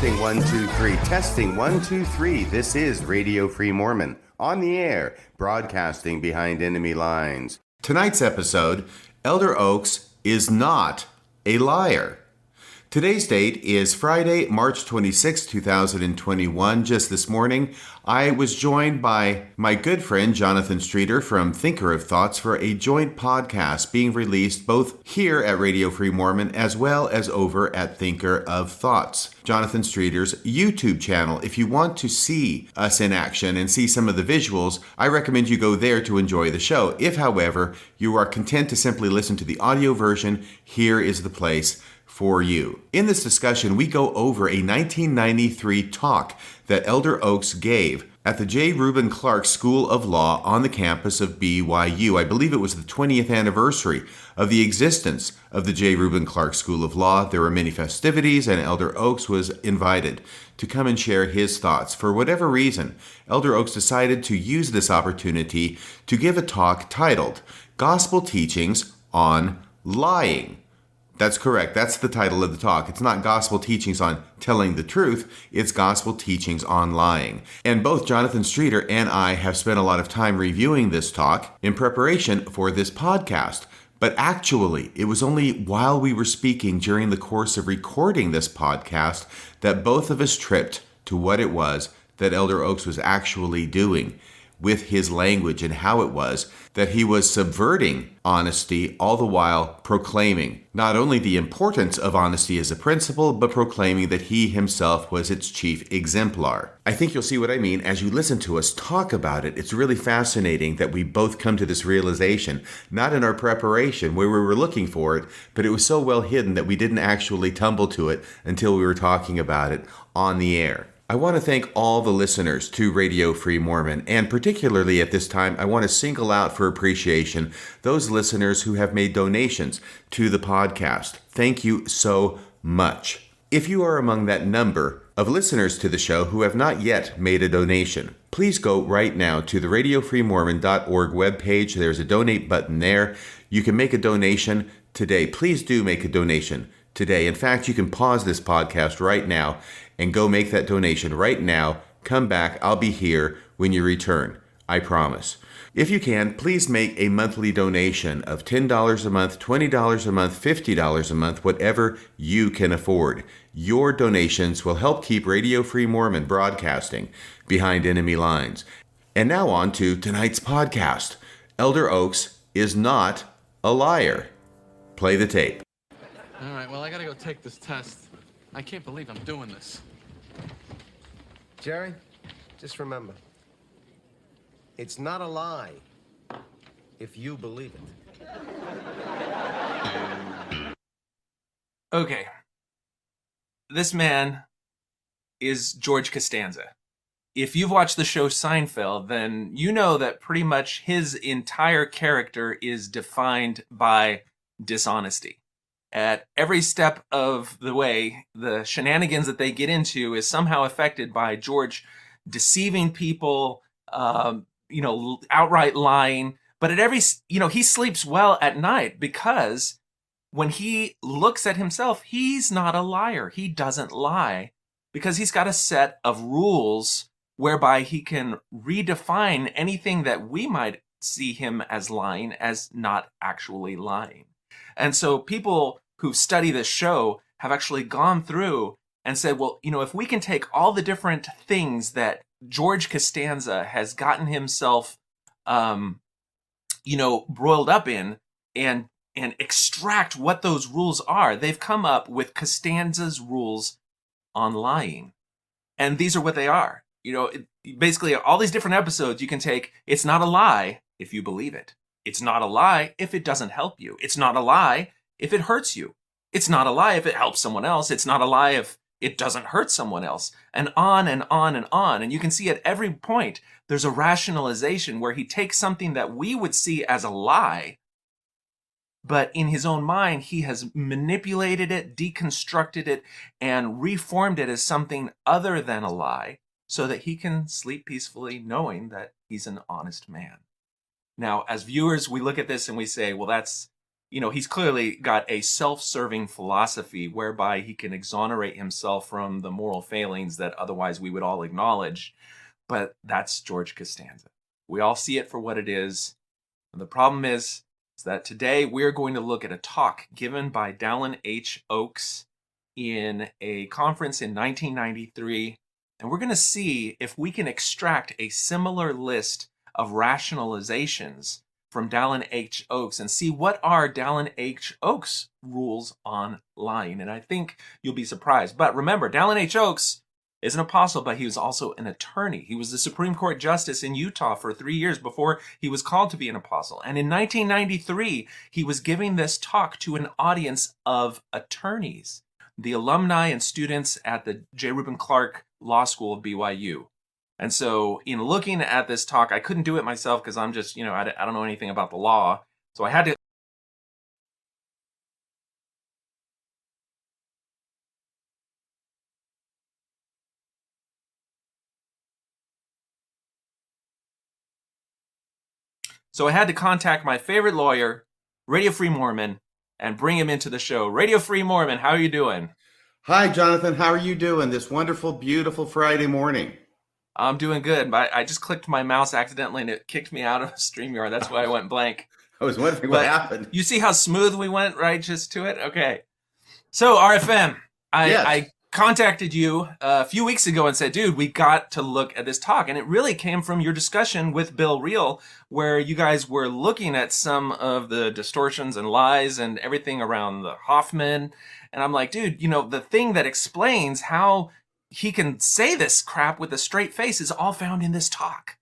Testing 1 2 3. Testing 1 2 3. This is Radio Free Mormon on the air, broadcasting behind enemy lines. Tonight's episode, Elder Oaks is not a liar. Today's date is Friday, March 26, 2021. Just this morning, I was joined by my good friend Jonathan Streeter from Thinker of Thoughts for a joint podcast being released both here at Radio Free Mormon as well as over at Thinker of Thoughts, Jonathan Streeter's YouTube channel. If you want to see us in action and see some of the visuals, I recommend you go there to enjoy the show. If, however, you are content to simply listen to the audio version, here is the place for you. In this discussion, we go over a 1993 talk that Elder Oaks gave at the J. Reuben Clark School of Law on the campus of BYU. I believe it was the 20th anniversary of the existence of the J. Reuben Clark School of Law. There were many festivities, and Elder Oaks was invited to come and share his thoughts. For whatever reason, Elder Oaks decided to use this opportunity to give a talk titled Gospel Teachings on Lying. That's correct. That's the title of the talk. It's not Gospel Teachings on Telling the Truth. It's Gospel Teachings on Lying. And both Jonathan Streeter and I have spent a lot of time reviewing this talk in preparation for this podcast. But actually, it was only while we were speaking during the course of recording this podcast that both of us tripped to what it was that Elder Oaks was actually doing with his language and how it was that he was subverting honesty, all the while proclaiming not only the importance of honesty as a principle, but proclaiming that he himself was its chief exemplar. I think you'll see what I mean as you listen to us talk about it. It's really fascinating that we both come to this realization, not in our preparation where we were looking for it, but it was so well hidden that we didn't actually tumble to it until we were talking about it on the air. I want to thank all the listeners to Radio Free Mormon, and particularly at this time, I want to single out for appreciation those listeners who have made donations to the podcast. Thank you so much. If you are among that number of listeners to the show who have not yet made a donation, please go right now to the radiofreemormon.org webpage. There's a donate button there. You can make a donation today. Please do make a donation today. In fact, you can pause this podcast right now and go make that donation right now. Come back. I'll be here when you return. I promise. If you can, please make a monthly donation of $10 a month, $20 a month, $50 a month, whatever you can afford. Your donations will help keep Radio Free Mormon broadcasting behind enemy lines. And now on to tonight's podcast. Elder Oaks is not a liar. Play the tape. All right, well, I gotta go take this test. I can't believe I'm doing this. Jerry, just remember, it's not a lie if you believe it. Okay. This man is George Costanza. If you've watched the show Seinfeld, then you know that pretty much his entire character is defined by dishonesty. At every step of the way, the shenanigans that they get into is somehow affected by George deceiving people, outright lying. But at every, he sleeps well at night because when he looks at himself, he's not a liar. He doesn't lie because he's got a set of rules whereby he can redefine anything that we might see him as lying as not actually lying. And so people who study this show have actually gone through and said, well, if we can take all the different things that George Costanza has gotten himself, broiled up in and extract what those rules are, they've come up with Costanza's rules on lying. And these are what they are. Basically all these different episodes you can take. It's not a lie if you believe it. It's not a lie if it doesn't help you. It's not a lie if it hurts you. It's not a lie if it helps someone else. It's not a lie if it doesn't hurt someone else. And on and on and on. And you can see at every point, there's a rationalization where he takes something that we would see as a lie, but in his own mind, he has manipulated it, deconstructed it, and reformed it as something other than a lie so that he can sleep peacefully knowing that he's an honest man. Now, as viewers, we look at this and we say, well, that's he's clearly got a self-serving philosophy whereby he can exonerate himself from the moral failings that otherwise we would all acknowledge. But that's George Costanza. We all see it for what it is. And the problem is that today we're going to look at a talk given by Dallin H. Oakes in a conference in 1993. And we're going to see if we can extract a similar list of rationalizations from Dallin H. Oakes and see what are Dallin H. Oakes' rules on lying. And I think you'll be surprised. But remember, Dallin H. Oakes is an apostle, but he was also an attorney. He was the Supreme Court Justice in Utah for 3 years before he was called to be an apostle. And in 1993, he was giving this talk to an audience of attorneys, the alumni and students at the J. Reuben Clark Law School of BYU. And so in looking at this talk, I couldn't do it myself because I'm just, I don't know anything about the law. So I had to contact my favorite lawyer, Radio Free Mormon, and bring him into the show. Radio Free Mormon, how are you doing? Hi, Jonathan. How are you doing this wonderful, beautiful Friday morning? I'm doing good, but I just clicked my mouse accidentally and it kicked me out of StreamYard. That's why I went blank. I was wondering what happened. You see how smooth we went right just to it? Okay. So, RFM, I contacted you a few weeks ago and said, dude, we got to look at this talk. And it really came from your discussion with Bill Reel, where you guys were looking at some of the distortions and lies and everything around the Hoffman. And I'm like, dude, the thing that explains how he can say this crap with a straight face is all found in this talk.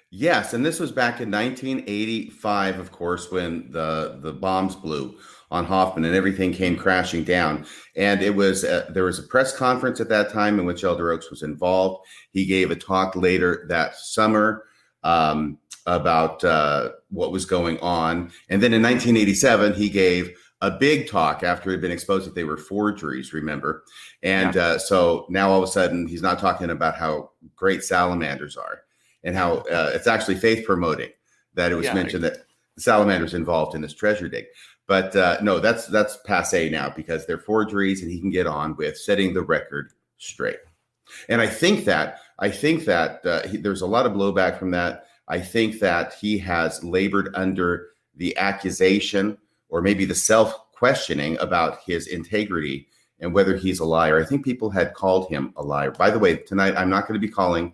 Yes, and this was back in 1985, of course, when the bombs blew on Hoffman and everything came crashing down. And it was there was a press conference at that time in which Elder Oakes was involved. He gave a talk later that summer about what was going on. And then in 1987, he gave a big talk after it had been exposed that they were forgeries, remember? And so now all of a sudden, he's not talking about how great salamanders are and how it's actually faith promoting that it was mentioned that the salamanders involved in this treasure dig. But no, that's passé now because they're forgeries and he can get on with setting the record straight. And I think that there's a lot of blowback from that. I think that he has labored under the accusation or maybe the self-questioning about his integrity and whether he's a liar. I think people had called him a liar. By the way, tonight I'm not going to be calling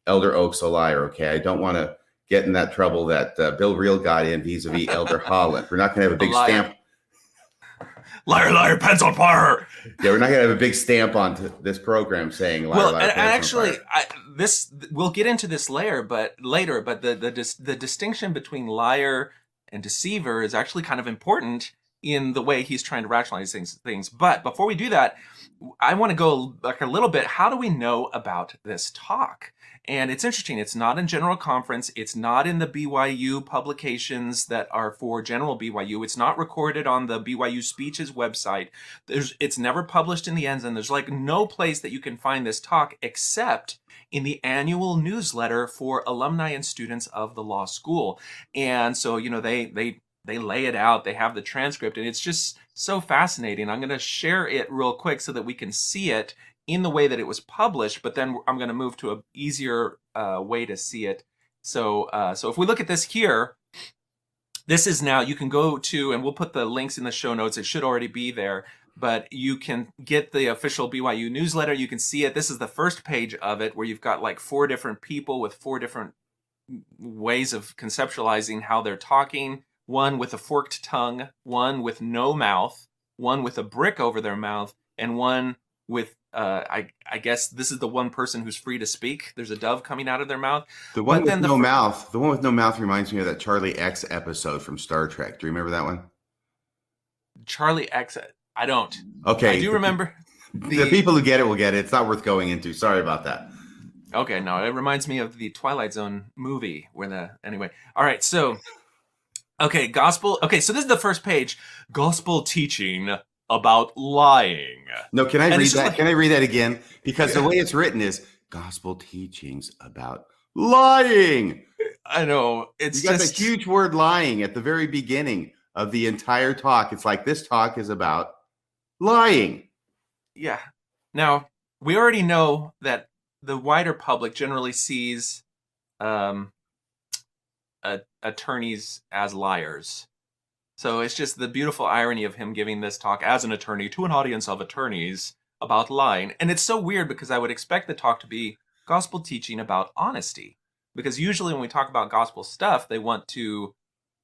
Elder Oakes a liar, okay? I don't want to get in that trouble that Bill Reel got in vis-a-vis Elder Holland. We're not going to have a big stamp. Liar, liar, pants on fire. Yeah, we're not going to have a big stamp on this program saying liar, liar, pants on fire. We'll get into this later, but the distinction between liar and deceiver is actually kind of important in the way he's trying to rationalize things. But before we do that, I want to go back a little bit. How do we know about this talk? And it's interesting. It's not in General Conference. It's not in the BYU publications that are for General BYU. It's not recorded on the BYU Speeches website. It's never published in the Ensign. There's like no place that you can find this talk except in the annual newsletter for alumni and students of the law school. And so, they lay it out. They have the transcript, and it's just so fascinating. I'm going to share it real quick so that we can see it in the way that it was published, but then I'm going to move to an easier way to see it. So if we look at this here, this is now, you can go to, and we'll put the links in the show notes. It should already be there, but you can get the official BYU newsletter. You can see it. This is the first page of it where you've got like 4 different people with 4 different ways of conceptualizing how they're talking. One with a forked tongue, one with no mouth, one with a brick over their mouth, and one with, I guess this is the one person who's free to speak. There's a dove coming out of their mouth. The one with no mouth. The one with no mouth reminds me of that Charlie X episode from Star Trek. Do you remember that one? Charlie X. I don't. Okay. I do remember. The people who get it will get it. It's not worth going into. Sorry about that. Okay, no, it reminds me of the Twilight Zone movie anyway. All right, so. Okay, gospel. Okay, so this is the first page. Gospel teaching about lying. No, can I read that? Can I read that again? Because the way it's written is gospel teachings about lying. I know. It's you got the huge word lying at the very beginning of the entire talk. It's like this talk is about lying. Yeah. Now, we already know that the wider public generally sees attorneys as liars. So it's just the beautiful irony of him giving this talk as an attorney to an audience of attorneys about lying. And it's so weird because I would expect the talk to be gospel teaching about honesty. Because usually when we talk about gospel stuff, they want to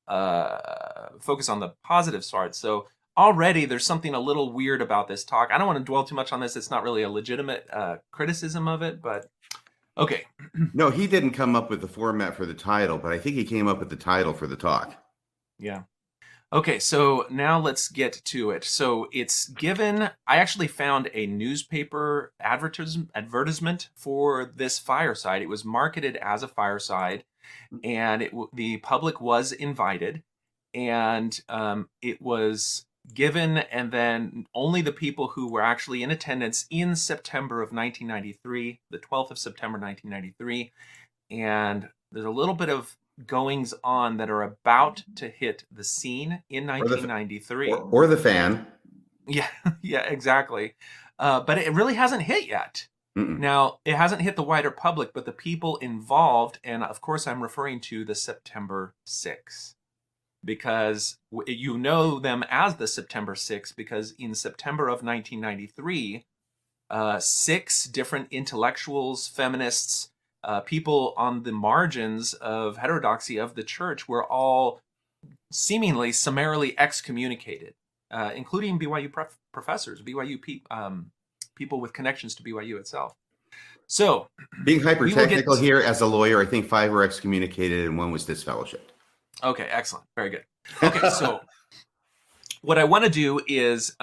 focus on the positive side. So already there's something a little weird about this talk. I don't want to dwell too much on this. It's not really a legitimate criticism of it, but okay. No, he didn't come up with the format for the title, but I think he came up with the title for the talk. Yeah. Okay, so now let's get to it. So it's given, I actually found a newspaper advertisement for this fireside. It was marketed as a fireside, and the public was invited, and it was given, and then only the people who were actually in attendance in September of 1993, the 12th of September 1993, and there's a little bit of goings on that are about to hit the scene in 1993. Or the fan. Yeah, yeah, exactly. But it really hasn't hit yet. Mm-mm. Now, it hasn't hit the wider public, but the people involved, and of course I'm referring to the September 6th, because you know them as the September 6th, because in September of 1993, 6 different intellectuals, feminists, people on the margins of heterodoxy of the church were all seemingly summarily excommunicated, including BYU professors, BYU people with connections to BYU itself. So, being hyper-technical here, as a lawyer, I think 5 were excommunicated and 1 was disfellowshipped. Okay, excellent. Very good. Okay, so what I want to do is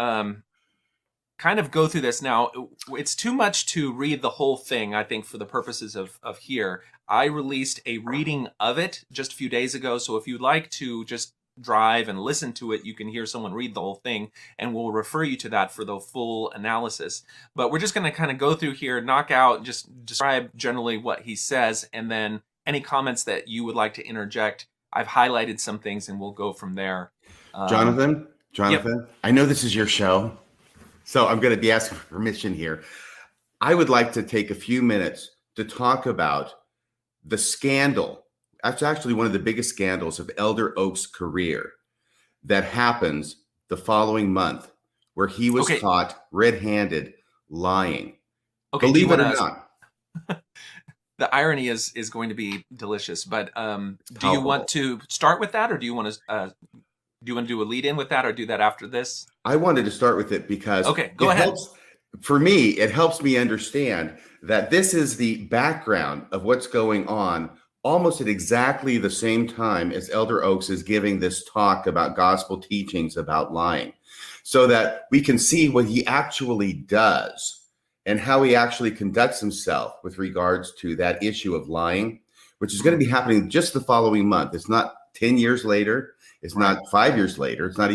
kind of go through this. Now, it's too much to read the whole thing, I think, for the purposes of here. I released a reading of it just a few days ago, so if you'd like to just drive and listen to it, you can hear someone read the whole thing, and we'll refer you to that for the full analysis. But we're just going to kind of go through here, knock out, just describe generally what he says, and then any comments that you would like to interject. I've highlighted some things, and we'll go from there. Jonathan, Yep. I know this is your show, so I'm going to be asking for permission here. I would like to take a few minutes to talk about the scandal. That's actually one of the biggest scandals of Elder Oak's career that happens the following month, where he was caught red-handed lying. Okay, Believe it or not. The irony is going to be delicious, but do you want to start with that, or do you want to do a lead in with that, or do that after this? I wanted to start with it because go ahead. For me, it helps me understand that this is the background of what's going on almost at exactly the same time as Elder Oaks is giving this talk about gospel teachings about lying, so that we can see what he actually does and how he actually conducts himself with regards to that issue of lying, which is going to be happening just the following month. It's not 10 years later. It's not 5 years later. It's not.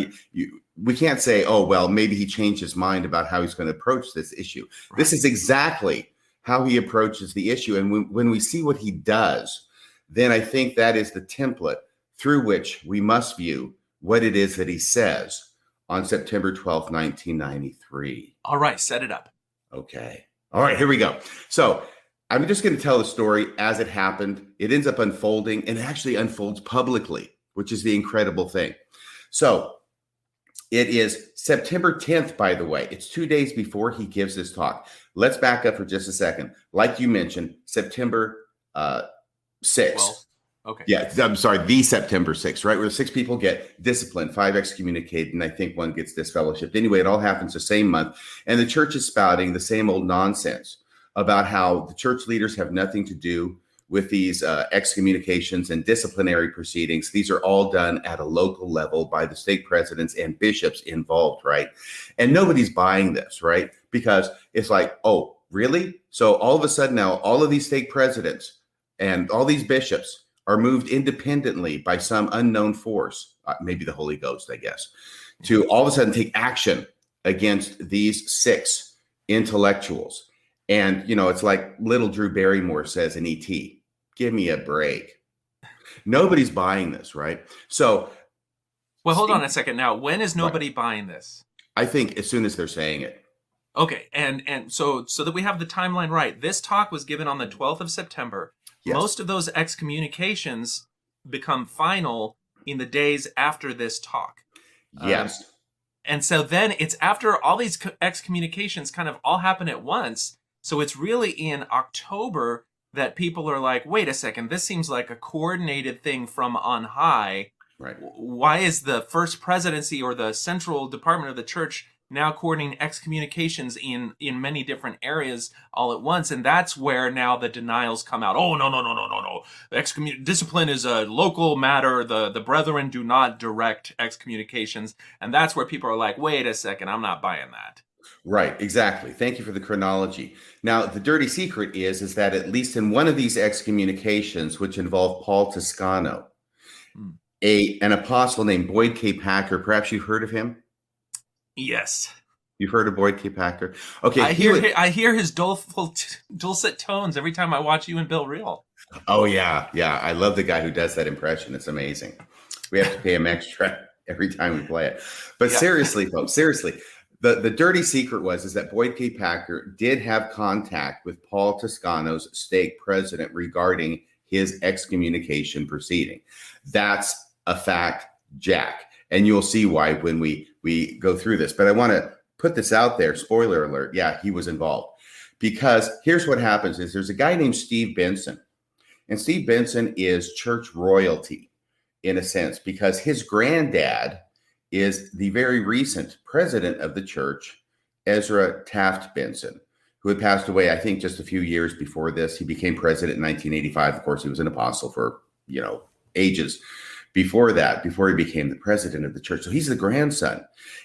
We can't say, oh, well, maybe he changed his mind about how he's going to approach this issue. Right. This is exactly how he approaches the issue. And when we see what he does, then I think that is the template through which we must view what it is that he says on September 12th, 1993. All right, set it up. Okay. All right, here we go. So I'm just going to tell the story as it happened. It ends up unfolding, and it actually unfolds publicly, which is the incredible thing. So it is September 10th, by the way. It's 2 days before he gives this talk. Let's back up for just a second. Like you mentioned, September 6th. Well, okay. Yeah, I'm sorry, the September 6th, right? Where 6 people get disciplined, 5 excommunicated, and I think 1 gets disfellowshipped. Anyway, it all happens the same month. And the church is spouting the same old nonsense about how the church leaders have nothing to do with these excommunications and disciplinary proceedings. These are all done at a local level by the stake presidents and bishops involved, right? And nobody's buying this, right? Because it's like, oh, really? So all of a sudden now, all of these stake presidents and all these bishops are moved independently by some unknown force, maybe the Holy Ghost, I guess, to all of a sudden take action against these 6 intellectuals. And, you know, it's like little Drew Barrymore says in E.T., give me a break. Nobody's buying this, right? So Well, hold on a second now. When is nobody buying this? I think as soon as they're saying it. Okay, and so that we have the timeline right. This talk was given on the 12th of September. Yes. Most of those excommunications become final in the days after this talk. Yes. And so then it's after all these excommunications kind of all happen at once. So it's really in October that people are like, wait a second, this seems like a coordinated thing from on high. Right. Why is the first presidency or the central department of the church now coordinating excommunications in many different areas all at once? And that's where now the denials come out. Oh, no. Discipline is a local matter. The brethren do not direct excommunications. And that's where people are like, wait a second, I'm not buying that. Right, exactly. Thank you for the chronology. Now, the dirty secret is that at least in one of these excommunications, which involved Paul Toscano, an apostle named Boyd K. Packer, perhaps you've heard of him? Yes. You've heard of Boyd K. Packer? Okay. I hear his dulcet tones every time I watch you and Bill Reel. Oh, yeah. Yeah. I love the guy who does that impression. It's amazing. We have to pay him extra every time we play it. But seriously, folks, the dirty secret is that Boyd K. Packer did have contact with Paul Toscano's stake president regarding his excommunication proceeding. That's a fact, Jack. And you'll see why when we go through this. But I want to put this out there. Spoiler alert. Yeah, he was involved. Because here's what happens is there's a guy named Steve Benson. And Steve Benson is church royalty in a sense, because his granddad is the very recent president of the church, Ezra Taft Benson, who had passed away, I think, just a few years before this. He became president in 1985. Of course, he was an apostle for, ages before that, before he became the president of the church. So he's the grandson.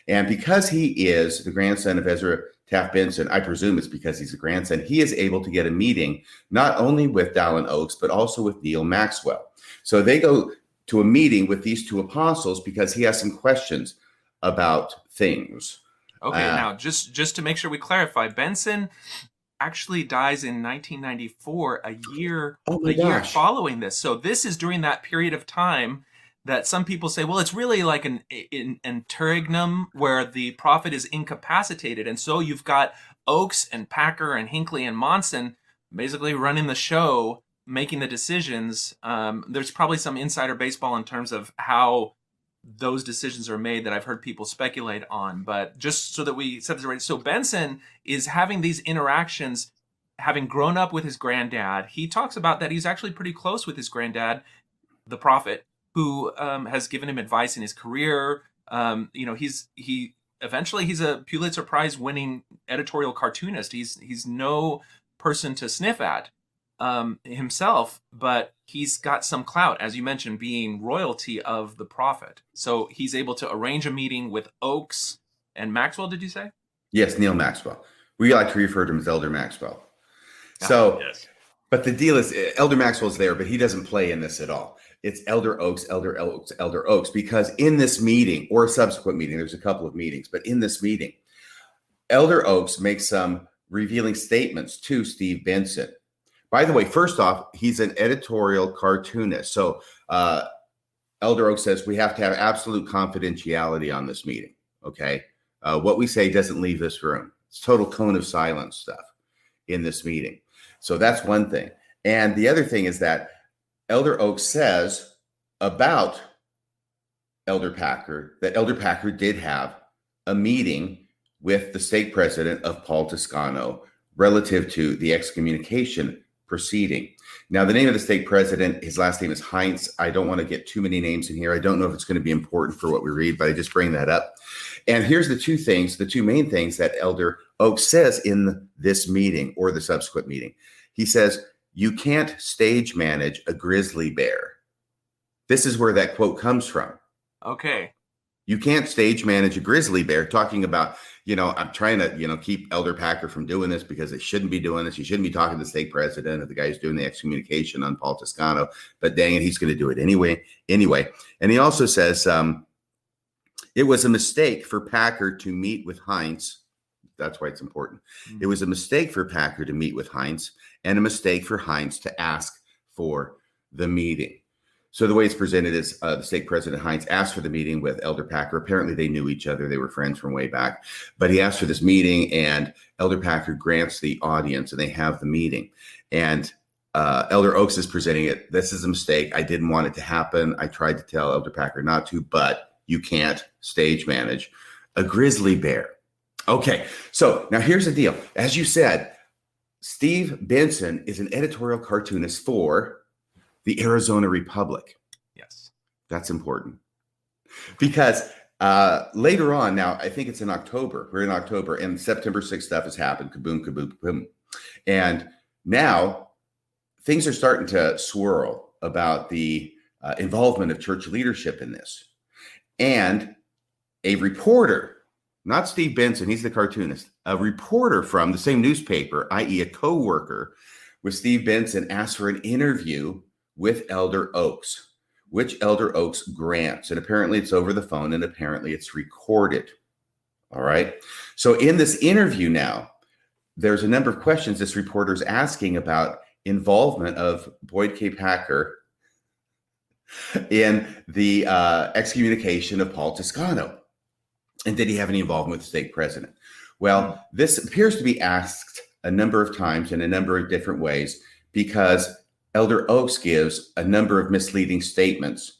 And because he is the grandson of Ezra Taft Benson, I presume it's because he's a grandson, he is able to get a meeting not only with Dallin Oaks, but also with Neil Maxwell. So they go to a meeting with these two apostles because he has some questions about things. Okay, now just to make sure we clarify, Benson actually dies in 1994, a year following this. So this is during that period of time that some people say, well, it's really like an interregnum where the prophet is incapacitated. And so you've got Oaks and Packer and Hinckley and Monson basically running the show, making the decisions. There's probably some insider baseball in terms of how those decisions are made that I've heard people speculate on. But just so that we set this right, so Benson is having these interactions, having grown up with his granddad. He talks about that he's actually pretty close with his granddad, the prophet, who has given him advice in his career. He's a Pulitzer Prize winning editorial cartoonist. He's no person to sniff at himself, but he's got some clout, as you mentioned, being royalty of the prophet. So he's able to arrange a meeting with Oaks and Maxwell, did you say? Yes, Neil Maxwell. We like to refer to him as Elder Maxwell. So, yes. But the deal is, Elder Maxwell's there, but he doesn't play in this at all. It's Elder Oaks, Elder Oaks, Elder Oaks, because in this meeting, or a subsequent meeting, there's a couple of meetings, but in this meeting, Elder Oaks makes some revealing statements to Steve Benson. By the way, first off, he's an editorial cartoonist. So Elder Oaks says we have to have absolute confidentiality on this meeting, okay? What we say doesn't leave this room. It's total cone of silence stuff in this meeting. So that's one thing. And the other thing is that Elder Oaks says about Elder Packer that Elder Packer did have a meeting with the stake president of Paul Toscano relative to the excommunication proceeding. Now, the name of the stake president, his last name is Heinz. I don't want to get too many names in here. I don't know if it's going to be important for what we read, but I just bring that up. And here's the two main things that Elder Oaks says in this meeting or the subsequent meeting. He says, you can't stage manage a grizzly bear. This is where that quote comes from. Okay. You can't stage manage a grizzly bear, talking about, I'm trying to, keep Elder Packer from doing this because they shouldn't be doing this. You shouldn't be talking to the stake president or the guy who's doing the excommunication on Paul Toscano, but dang it, he's going to do it anyway. And he also says it was a mistake for Packer to meet with Heinz. That's why it's important. Mm-hmm. It was a mistake for Packer to meet with Heinz and a mistake for Heinz to ask for the meeting. So the way it's presented is the stake president Hines asked for the meeting with Elder Packer. Apparently they knew each other. They were friends from way back. But he asked for this meeting, and Elder Packer grants the audience, and they have the meeting. And Elder Oaks is presenting it. This is a mistake. I didn't want it to happen. I tried to tell Elder Packer not to, but you can't stage manage a grizzly bear. Okay, so now here's the deal. As you said, Steve Benson is an editorial cartoonist for the Arizona Republic. Yes. That's important. Because later on, now I think it's in October. We're in October, and September 6th stuff has happened. Kaboom, kaboom, kaboom. And now things are starting to swirl about the involvement of church leadership in this. And a reporter, not Steve Benson, he's the cartoonist, a reporter from the same newspaper, i.e. a co-worker with Steve Benson, asked for an interview with Elder Oaks, which Elder Oaks grants. And apparently it's over the phone, and apparently it's recorded. All right. So in this interview now, there's a number of questions this reporter's asking about involvement of Boyd K. Packer in the excommunication of Paul Toscano. And did he have any involvement with the stake president? Well, this appears to be asked a number of times in a number of different ways, because Elder Oaks gives a number of misleading statements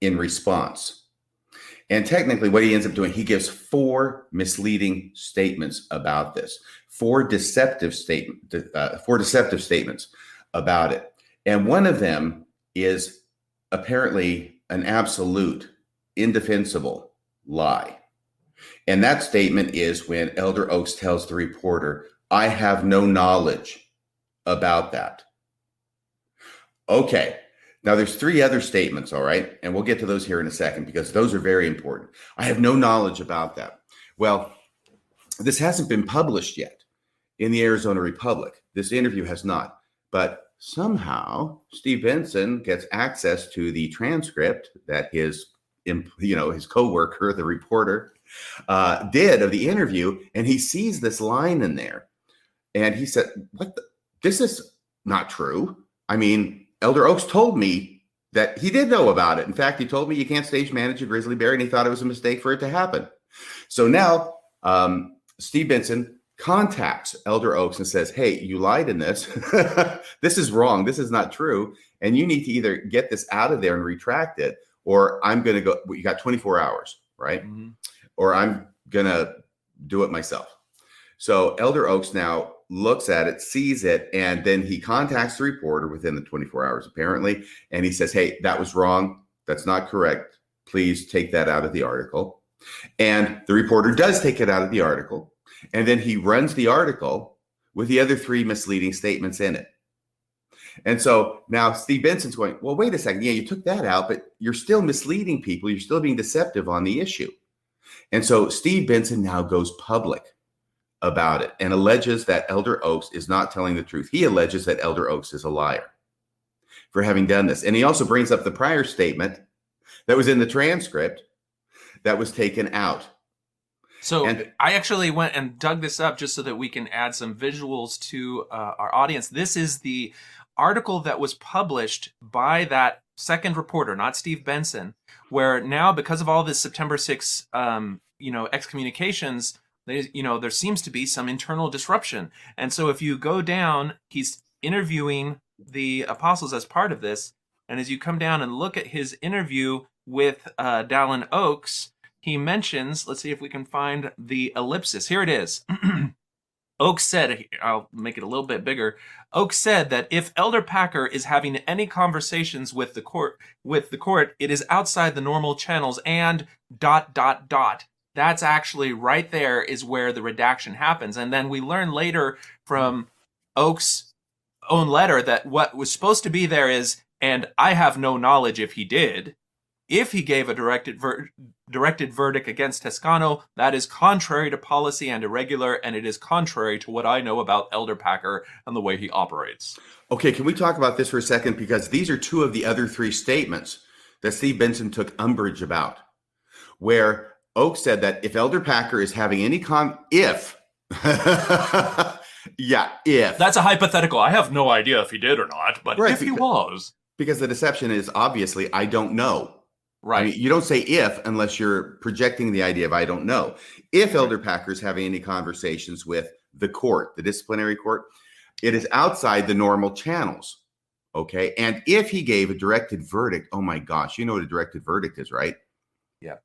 in response. And technically what he ends up doing, he gives 4 misleading statements about this, 4 deceptive statements about it. And one of them is apparently an absolute indefensible lie. And that statement is when Elder Oaks tells the reporter, I have no knowledge about that. Okay. Now there's 3 other statements, all right? And we'll get to those here in a second, because those are very important. I have no knowledge about that. Well, this hasn't been published yet in the Arizona Republic. This interview has not. But somehow Steve Benson gets access to the transcript that his co-worker, the reporter, did of the interview, and he sees this line in there. And he said, this is not true. I mean, Elder Oaks told me that he did know about it. In fact, he told me you can't stage manage a grizzly bear, and he thought it was a mistake for it to happen. So now Steve Benson contacts Elder Oaks and says, hey, you lied in this. This is wrong. This is not true. And you need to either get this out of there and retract it, or I'm going to go, you got 24 hours, right? Mm-hmm. Or I'm going to do it myself. So Elder Oaks now looks at it, sees it, and then he contacts the reporter within the 24 hours, apparently. And he says, hey, that was wrong. That's not correct. Please take that out of the article. And the reporter does take it out of the article. And then he runs the article with the other 3 misleading statements in it. And so now Steve Benson's going, well, wait a second. Yeah, you took that out, but you're still misleading people. You're still being deceptive on the issue. And so Steve Benson now goes public about it and alleges that Elder Oaks is not telling the truth. He alleges that Elder Oaks is a liar for having done this. And he also brings up the prior statement that was in the transcript that was taken out. So I actually went and dug this up just so that we can add some visuals to our audience. This is the article that was published by that second reporter, not Steve Benson, where now, because of all this September 6th, excommunications, there seems to be some internal disruption. And so if you go down, he's interviewing the apostles as part of this. And as you come down and look at his interview with Dallin Oaks, he mentions, let's see if we can find the ellipsis. Here it is. Oaks said, I'll make it a little bit bigger. Oaks said that if Elder Packer is having any conversations with the court, it is outside the normal channels and ... That's actually right there is where the redaction happens. And then we learn later from Oaks' own letter that what was supposed to be there is, and I have no knowledge if he did. If he gave a directed verdict against Toscano, that is contrary to policy and irregular, and it is contrary to what I know about Elder Packer and the way he operates. Okay, can we talk about this for a second? Because these are 2 of the other 3 statements that Steve Benson took umbrage about, where Oaks said that if Elder Packer is having any if that's a hypothetical. I have no idea if he did or not, but right, if he was. Because the deception is obviously, I don't know. Right. I mean, you don't say if unless you're projecting the idea of I don't know. If Elder Packer's having any conversations with the court, the disciplinary court, it is outside the normal channels. Okay. And if he gave a directed verdict, oh my gosh, you know what a directed verdict is, right? Yeah.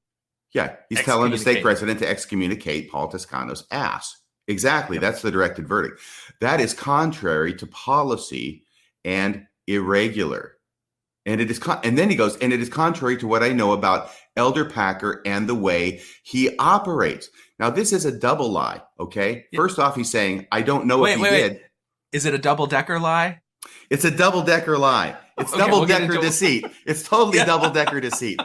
Yeah. He's telling the state president to excommunicate Paul Toscano's ass. Exactly. Yep. That's the directed verdict. That is contrary to policy and irregular. And it is, and then he goes, and it is contrary to what I know about Elder Packer and the way he operates. Now, this is a double lie. Okay. Yeah. First off, he's saying, I don't know if he did. Is it a double-decker lie? It's a double-decker lie. It's okay, double-decker deceit. It's totally double-decker deceit.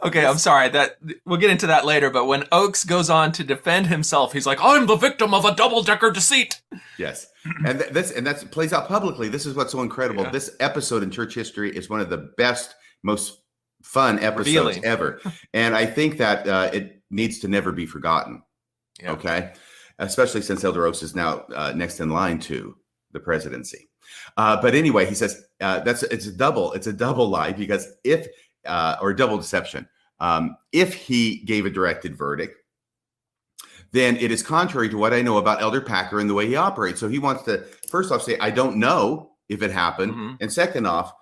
Okay, I'm sorry. That we'll get into that later. But when Oakes goes on to defend himself, he's like, "I'm the victim of a double-decker deceit." Yes, and that plays out publicly. This is what's so incredible. Yeah. This episode in church history is one of the best, most fun episodes ever, and I think that it needs to never be forgotten. Yeah. Okay, especially since Elder Oakes is now next in line to the presidency. But anyway, he says it's a double lie because if or double deception. If he gave a directed verdict, then it is contrary to what I know about Elder Packer and the way he operates. So he wants to first off say, I don't know if it happened. Mm-hmm. And second off,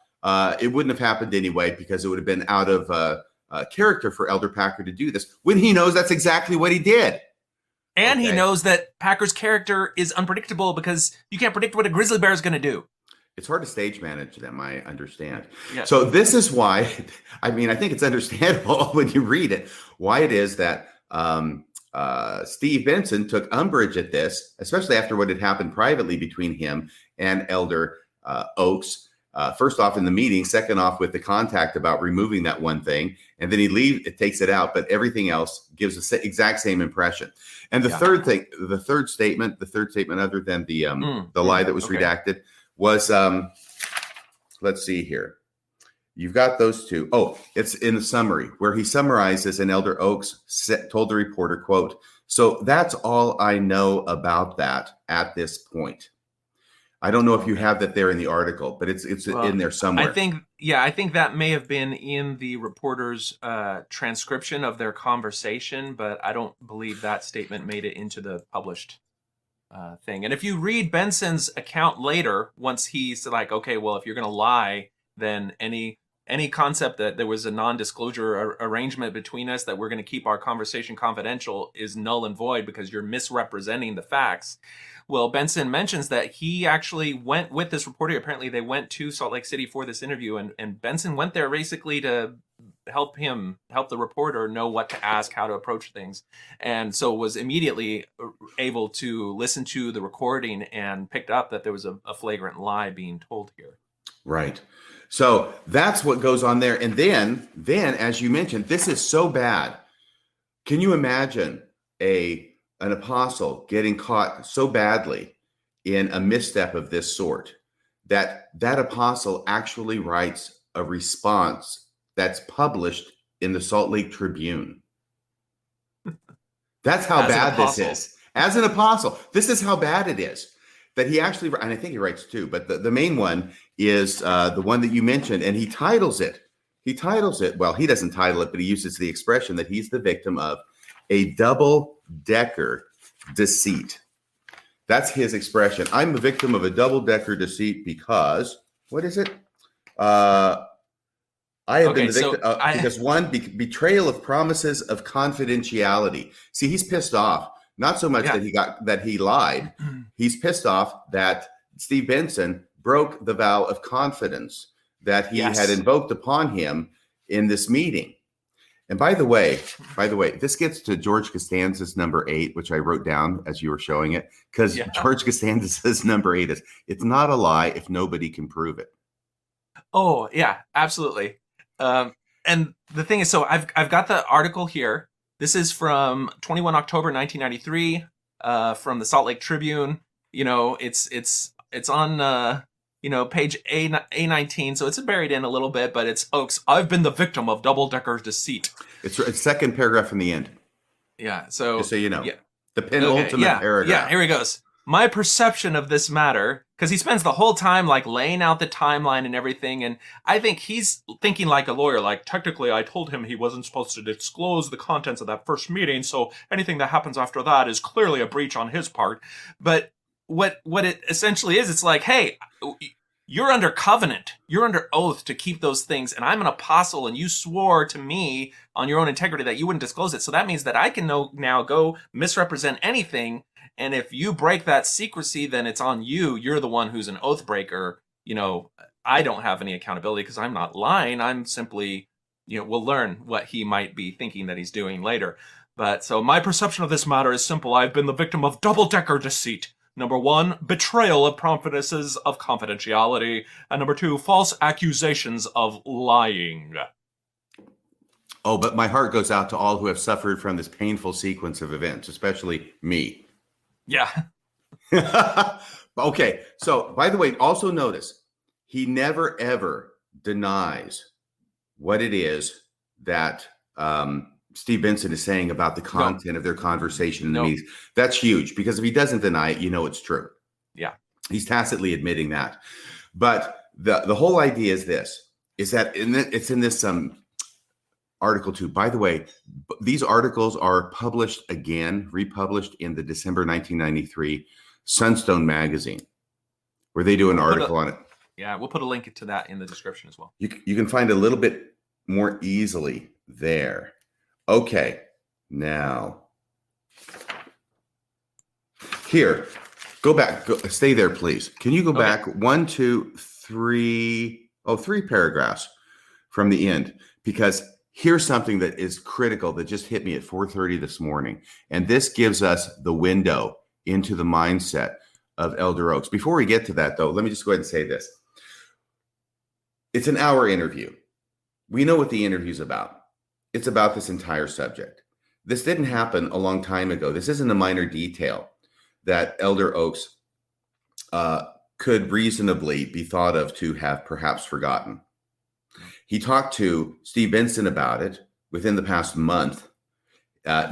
it wouldn't have happened anyway because it would have been out of character for Elder Packer to do this when he knows that's exactly what he did. And he knows that Packer's character is unpredictable because you can't predict what a grizzly bear is going to do. It's hard to stage manage them, I understand. Yeah. So this is why, I mean, I think it's understandable when you read it, why it is that Steve Benson took umbrage at this, especially after what had happened privately between him and Elder Oakes. First off in the meeting, second off with the contact about removing that one thing, and then it takes it out, but everything else gives the exact same impression. And the third statement other than the lie that was redacted, was let's see here. You've got those two. Oh, it's in the summary where he summarizes and Elder Oakes told the reporter, quote, so that's all I know about that at this point. I don't know if you have that there in the article, but it's in there somewhere. I think that may have been in the reporter's transcription of their conversation, but I don't believe that statement made it into the published thing. And if you read Benson's account later, once he's like, okay, well, if you're going to lie, then any concept that there was a non-disclosure arrangement between us that we're going to keep our conversation confidential is null and void because you're misrepresenting the facts. Well, Benson mentions that he actually went with this reporter. Apparently they went to Salt Lake City for this interview, and Benson went there basically to help the reporter know what to ask, how to approach things. And so was immediately able to listen to the recording and picked up that there was a flagrant lie being told here. Right. So that's what goes on there. And then as you mentioned, this is so bad. Can you imagine an apostle getting caught so badly in a misstep of this sort that apostle actually writes a response that's published in the Salt Lake Tribune? That's how bad this is. As an apostle, this is how bad it is. That he actually, and I think he writes two, but the main one is the one that you mentioned, and he titles it. Well, he doesn't title it, but he uses the expression that he's the victim of a double-decker deceit. That's his expression. I'm the victim of a double-decker deceit because, what is it? I have been the victim because one, betrayal of promises of confidentiality. See, he's pissed off. Not so much that he lied. He's pissed off that Steve Benson broke the vow of confidence that he had invoked upon him in this meeting. And by the way, this gets to George Costanza's number 8, which I wrote down as you were showing it, because George Costanza says number 8 is, it's not a lie if nobody can prove it. Oh, yeah, absolutely. And the thing is, so I've got the article here. This is from 21 October 1993, from the Salt Lake Tribune. You know, it's on page A19, so it's buried in a little bit, but it's Oakes. I've been the victim of double-decker deceit. It's second paragraph from the end. Yeah. So just so you know, the penultimate paragraph. Yeah. Here he goes. my perception of this matter, because he spends the whole time like laying out the timeline and everything, and I think he's thinking like a lawyer, like technically I told him he wasn't supposed to disclose the contents of that first meeting, so anything that happens after that is clearly a breach on his part. But what it essentially is, it's like, hey, you're under covenant, you're under oath to keep those things, and I'm an apostle, and you swore to me on your own integrity that you wouldn't disclose it. So that means that I can now go misrepresent anything, and if you break that secrecy, then it's on you. You're the one who's an oath breaker. I don't have any accountability because I'm not lying. I'm simply, we'll learn what he might be thinking that he's doing later. But so my perception of this matter is simple. I've been the victim of double-decker deceit. Number 1, betrayal of promises of confidentiality. And number 2, false accusations of lying. Oh, but my heart goes out to all who have suffered from this painful sequence of events, especially me. Yeah. Okay. So, by the way, also notice he never, ever denies what it is that Steve Benson is saying about the content of their conversation in the meetings. That's huge, because if he doesn't deny it, it's true. Yeah. He's tacitly admitting that. But the whole idea is this, is that it's in this article too. By the way, these articles are republished in the December 1993 Sunstone magazine, where they do an article on it. Yeah, we'll put a link to that in the description as well. You can find a little bit more easily there. Okay, now here, go back. Stay there, please. Can you go back 1, 2, 3? 3 paragraphs from the end, because here's something that is critical that just hit me at 4:30 this morning, and this gives us the window into the mindset of Elder Oaks. Before we get to that, though, let me just go ahead and say this. It's an hour interview. We know what the interview's about. It's about this entire subject. This didn't happen a long time ago. This isn't a minor detail that Elder Oaks could reasonably be thought of to have perhaps forgotten. He talked to Steve Benson about it within the past month.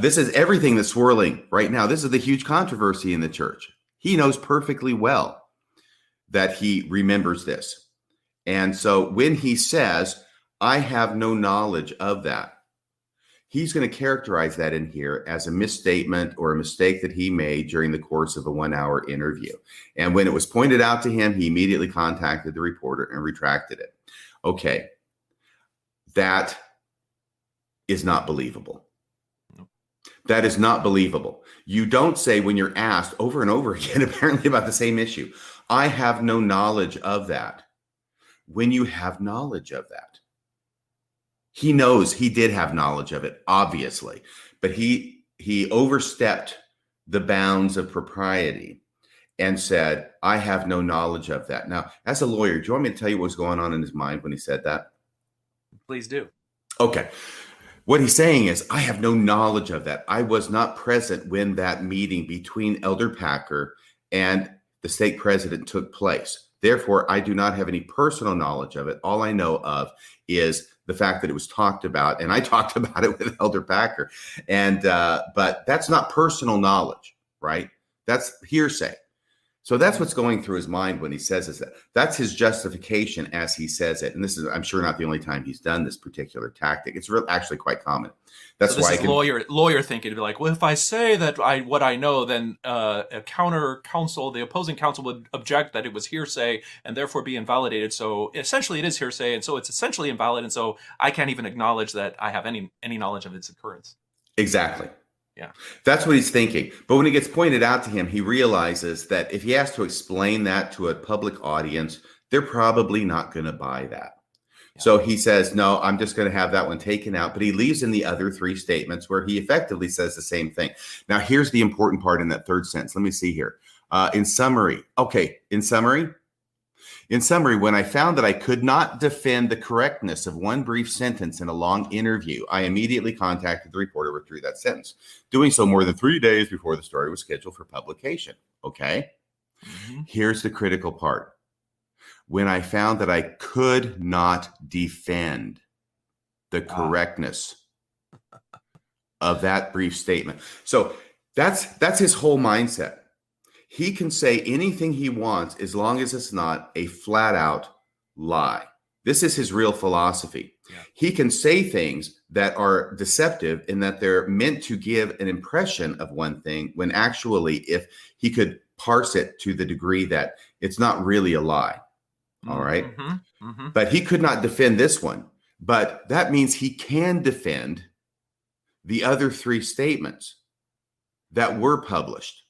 This is everything that's swirling right now. This is the huge controversy in the church. He knows perfectly well that he remembers this. And so when he says, I have no knowledge of that, he's going to characterize that in here as a misstatement or a mistake that he made during the course of a 1-hour interview. And when it was pointed out to him, he immediately contacted the reporter and retracted it. Okay. That is not believable. That is not believable. You don't say, when you're asked over and over again, apparently about the same issue, I have no knowledge of that, when you have knowledge of that. He knows he did have knowledge of it, obviously, but he overstepped the bounds of propriety and said, I have no knowledge of that. Now, as a lawyer, do you want me to tell you what was going on in his mind when he said that? Please do. Okay. What he's saying is, I have no knowledge of that. I was not present when that meeting between Elder Packer and the stake president took place. Therefore, I do not have any personal knowledge of it. All I know of is the fact that it was talked about, and I talked about it with Elder Packer. And but that's not personal knowledge, right? That's hearsay. So that's what's going through his mind when he says this. That's his justification as he says it. And this is, I'm sure, not the only time he's done this particular tactic. It's actually quite common. That's why lawyer thinking to be like, well, if I say that what I know, then a counter counsel, the opposing counsel, would object that it was hearsay and therefore be invalidated. So essentially, it is hearsay, and so it's essentially invalid, and so I can't even acknowledge that I have any knowledge of its occurrence. Exactly. Yeah, that's what he's thinking. But when it gets pointed out to him, he realizes that if he has to explain that to a public audience, they're probably not going to buy that. Yeah. So he says, no, I'm just going to have that one taken out. But he leaves in the other 3 statements where he effectively says the same thing. Now, here's the important part in that third sentence. Let me see here. In summary, when I found that I could not defend the correctness of one brief sentence in a long interview, I immediately contacted the reporter who withdrew that sentence, doing so more than 3 days before the story was scheduled for publication. Okay? Mm-hmm. Here's the critical part. When I found that I could not defend the correctness of that brief statement. So that's his whole mindset. He can say anything he wants as long as it's not a flat out lie. This is his real philosophy. Yeah. He can say things that are deceptive in that they're meant to give an impression of one thing when actually, if he could parse it to the degree that it's not really a lie. All right. Mm-hmm. Mm-hmm. But he could not defend this one. But that means he can defend the other three statements that were published.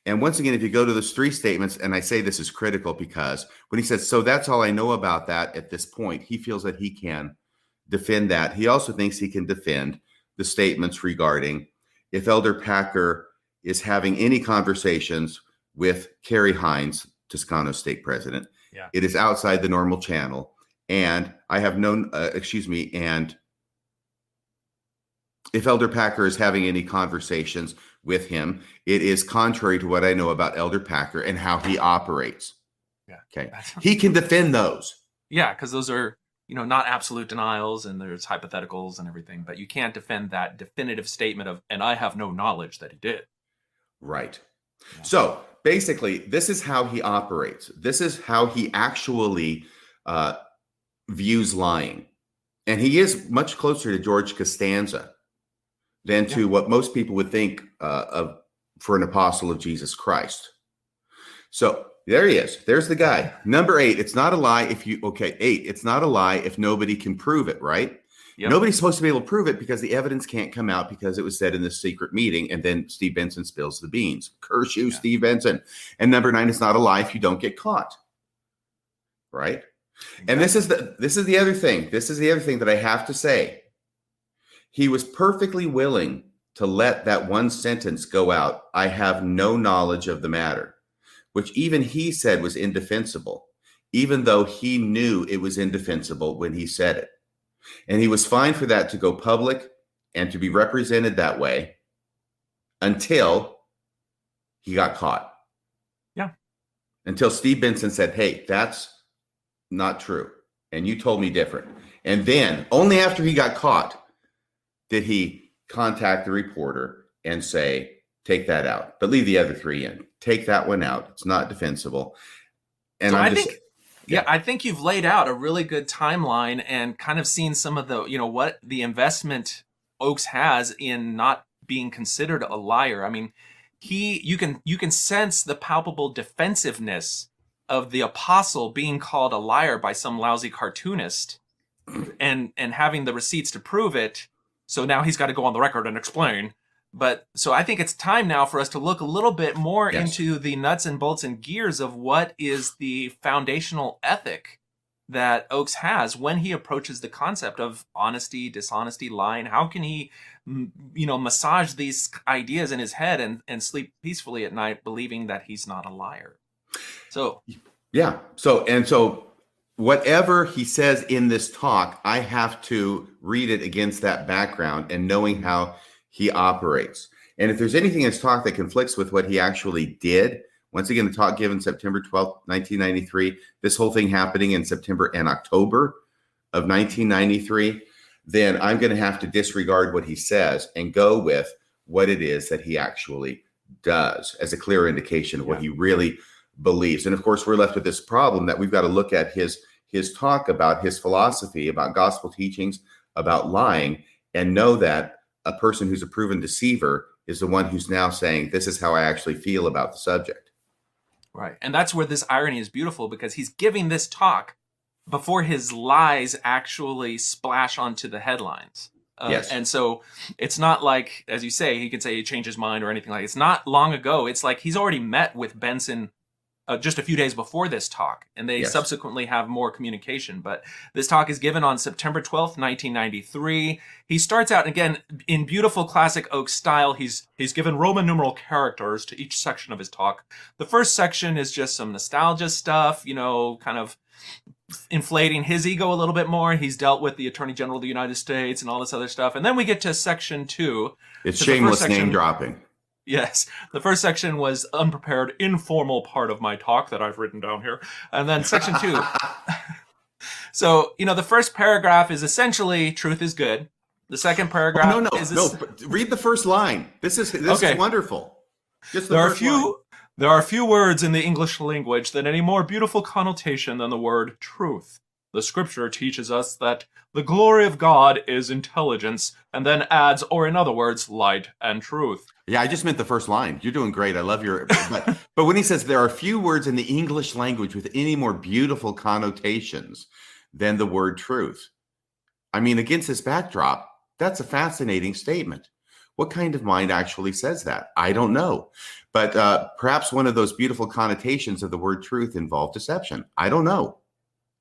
And once again, if you go to those three statements, and I say this is critical because when he says, so that's all I know about that at this point, he feels that he can defend that. He also thinks he can defend the statements regarding if Elder Packer is having any conversations with Kerry Hines, Toscano state president, it is outside the normal channel. And I have known, and if Elder Packer is having any conversations with him, it is contrary to what I know about Elder Packer and how he operates. Yeah. Okay. He can defend those. Yeah, because those are, not absolute denials and there's hypotheticals and everything, but you can't defend that definitive statement of, and I have no knowledge that he did. Right. Yeah. So basically, this is how he operates. This is how he actually views lying. And he is much closer to George Costanza than to what most people would think of for an apostle of Jesus Christ. So there he is. There's the guy. Number 8, it's not a lie if you, 8, it's not a lie if nobody can prove it, right? Yep. Nobody's supposed to be able to prove it because the evidence can't come out because it was said in this secret meeting, and then Steve Benson spills the beans. Curse you, Steve Benson. And number 9, it's not a lie if you don't get caught, right? Exactly. And this is the other thing. This is the other thing that I have to say. He was perfectly willing to let that one sentence go out. I have no knowledge of the matter, which even he said was indefensible, even though he knew it was indefensible when he said it. And he was fine for that to go public and to be represented that way until he got caught. Yeah. Until Steve Benson said, hey, that's not true. And you told me different. And then only after he got caught did he contact the reporter and say, take that out, but leave the other 3 in. Take that one out. It's not defensible. And so I think you've laid out a really good timeline and kind of seen some of the, what the investment Oakes has in not being considered a liar. I mean, you can sense the palpable defensiveness of the apostle being called a liar by some lousy cartoonist and having the receipts to prove it. So now he's got to go on the record and explain. But so I think it's time now for us to look a little bit more into the nuts and bolts and gears of what is the foundational ethic that Oakes has when he approaches the concept of honesty, dishonesty, lying. How can he, massage these ideas in his head and sleep peacefully at night believing that he's not a liar? So, yeah. So whatever he says in this talk, I have to read it against that background and knowing how he operates. And if there's anything in his talk that conflicts with what he actually did, once again, the talk given September 12th, 1993, this whole thing happening in September and October of 1993, then I'm going to have to disregard what he says and go with what it is that he actually does as a clear indication of what he really believes. And of course, we're left with this problem that we've got to look at his talk about his philosophy, about gospel teachings, about lying, and know that a person who's a proven deceiver is the one who's now saying, this is how I actually feel about the subject. Right. And that's where this irony is beautiful, because he's giving this talk before his lies actually splash onto the headlines. Yes. And so it's not like, as you say, he could say he changed his mind or anything like that. It's not long ago. It's like he's already met with Benson just a few days before this talk, and they subsequently have more communication. But this talk is given on September 12th, 1993. He starts out, again, in beautiful classic Oakes style. He's given Roman numeral characters to each section of his talk. The first section is just some nostalgia stuff, kind of inflating his ego a little bit more. He's dealt with the Attorney General of the United States and all this other stuff. And then we get to section 2. It's shameless name dropping. Yes. The first section was unprepared, informal part of my talk that I've written down here. And then section 2. So, the first paragraph is essentially truth is good. The second paragraph is... No, read the first line. This is wonderful. Just there are a few There are few words in the English language that any more beautiful connotation than the word truth. The scripture teaches us that the glory of God is intelligence, and then adds, or in other words, light and truth. Yeah, I just meant the first line. You're doing great. I love your. But when he says there are few words in the English language with any more beautiful connotations than the word truth. I mean, against this backdrop, that's a fascinating statement. What kind of mind actually says that? I don't know. But perhaps one of those beautiful connotations of the word truth involved deception. I don't know.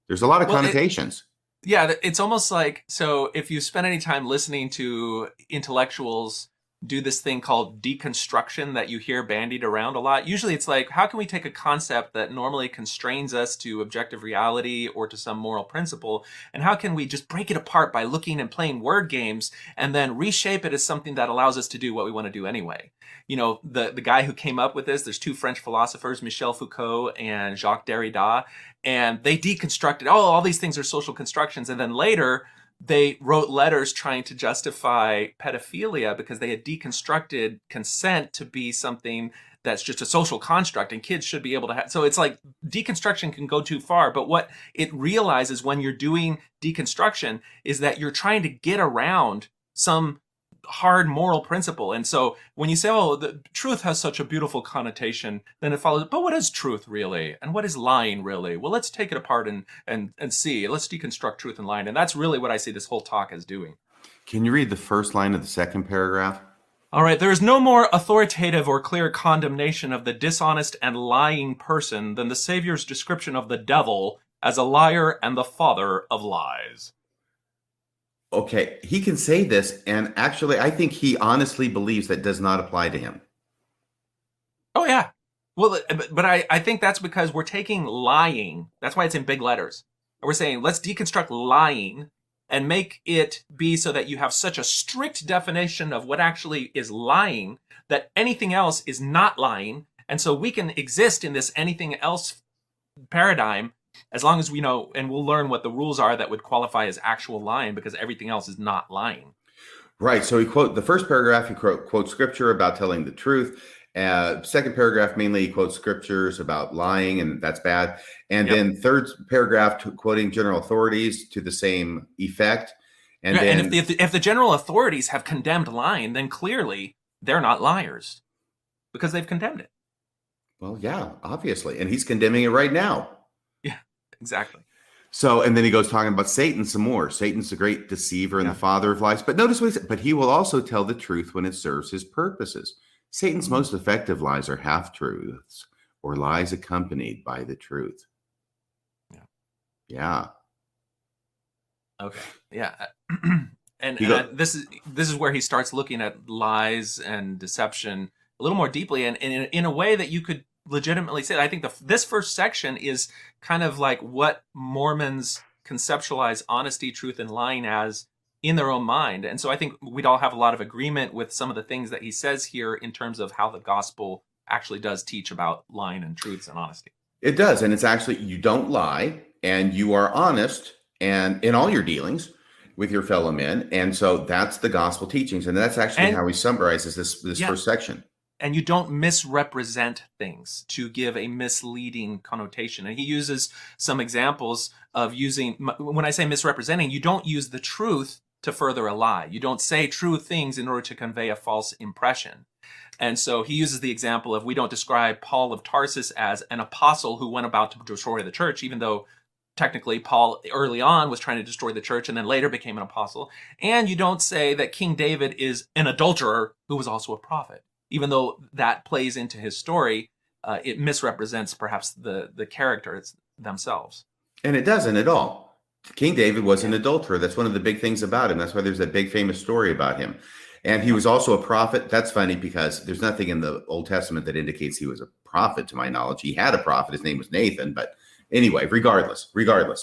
There's a lot of connotations. It's almost like, so if you spend any time listening to intellectuals do this thing called deconstruction that you hear bandied around a lot, usually it's like, how can we take a concept that normally constrains us to objective reality or to some moral principle, and how can we just break it apart by looking and playing word games and then reshape it as something that allows us to do what we want to do anyway? You know, the guy who came up with this, there's two French philosophers, Michel Foucault and Jacques Derrida, and they deconstructed, all these things are social constructions, and then later they wrote letters trying to justify pedophilia because they had deconstructed consent to be something that's just a social construct and kids should be able to have. So it's like deconstruction can go too far. But what it realizes when you're doing deconstruction is that you're trying to get around some hard moral principle. And so when you say, oh, the truth has such a beautiful connotation, then it follows, but what is truth really? And what is lying really? Well, let's take it apart and see. Let's deconstruct truth and lying. And that's really what I see this whole talk as doing. Can you read the first line of the second paragraph? All right. There is no more authoritative or clear condemnation of the dishonest and lying person than the Savior's description of the devil as a liar and the father of lies. Okay, he can say this, and actually, I think he honestly believes that does not apply to him. Oh, yeah. Well, but I think that's because we're taking lying. That's why it's in big letters. We're saying, let's deconstruct lying and make it be so that you have such a strict definition of what actually is lying that anything else is not lying. And so we can exist in this anything else paradigm as long as we know, and we'll learn what the rules are that would qualify as actual lying, because everything else is not lying. Right. So the first paragraph, he quotes scripture about telling the truth. Second paragraph, mainly he quotes scriptures about lying, and that's bad. And then third paragraph, quoting general authorities to the same effect. And if the general authorities have condemned lying, then clearly they're not liars because they've condemned it. Well, yeah, obviously. And he's condemning it right now. Yeah, exactly. So, and then he goes talking about Satan some more. Satan's the great deceiver and the father of lies. But notice what he said, but he will also tell the truth when it serves his purposes. Satan's most effective lies are half-truths or lies accompanied by the truth. Yeah. Okay. Yeah. and this is where he starts looking at lies and deception a little more deeply, and in a way that you could legitimately say. I think this first section is kind of like what Mormons conceptualize honesty, truth, and lying as in their own mind. And so I think we'd all have a lot of agreement with some of the things that he says here in terms of how the gospel actually does teach about lying and truths and honesty. It does. And it's actually, you don't lie and you are honest and in all your dealings with your fellow men. And so that's the gospel teachings. And that's actually how he summarizes this first section. And you don't misrepresent things to give a misleading connotation. And he uses some examples of using, when I say misrepresenting, you don't use the truth to further a lie. You don't say true things in order to convey a false impression. And so he uses the example of, we don't describe Paul of Tarsus as an apostle who went about to destroy the church, even though technically Paul early on was trying to destroy the church and then later became an apostle. And you don't say that King David is an adulterer who was also a prophet. Even though that plays into his story, it misrepresents perhaps the characters themselves. And it doesn't at all. King David was an adulterer. That's one of the big things about him. That's why there's that big famous story about him. And he was also a prophet. That's funny because there's nothing in the Old Testament that indicates he was a prophet, to my knowledge. He had a prophet. His name was Nathan. But anyway, regardless. Here's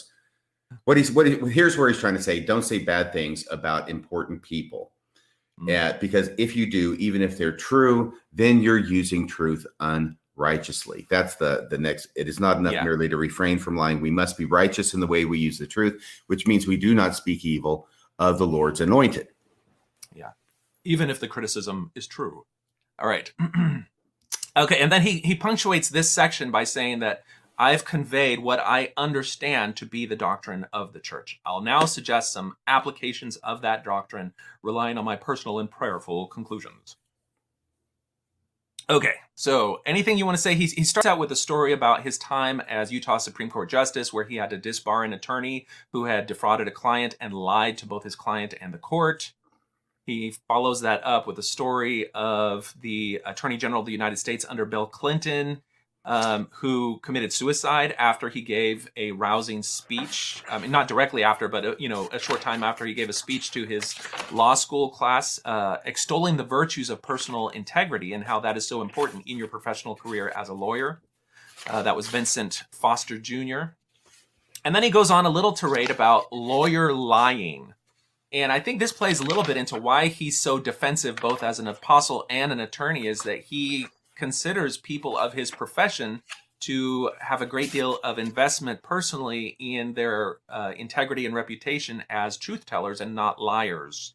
where he's trying to say, don't say bad things about important people. Yeah, because if you do, even if they're true, then you're using truth unrighteously. That's the next. It is not enough merely to refrain from lying. We must be righteous in the way we use the truth, which means we do not speak evil of the Lord's anointed. Yeah, even if the criticism is true. All right. Okay, and then he punctuates this section by saying that I've conveyed what I understand to be the doctrine of the church. I'll now suggest some applications of that doctrine, relying on my personal and prayerful conclusions. Okay, so anything you want to say? He starts out with a story about his time as Utah Supreme Court Justice, where he had to disbar an attorney who had defrauded a client and lied to both his client and the court. He follows that up with a story of the Attorney General of the United States under Bill Clinton, who committed suicide after he gave a rousing speech. I mean, not directly after, but a short time after he gave a speech to his law school class, extolling the virtues of personal integrity and how that is so important in your professional career as a lawyer. That was Vincent Foster Jr. And then he goes on a little tirade about lawyer lying. And I think this plays a little bit into why he's so defensive, both as an apostle and an attorney, is that he considers people of his profession to have a great deal of investment personally in their integrity and reputation as truth tellers and not liars.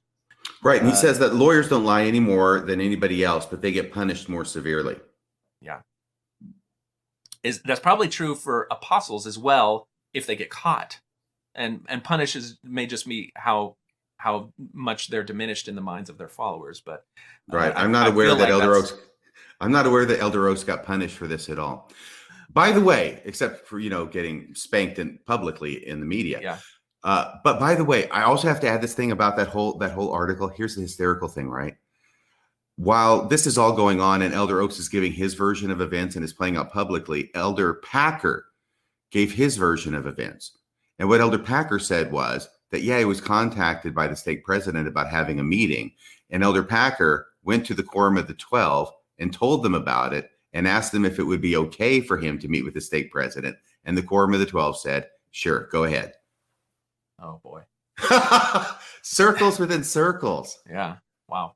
Right. And he says that lawyers don't lie any more than anybody else, but they get punished more severely. Yeah. That's probably true for apostles as well if they get caught. And punishes may just be how much they're diminished in the minds of their followers. But right. I'm not aware that Elder Oaks got punished for this at all. By the way, except for, getting spanked publicly in the media. Yeah. But by the way, I also have to add this thing about that whole article. Here's the hysterical thing, right? While this is all going on and Elder Oaks is giving his version of events and is playing out publicly, Elder Packer gave his version of events. And what Elder Packer said was that, he was contacted by the stake president about having a meeting. And Elder Packer went to the Quorum of the 12 and told them about it and asked them if it would be okay for him to meet with the stake president. And the Quorum of the 12 said, sure, go ahead. Oh, boy. Circles within circles. Yeah. Wow.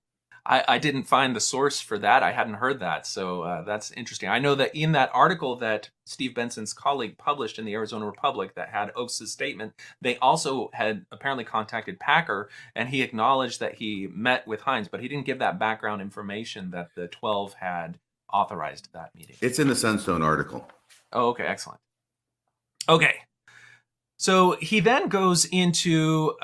I didn't find the source for that. I hadn't heard that. So that's interesting. I know that in that article that Steve Benson's colleague published in the Arizona Republic that had Oaks' statement, they also had apparently contacted Packer, and he acknowledged that he met with Hines, but he didn't give that background information that the 12 had authorized that meeting. It's in the Sunstone article. Oh, okay. Excellent. Okay. So he then goes into,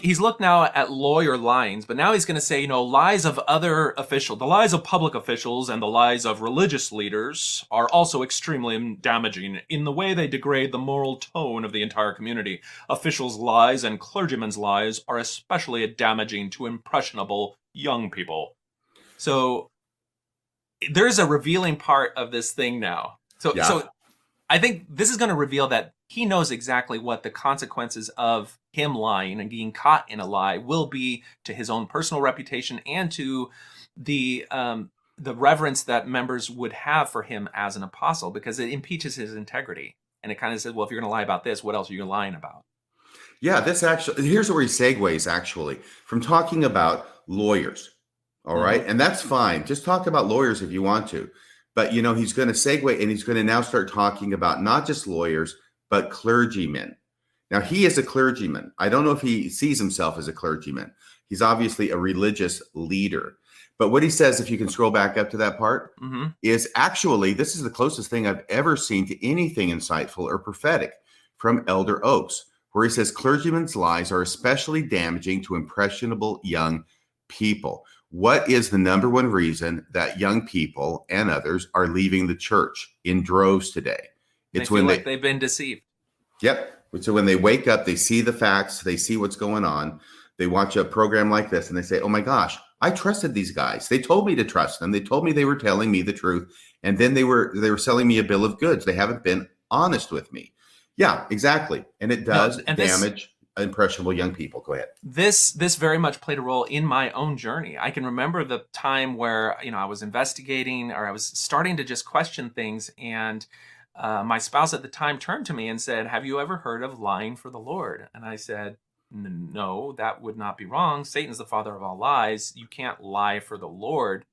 he's looked now at lawyer lyings, but now he's going to say, lies of other officials, the lies of public officials and the lies of religious leaders are also extremely damaging in the way they degrade the moral tone of the entire community. Officials' lies and clergymen's lies are especially damaging to impressionable young people. So there's a revealing part of this thing now. So I think this is going to reveal that he knows exactly what the consequences of him lying and being caught in a lie will be to his own personal reputation and to the reverence that members would have for him as an apostle, because it impeaches his integrity. And it kind of says, well, if you're going to lie about this, what else are you lying about? Yeah, here's where he segues actually from talking about lawyers. All right. And that's fine. Just talk about lawyers if you want to. But, he's going to segue and he's going to now start talking about not just lawyers, but clergymen. Now, he is a clergyman. I don't know if he sees himself as a clergyman. He's obviously a religious leader. But what he says, if you can scroll back up to that part, is actually, this is the closest thing I've ever seen to anything insightful or prophetic from Elder Oaks, where he says clergymen's lies are especially damaging to impressionable young people. What is the number one reason that young people and others are leaving the church in droves today? It's when they've been deceived. Yep. So when they wake up, they see the facts, they see what's going on. They watch a program like this and they say, oh my gosh, I trusted these guys. They told me to trust them. They told me they were telling me the truth. And then they were selling me a bill of goods. They haven't been honest with me. Yeah, exactly. And it does damage impressionable young people. Go ahead. This very much played a role in my own journey. I can remember the time where, I was investigating or I was starting to just question things, and my spouse at the time turned to me and said, have you ever heard of lying for the Lord? And I said, no, that would not be wrong. Satan's the father of all lies. You can't lie for the Lord.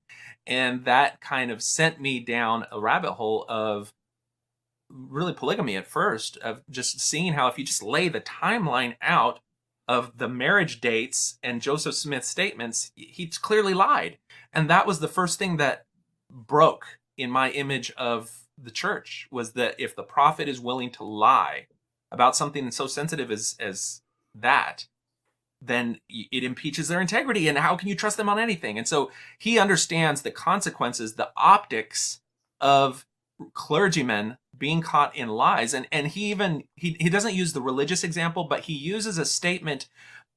And that kind of sent me down a rabbit hole of really polygamy at first, of just seeing how if you just lay the timeline out of the marriage dates and Joseph Smith's statements, he's clearly lied. And that was the first thing that broke in my image of the church was that if the prophet is willing to lie about something so sensitive as that, then it impeaches their integrity. And how can you trust them on anything? And so he understands the consequences, the optics of clergymen being caught in lies. And he even, he doesn't use the religious example, but he uses a statement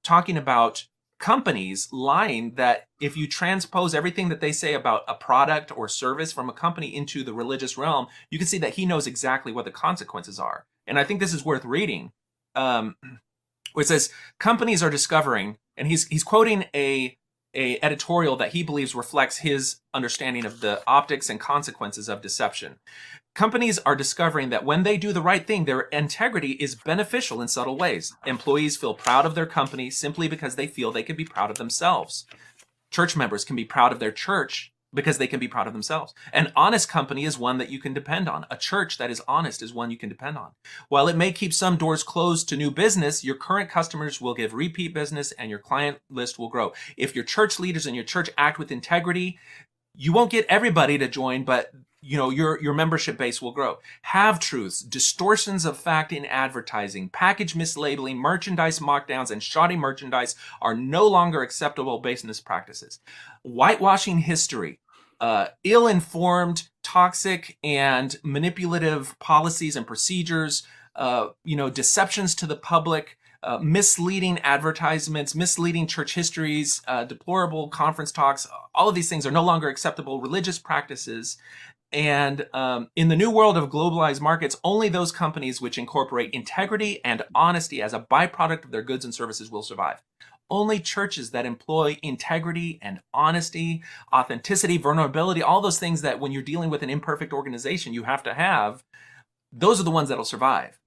talking about companies lying, that if you transpose everything that they say about a product or service from a company into the religious realm, you can see that he knows exactly what the consequences are. And I think this is worth reading. Where it says companies are discovering, and he's quoting a editorial that he believes reflects his understanding of the optics and consequences of deception. Companies are discovering that when they do the right thing, their integrity is beneficial in subtle ways. Employees feel proud of their company simply because they feel they can be proud of themselves. Church members can be proud of their church because they can be proud of themselves. An honest company is one that you can depend on. A church that is honest is one you can depend on. While it may keep some doors closed to new business, your current customers will give repeat business and your client list will grow. If your church leaders and your church act with integrity, you won't get everybody to join, but your membership base will grow. Half-truths, distortions of fact in advertising, package mislabeling, merchandise mockdowns, and shoddy merchandise are no longer acceptable business practices. Whitewashing history, ill-informed, toxic, and manipulative policies and procedures, deceptions to the public, misleading advertisements, misleading church histories, deplorable conference talks, all of these things are no longer acceptable religious practices. And in the new world of globalized markets, only those companies which incorporate integrity and honesty as a byproduct of their goods and services will survive. Only churches that employ integrity and honesty, authenticity, vulnerability, all those things that when you're dealing with an imperfect organization you have to have, those are the ones that'll survive.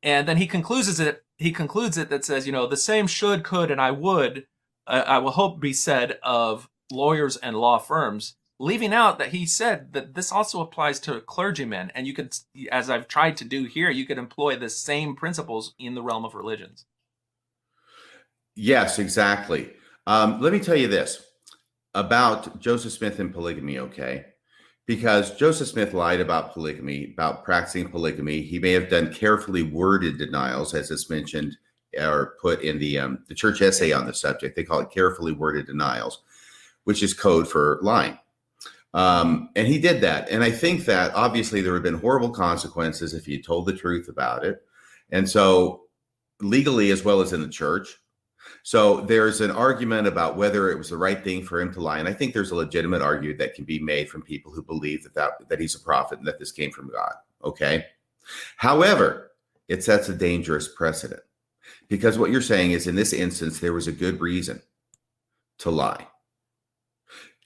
And then he concludes it that says, the same should, could, and I will hope be said of lawyers and law firms, leaving out that he said that this also applies to clergymen. And you could, as I've tried to do here, you could employ the same principles in the realm of religions. Yes, exactly. Let me tell you this about Joseph Smith and polygamy, okay? Because Joseph Smith lied about polygamy, about practicing polygamy. He may have done carefully worded denials, as it's mentioned or put in the church essay on the subject. They call it carefully worded denials, which is code for lying. And he did that. And I think that obviously there have been horrible consequences if he told the truth about it. And so legally, as well as in the church. So there's an argument about whether it was the right thing for him to lie. And I think there's a legitimate argument that can be made from people who believe that he's a prophet and that this came from God. Okay. However, it sets a dangerous precedent, because what you're saying is in this instance, there was a good reason to lie.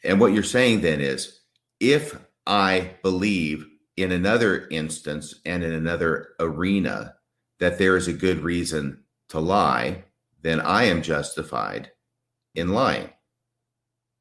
And what you're saying then is, if I believe in another instance and in another arena that there is a good reason to lie, then I am justified in lying.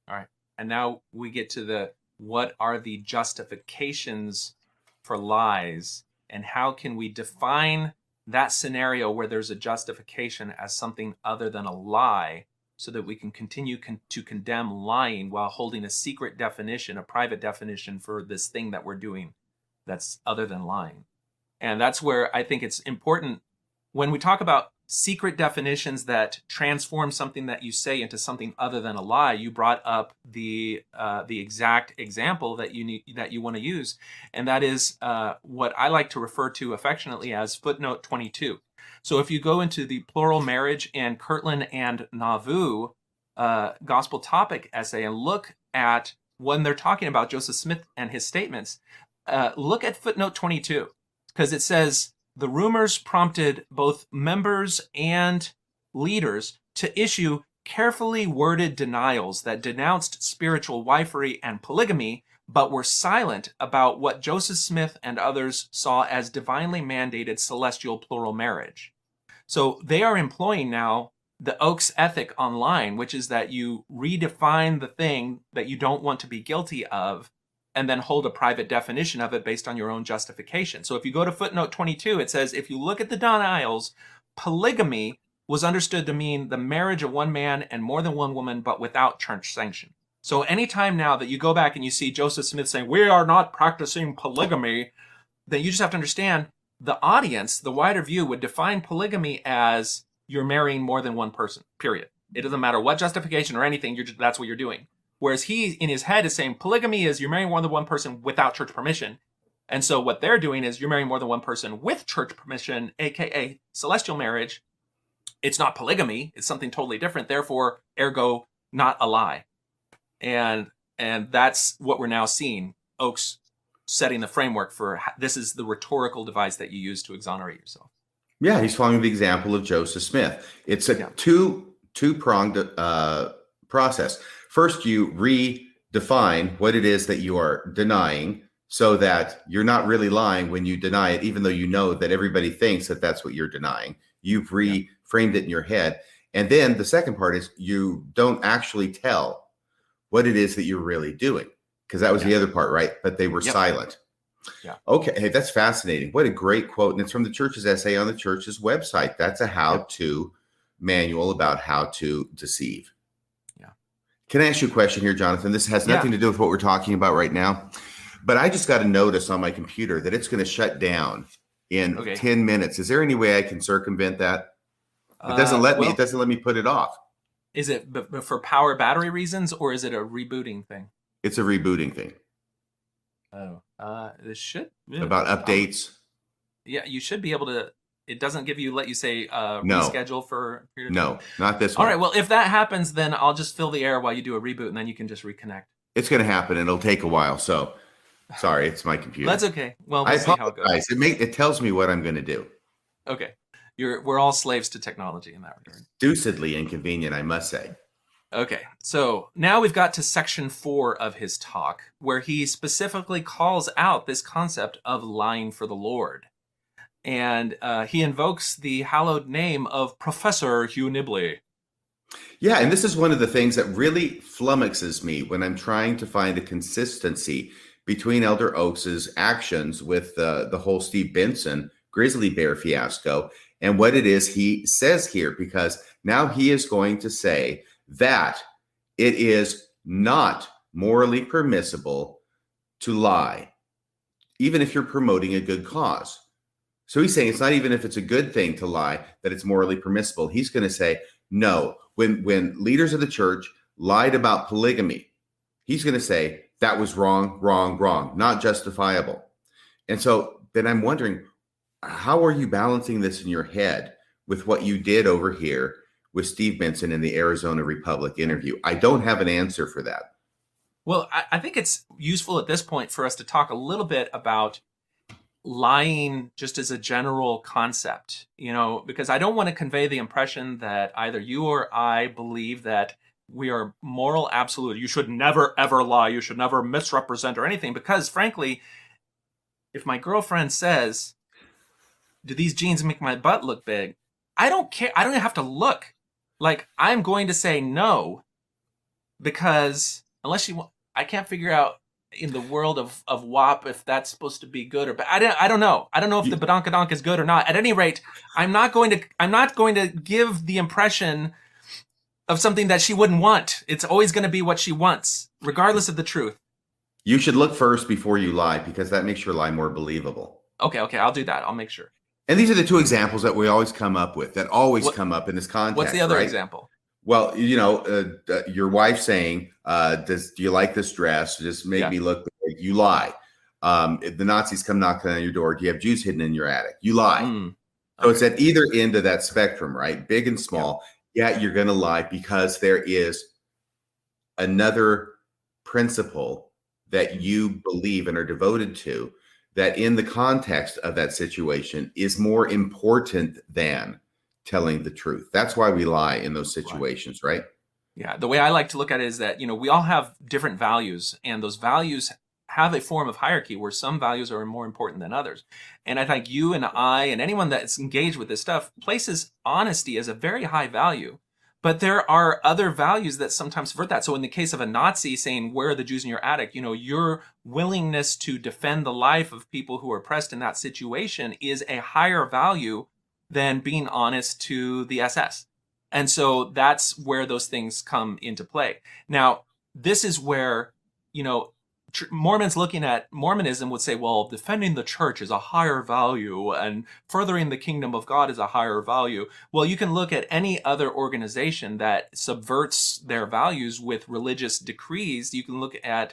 All right. And now we get to what are the justifications for lies, and how can we define that scenario where there's a justification as something other than a lie, so that we can continue to condemn lying while holding a secret definition, a private definition for this thing that we're doing that's other than lying. And that's where I think it's important when we talk about secret definitions that transform something that you say into something other than a lie. You brought up the exact example that you want to use, and that is what I like to refer to affectionately as footnote 22. So if you go into the plural marriage and Kirtland and Nauvoo gospel topic essay and look at when they're talking about Joseph Smith and his statements, look at footnote 22, because it says, the rumors prompted both members and leaders to issue carefully worded denials that denounced spiritual wifery and polygamy, but were silent about what Joseph Smith and others saw as divinely mandated celestial plural marriage. So they are employing now the Oakes ethic online, which is that you redefine the thing that you don't want to be guilty of, and then hold a private definition of it based on your own justification. So if you go to footnote 22, it says, if you look at the denials, polygamy was understood to mean the marriage of one man and more than one woman, but without church sanction. So anytime now that you go back and you see Joseph Smith saying, we are not practicing polygamy, then you just have to understand the audience, the wider view, would define polygamy as you're marrying more than one person, period. It doesn't matter what justification or anything, that's what you're doing. Whereas he, in his head, is saying polygamy is you're marrying more than one person without church permission. And so what they're doing is you're marrying more than one person with church permission, aka celestial marriage. It's not polygamy, it's something totally different. Therefore, ergo, not a lie. And that's what we're now seeing. Oakes setting the framework for this is the rhetorical device that you use to exonerate yourself. Yeah, he's following the example of Joseph Smith. It's a two-pronged process. First, you redefine what it is that you are denying so that you're not really lying when you deny it, even though you know that everybody thinks that that's what you're denying. You've reframed it in your head. And then the second part is you don't actually tell what it is that you're really doing, because that was the other part, right? But they were silent. Yeah. Okay. Hey, that's fascinating. What a great quote. And it's from the church's essay on the church's website. That's a how-to manual about how to deceive. Yeah. Can I ask you a question here, Jonathan? This has nothing to do with what we're talking about right now, but I just got a notice on my computer that it's going to shut down in 10 minutes. Is there any way I can circumvent that? It doesn't let me. It doesn't let me put it off. Is it for power battery reasons, or is it a rebooting thing? It's a rebooting thing. Oh, this should about updates. Yeah, you should be able to. It doesn't let you say reschedule for a period of time. Not this one. All right, well, if that happens, then I'll just fill the air while you do a reboot, and then you can just reconnect. It's going to happen, and it'll take a while. So, sorry, it's my computer. That's okay. Well, I see how it goes. It tells me what I'm going to do. Okay, we're all slaves to technology in that regard. Deucedly inconvenient, I must say. Okay, so now we've got to section 4 of his talk, where he specifically calls out this concept of lying for the Lord. And he invokes the hallowed name of Professor Hugh Nibley. Yeah, and this is one of the things that really flummoxes me when I'm trying to find a consistency between Elder Oakes's actions with the whole Steve Benson grizzly bear fiasco and what it is he says here, because now he is going to say that it is not morally permissible to lie, even if you're promoting a good cause. So he's saying it's not even if it's a good thing to lie that it's morally permissible. He's going to say, no, when leaders of the church lied about polygamy, he's going to say that was wrong, not justifiable. And so then I'm wondering, how are you balancing this in your head with what you did over here with Steve Benson in the Arizona Republic interview? I don't have an answer for that. Well, I think it's useful at this point for us to talk a little bit about lying just as a general concept, because I don't want to convey the impression that either you or I believe that we are moral absolute. You should never, ever lie. You should never misrepresent or anything, because frankly, if my girlfriend says, do these jeans make my butt look big? I don't care. I don't even have to look. Like, I'm going to say no, because unless I can't figure out in the world of WAP if that's supposed to be good or bad. I don't know. I don't know if the badonkadonk is good or not. At any rate, I'm not going to give the impression of something that she wouldn't want. It's always going to be what she wants, regardless of the truth. You should look first before you lie, because that makes your lie more believable. Okay, I'll do that. I'll make sure. And these are the two examples that we always come up with, that always come up in this context. What's the other example? Well, your wife saying, do you like this dress? Just made me look big. You lie. If the Nazis come knocking on your door, do you have Jews hidden in your attic? You lie. Okay. So it's at either end of that spectrum, right? Big and small. Yeah, you're going to lie, because there is another principle that you believe and are devoted to that in the context of that situation is more important than telling the truth. That's why we lie in those situations, right? Yeah. The way I like to look at it is that, we all have different values, and those values have a form of hierarchy where some values are more important than others. And I think you and I and anyone that's engaged with this stuff places honesty as a very high value. But there are other values that sometimes subvert that. So in the case of a Nazi saying, where are the Jews in your attic? Your willingness to defend the life of people who are oppressed in that situation is a higher value than being honest to the SS. And so that's where those things come into play. Now, this is where, Mormons looking at Mormonism would say, well, defending the church is a higher value and furthering the kingdom of God is a higher value. Well, you can look at any other organization that subverts their values with religious decrees. You can look at,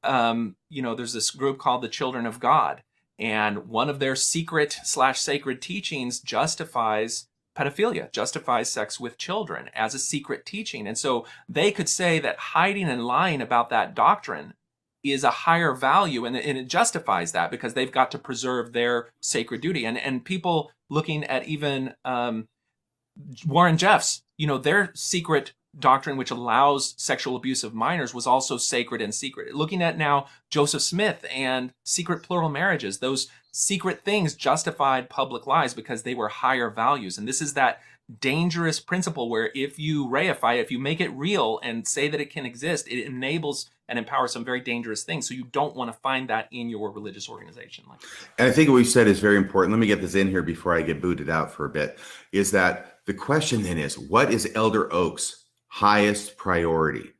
there's this group called the Children of God, and one of their secret/sacred teachings justifies pedophilia, justifies sex with children as a secret teaching. And so they could say that hiding and lying about that doctrine is a higher value, and it justifies that because they've got to preserve their sacred duty. And people looking at even Warren Jeffs, their secret doctrine, which allows sexual abuse of minors, was also sacred and secret. Looking at now Joseph Smith and secret plural marriages, those secret things justified public lies because they were higher values. And this is that dangerous principle where if you reify it, if you make it real and say that it can exist, it enables and empowers some very dangerous things. So you don't want to find that in your religious organization. And I think what we said is very important. Let me get this in here before I get booted out for a bit, is that the question then is, what is Elder Oak's highest priority?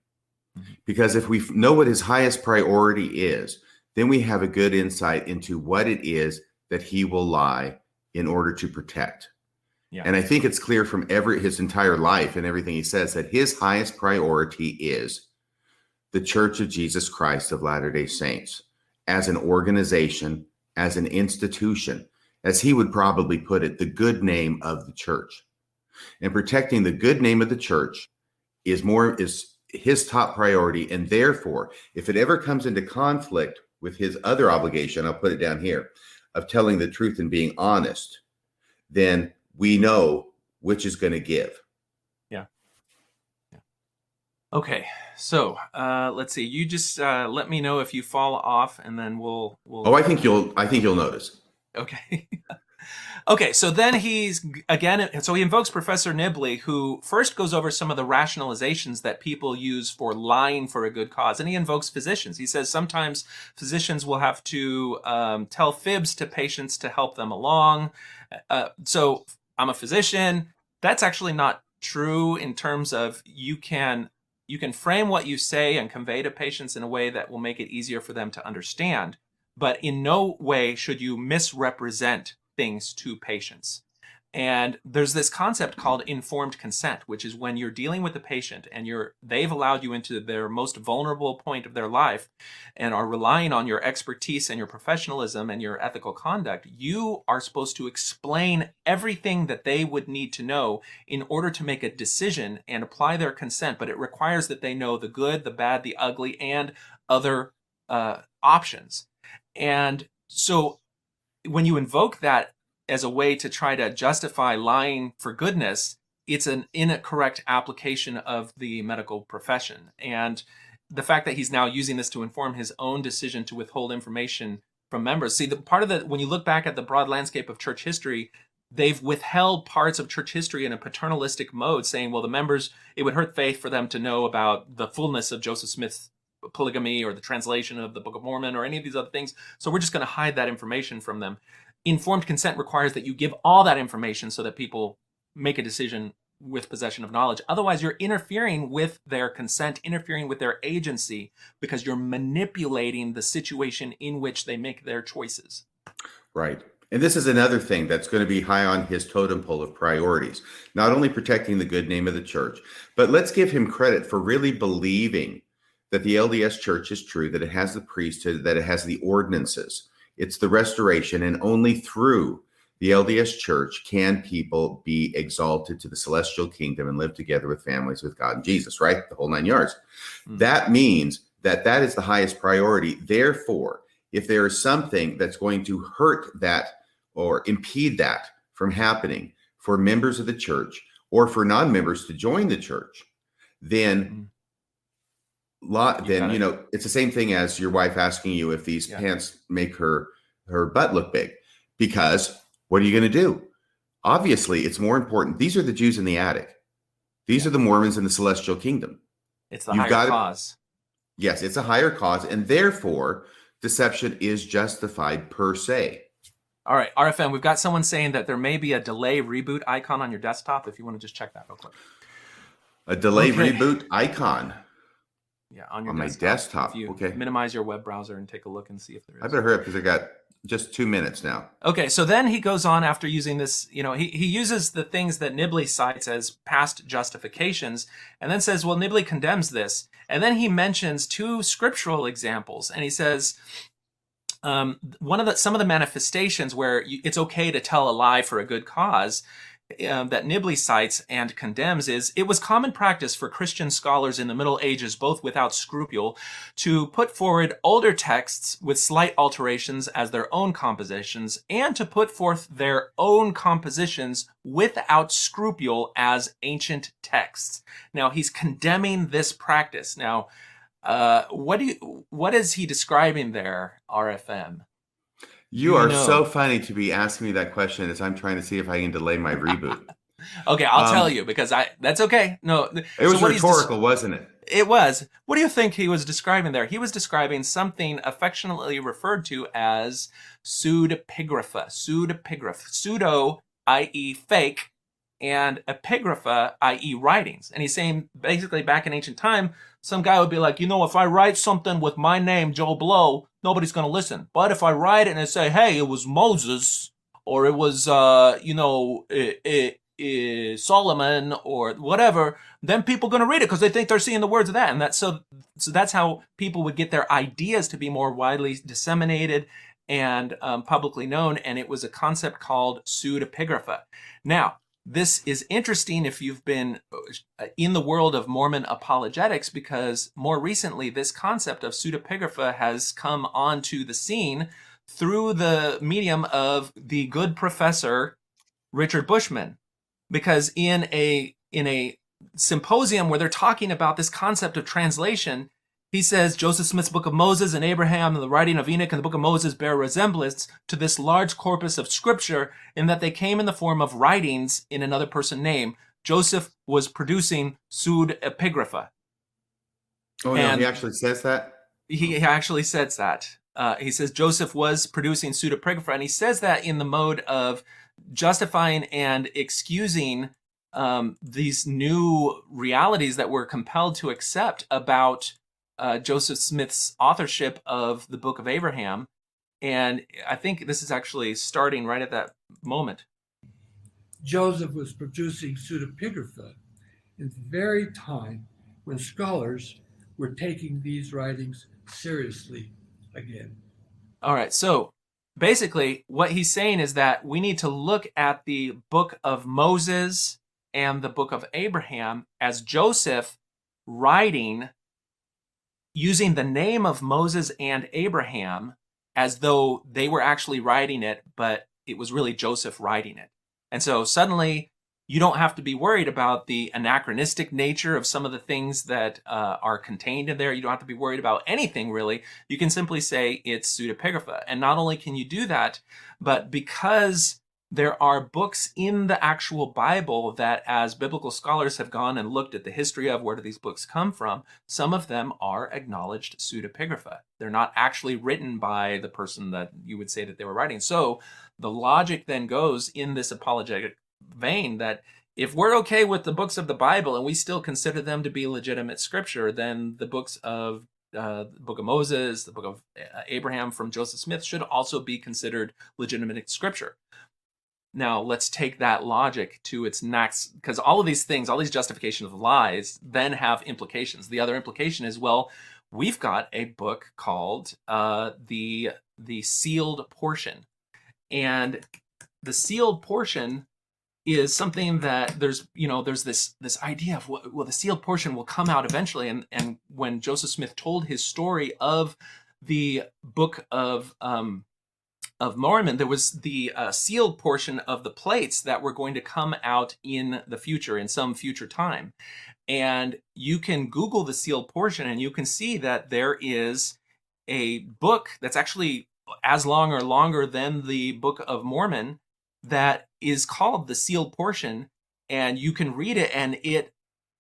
Because if we know what his highest priority is, then we have a good insight into what it is that he will lie in order to protect. Yeah. And I think it's clear from his entire life and everything he says that his highest priority is the Church of Jesus Christ of Latter-day Saints as an organization, as an institution, as he would probably put it, the good name of the church. And protecting the good name of the church is his top priority. And therefore, if it ever comes into conflict with his other obligation, I'll put it down here, of telling the truth and being honest, then we know which is going to give. Yeah. Okay. So let's see. You just let me know if you fall off, and then we'll. Oh, I think you'll notice. Okay. Okay. So then he invokes Professor Nibley, who first goes over some of the rationalizations that people use for lying for a good cause, and he invokes physicians. He says sometimes physicians will have to tell fibs to patients to help them along. So I'm a physician. That's actually not true in terms of you can frame what you say and convey to patients in a way that will make it easier for them to understand. But in no way should you misrepresent things to patients. And there's this concept called informed consent, which is when you're dealing with a patient and they've allowed you into their most vulnerable point of their life and are relying on your expertise and your professionalism and your ethical conduct, you are supposed to explain everything that they would need to know in order to make a decision and apply their consent. But it requires that they know the good, the bad, the ugly, and other options. And so when you invoke that as a way to try to justify lying for goodness, it's an incorrect application of the medical profession. And the fact that he's now using this to inform his own decision to withhold information from members. See, when you look back at the broad landscape of church history, they've withheld parts of church history in a paternalistic mode, saying, well, the members, it would hurt faith for them to know about the fullness of Joseph Smith's polygamy or the translation of the Book of Mormon or any of these other things. So we're just going to hide that information from them. Informed consent requires that you give all that information so that people make a decision with possession of knowledge. Otherwise, you're interfering with their consent, interfering with their agency, because you're manipulating the situation in which they make their choices. Right. And this is another thing that's going to be high on his totem pole of priorities, not only protecting the good name of the church, but let's give him credit for really believing that the LDS church is true, that it has the priesthood, that it has the ordinances. It's the restoration, and only through the LDS church can people be exalted to the celestial kingdom and live together with families with God and Jesus, right? The whole 9 yards. Mm-hmm. That means that is the highest priority. Therefore, if there is something that's going to hurt that or impede that from happening for members of the church or for non-members to join the church, then it's the same thing as your wife asking you if these pants make her butt look big, because what are you going to do? Obviously, it's more important. These are the Jews in the attic. These are the Mormons in the celestial kingdom. It's the higher cause. Yes, it's a higher cause, and therefore deception is justified per se. All right, RFM, we've got someone saying that there may be a delay reboot icon on your desktop. If you want to just check that real quick. A delay reboot icon. Yeah, on your On my desktop. desktop, If you okay. minimize your web browser and take a look and see if there is. I better hurry up because I got just 2 minutes now. Okay, so then he goes on after using this, he uses the things that Nibley cites as past justifications, and then says, well, Nibley condemns this. And then he mentions 2 scriptural examples, and he says, some of the manifestations where it's okay to tell a lie for a good cause that Nibley cites and condemns is it was common practice for Christian scholars in the Middle Ages, both without scruple, to put forward older texts with slight alterations as their own compositions, and to put forth their own compositions without scruple as ancient texts. Now, he's condemning this practice. Now, what is he describing there, RFM? You are so funny to be asking me that question as I'm trying to see if I can delay my reboot. Okay, I'll tell you because that's okay. No, it was rhetorical, wasn't it? It was. What do you think he was describing there? He was describing something affectionately referred to as pseudepigrapha. Pseudo, i.e. fake, and epigrapha, i.e. writings. And he's saying basically back in ancient time, some guy would be like, if I write something with my name, Joe Blow, nobody's going to listen. But if I write it and I say, hey, it was Moses, or it was, Solomon, or whatever, then people are going to read it because they think they're seeing the words of that. And so that's how people would get their ideas to be more widely disseminated and publicly known. And it was a concept called pseudepigrapha. Now, this is interesting if you've been in the world of Mormon apologetics, because more recently this concept of pseudepigrapha has come onto the scene through the medium of the good professor Richard Bushman. Because in a symposium where they're talking about this concept of translation, he says Joseph Smith's Book of Moses and Abraham and the writing of Enoch and the Book of Moses bear resemblance to this large corpus of scripture in that they came in the form of writings in another person's name. Joseph was producing pseudepigrapha. Oh, no, he actually says that? He actually says that. He says Joseph was producing pseudepigrapha, and he says that in the mode of justifying and excusing these new realities that we're compelled to accept about Joseph Smith's authorship of the Book of Abraham. And I think this is actually starting right at that moment. Joseph was producing pseudepigrapha in the very time when scholars were taking these writings seriously again. All right, so basically what he's saying is that we need to look at the Book of Moses and the Book of Abraham as Joseph writing using the name of Moses and Abraham as though they were actually writing it, but it was really Joseph writing it. And so suddenly you don't have to be worried about the anachronistic nature of some of the things that are contained in there. You don't have to be worried about anything, really. You can simply say it's pseudepigrapha. And not only can you do that, but because there are books in the actual Bible that, as biblical scholars have gone and looked at the history of where do these books come from, some of them are acknowledged pseudepigrapha. They're not actually written by the person that you would say that they were writing. So the logic then goes in this apologetic vein that if we're okay with the books of the Bible and we still consider them to be legitimate scripture, then the books of the Book of Moses, the Book of Abraham from Joseph Smith should also be considered legitimate scripture. Now, let's take that logic to its next, because all of these things, all these justifications of lies, then have implications. The other implication is, well, we've got a book called the Sealed Portion. And the sealed portion is something that there's this idea of, well, the sealed portion will come out eventually. And when Joseph Smith told his story of the Book of Mormon, there was the sealed portion of the plates that were going to come out in the future, in some future time. And you can Google the sealed portion and you can see that there is a book that's actually as long or longer than the Book of Mormon that is called the sealed portion. And you can read it and it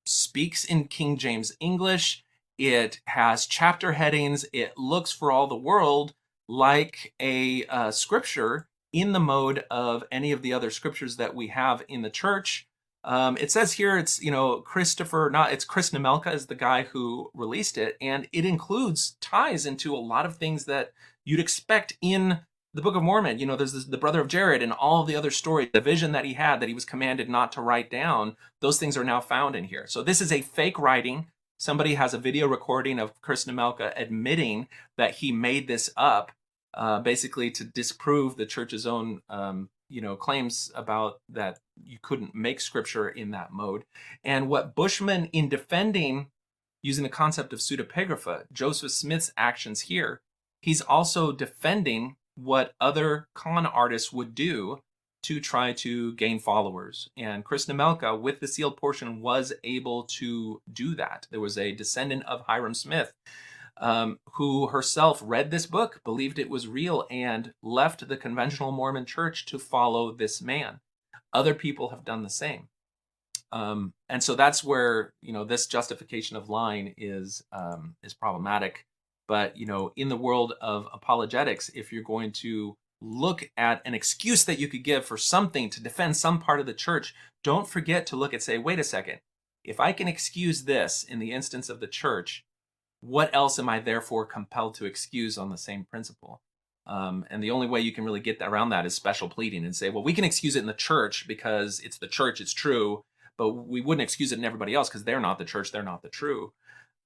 speaks in King James English. It has chapter headings. It looks for all the world like a scripture in the mode of any of the other scriptures that we have in the church. It says here it's, it's Chris Nemelka is the guy who released it, and it includes ties into a lot of things that you'd expect in the Book of Mormon. There's the brother of Jared and all of the other stories, the vision that he had that he was commanded not to write down. Those things are now found in here. So this is a fake writing. Somebody has a video recording of Chris Nemelka admitting that he made this up, basically to disprove the church's own claims about that you couldn't make scripture in that mode. And what Bushman, in defending using the concept of pseudepigrapha, Joseph Smith's actions here, he's also defending what other con artists would do to try to gain followers. And Chris Nemelka, with the sealed portion, was able to do that. There was a descendant of Hiram Smith who herself read this book, believed it was real, and left the conventional Mormon church to follow this man. Other people have done the same. And so that's where, this justification of lying is problematic. But, in the world of apologetics, if you're going to look at an excuse that you could give for something to defend some part of the church, don't forget to look at, say, wait a second, if I can excuse this in the instance of the church, what else am I therefore compelled to excuse on the same principle? And the only way you can really get around that is special pleading and say, well, we can excuse it in the church because it's the church, it's true, but we wouldn't excuse it in everybody else because they're not the church, they're not the true.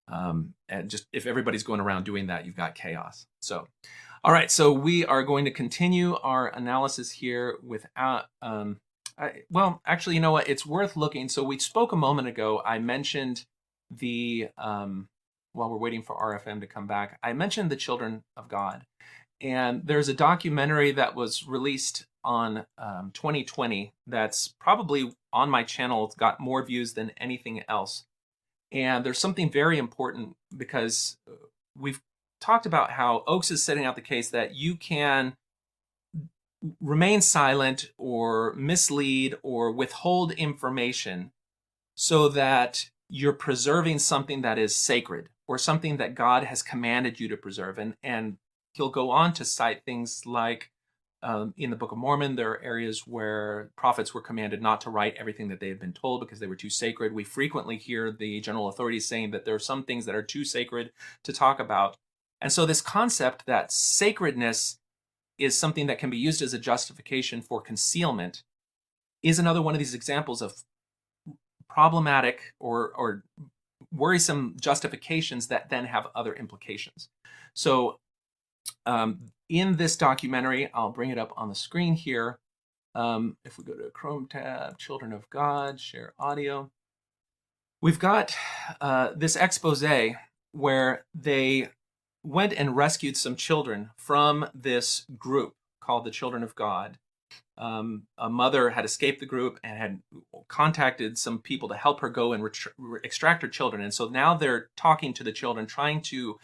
And just if everybody's going around doing that, you've got chaos. So, all right, so we are going to continue our analysis here without, actually, you know what? It's worth looking. So we spoke a moment ago, I mentioned while we're waiting for RFM to come back, I mentioned the Children of God. And there's a documentary that was released on 2020 that's probably on my channel. It's got more views than anything else. And there's something very important because we've talked about how Oakes is setting out the case that you can remain silent or mislead or withhold information so that you're preserving something that is sacred or something that God has commanded you to preserve. And he'll go on to cite things like in the Book of Mormon, there are areas where prophets were commanded not to write everything that they had been told because they were too sacred. We frequently hear the general authorities saying that there are some things that are too sacred to talk about. And so this concept that sacredness is something that can be used as a justification for concealment is another one of these examples of problematic or worrisome justifications that then have other implications. So in this documentary, I'll bring it up on the screen here. If we go to Chrome tab, Children of God, share audio, we've got this expose where they went and rescued some children from this group called the Children of God. A mother had escaped the group and had contacted some people to help her go and extract her children. And so now they're talking to the children, trying to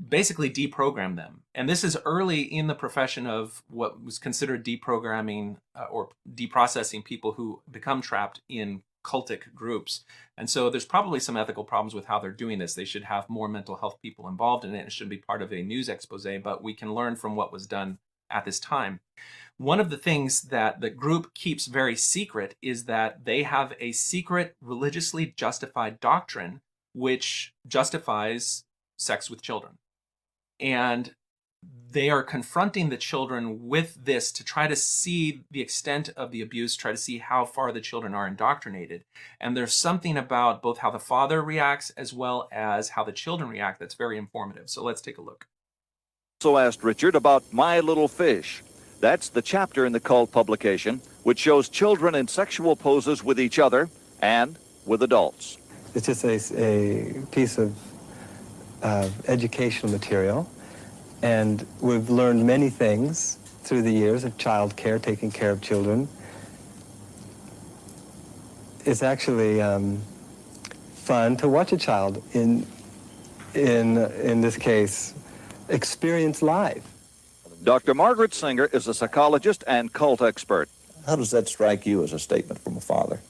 basically deprogram them. And this is early in the profession of what was considered deprogramming or deprocessing people who become trapped in cultic groups. And so there's probably some ethical problems with how they're doing this. They should have more mental health people involved in it. It shouldn't be part of a news expose, but we can learn from what was done at this time. One of the things that the group keeps very secret is that they have a secret religiously justified doctrine which justifies sex with children. And they are confronting the children with this to try to see the extent of the abuse, try to see how far the children are indoctrinated. And there's something about both how the father reacts as well as how the children react that's very informative. So let's take a look. Also asked Richard about My Little Fish. That's the chapter in the cult publication which shows children in sexual poses with each other and with adults. It's just a piece of educational material, and we've learned many things through the years of child care, taking care of children. It's actually fun to watch a child in this case experience life. Dr. Margaret Singer is a psychologist and cult expert. How does that strike you as a statement from a father?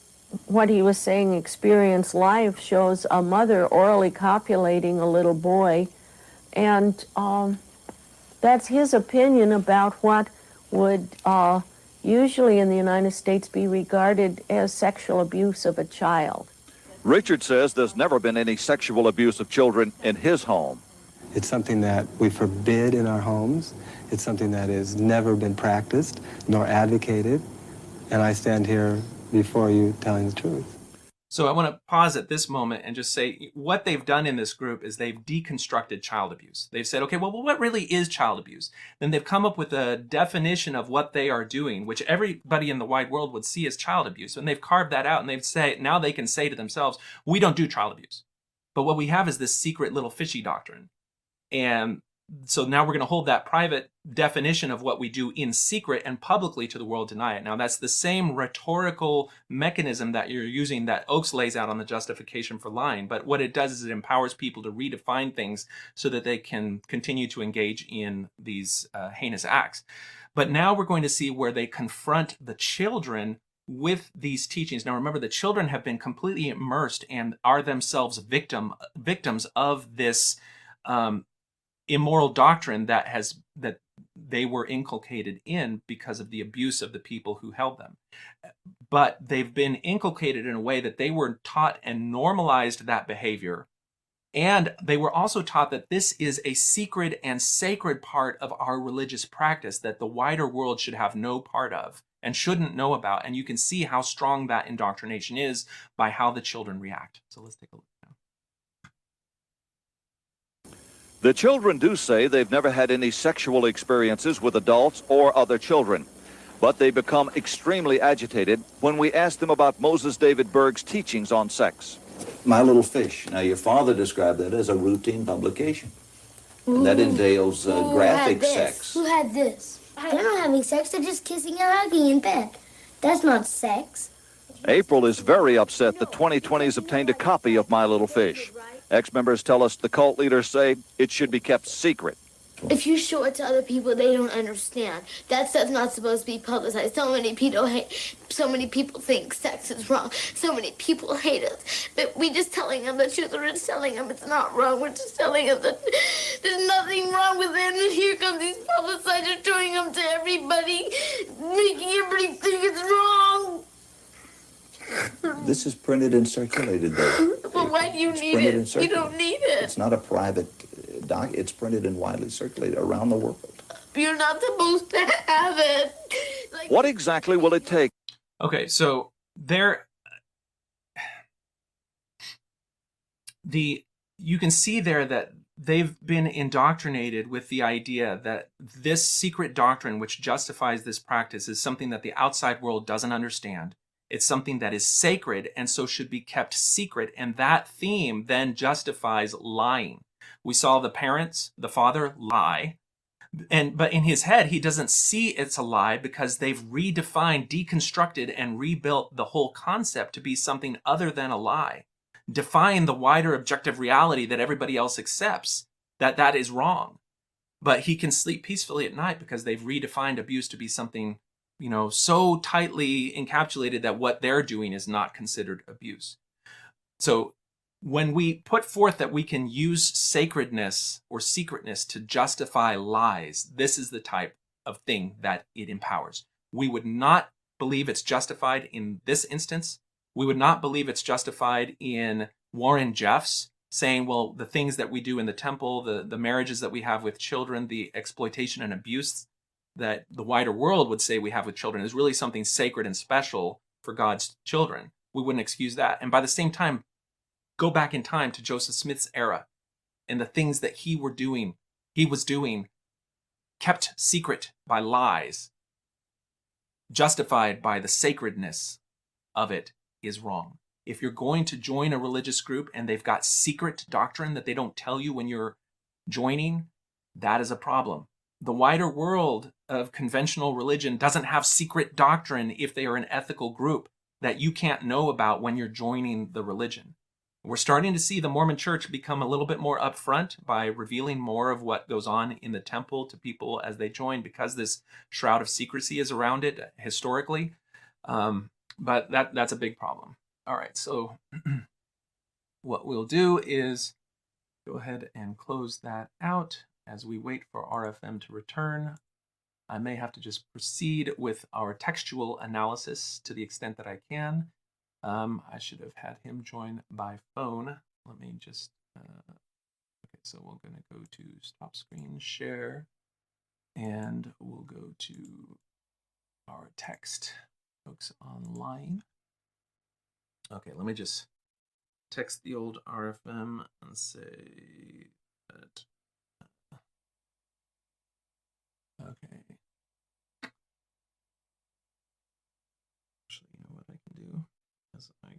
What he was saying, experience life, shows a mother orally copulating a little boy, and that's his opinion about what would, usually in the United States be regarded as sexual abuse of a child. Richard says there's never been any sexual abuse of children in his home. It's something that we forbid in our homes. It's something that has never been practiced nor advocated. And I stand here before you telling the truth. So I want to pause at this moment and just say what they've done in this group is they've deconstructed child abuse. They've said, okay, well, what really is child abuse? Then they've come up with a definition of what they are doing, which everybody in the wide world would see as child abuse. And they've carved that out, and they've said, now they can say to themselves, we don't do child abuse. But what we have is this secret little fishy doctrine. And so now we're going to hold that private definition of what we do in secret and publicly to the world deny it. Now, that's the same rhetorical mechanism that you're using that Oakes lays out on the justification for lying. But what it does is it empowers people to redefine things so that they can continue to engage in these heinous acts. But now we're going to see where they confront the children with these teachings. Now, remember, the children have been completely immersed and are themselves victims of this immoral doctrine that they were inculcated in because of the abuse of the people who held them. But they've been inculcated in a way that they were taught and normalized that behavior. And they were also taught that this is a secret and sacred part of our religious practice that the wider world should have no part of and shouldn't know about. And you can see how strong that indoctrination is by how the children react. So let's take a look now. The children do say they've never had any sexual experiences with adults or other children, but they become extremely agitated when we ask them about Moses David Berg's teachings on sex. My Little Fish. Now, your father described that as a routine publication. And that entails graphic sex. Who had this? They're not having sex, they're just kissing and hugging in bed. That's not sex. April is very upset the 2020s obtained a copy of My Little Fish. Ex-members tell us the cult leaders say it should be kept secret. If you show it to other people, they don't understand. That stuff's not supposed to be publicized. So many people think sex is wrong. So many people hate us. But we just telling them the truth. We're just telling them it's not wrong. We're just telling them that there's nothing wrong with it. And here come these publicizers showing them to everybody, making everybody think it's wrong. This is printed and circulated, though. Well, why do you need it? You don't need it. It's not a private doc. It's printed and widely circulated around the world. You're not supposed to have it. What exactly will it take? Okay, so you can see there that they've been indoctrinated with the idea that this secret doctrine, which justifies this practice, is something that the outside world doesn't understand. It's something that is sacred and so should be kept secret. And that theme then justifies lying. We saw the father lie. But in his head, he doesn't see it's a lie because they've redefined, deconstructed, and rebuilt the whole concept to be something other than a lie. Define the wider objective reality that everybody else accepts, that is wrong. But he can sleep peacefully at night because they've redefined abuse to be something so tightly encapsulated that what they're doing is not considered abuse. So when we put forth that we can use sacredness or secretness to justify lies, this is the type of thing that it empowers. We would not believe it's justified in this instance. We would not believe it's justified in Warren Jeffs saying, well, the things that we do in the temple, the marriages that we have with children, the exploitation and abuse that the wider world would say we have with children is really something sacred and special for God's children. We wouldn't excuse that. And by the same time, go back in time to Joseph Smith's era and the things that he was doing, kept secret by lies, justified by the sacredness of it, is wrong. If you're going to join a religious group and they've got secret doctrine that they don't tell you when you're joining, that is a problem. The wider world of conventional religion doesn't have secret doctrine if they are an ethical group that you can't know about when you're joining the religion. We're starting to see the Mormon church become a little bit more upfront by revealing more of what goes on in the temple to people as they join because this shroud of secrecy is around it historically. But that's a big problem. All right, so what we'll do is go ahead and close that out as we wait for RFM to return. I may have to just proceed with our textual analysis to the extent that I can. I should have had him join by phone. Let me just, okay, so we're going to go to stop screen share, and we'll go to our text, folks online. Okay, let me just text the old RFM and say that, okay. Actually, you know what I can do is I can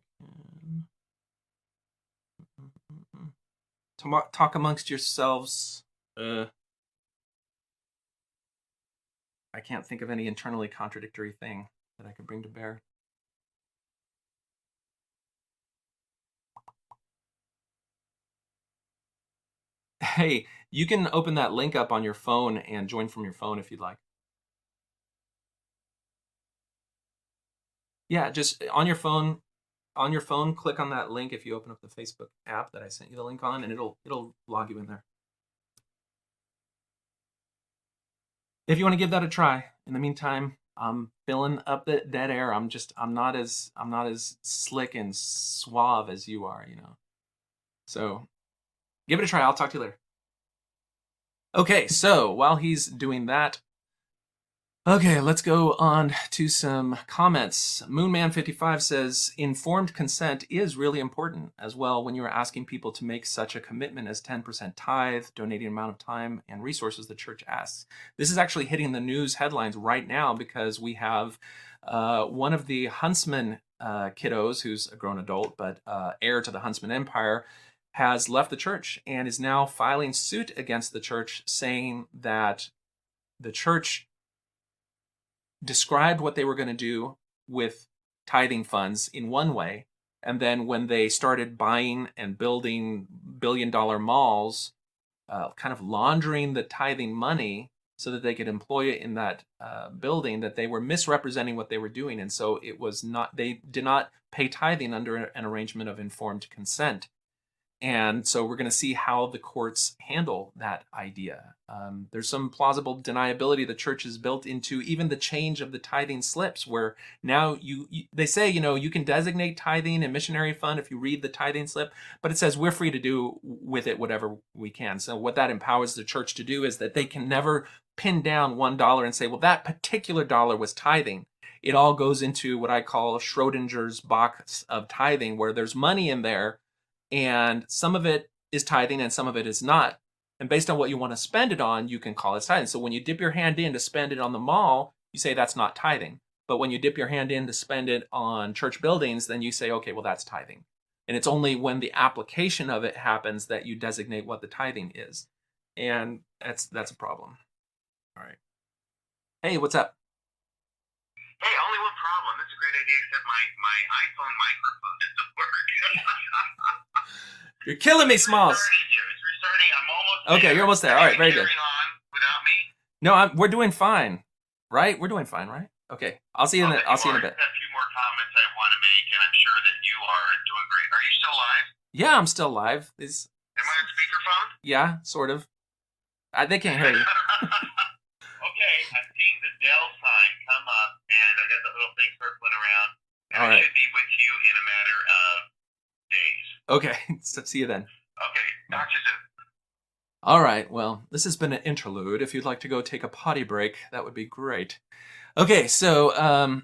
talk amongst yourselves. I can't think of any internally contradictory thing that I could bring to bear. Hey, you can open that link up on your phone and join from your phone if you'd like. Yeah, just on your phone, click on that link if you open up the Facebook app that I sent you the link on, and it'll log you in there. If you want to give that a try. In the meantime, I'm filling up the dead air. I'm not as slick and suave as you are, you know. So give it a try. I'll talk to you later. Okay, so while he's doing that, okay, let's go on to some comments. Moonman55 says, informed consent is really important as well when you are asking people to make such a commitment as 10% tithe, donating amount of time and resources the church asks. This is actually hitting the news headlines right now because we have one of the Huntsman kiddos, who's a grown adult, but heir to the Huntsman empire, has left the church and is now filing suit against the church, saying that the church described what they were going to do with tithing funds in one way, and then when they started buying and building billion-dollar malls, kind of laundering the tithing money so that they could employ it in that building, that they were misrepresenting what they were doing, and so it was not, they did not pay tithing under an arrangement of informed consent. And so we're going to see how the courts handle that idea. There's some plausible deniability the church has built into even the change of the tithing slips, where now they say, you know, you can designate tithing and missionary fund if you read the tithing slip, but it says we're free to do with it whatever we can. So what that empowers the church to do is that they can never pin down $1 and say, well, that particular dollar was tithing. It all goes into what I call Schrodinger's box of tithing, where there's money in there, and some of it is tithing and some of it is not. And based on what you want to spend it on, you can call it tithing. So when you dip your hand in to spend it on the mall, you say that's not tithing. But when you dip your hand in to spend it on church buildings, then you say, okay, well, that's tithing. And it's only when the application of it happens that you designate what the tithing is. And that's a problem. All right. Hey, what's up? Hey, only one problem. That's a great idea, except my iPhone microphone doesn't work. You're killing me, Smalls. It's restarting. I'm almost okay, there. you're almost there. All right, very good. On without me? No, we're doing fine, right? We're doing fine, right? Okay, I'll see you in a bit. I have a few more comments I want to make, and I'm sure that you are doing great. Are you still live? Yeah, I'm still live. Am I on speakerphone? Yeah, sort of. They can't hear you. Okay, I'm seeing the Dell sign come up, and I got the little thing circling around. And All I right. should be with you in a matter of days. Okay, so see you then. Okay, talk to you soon. All right, well, this has been an interlude. If you'd like to go take a potty break, that would be great. Okay, so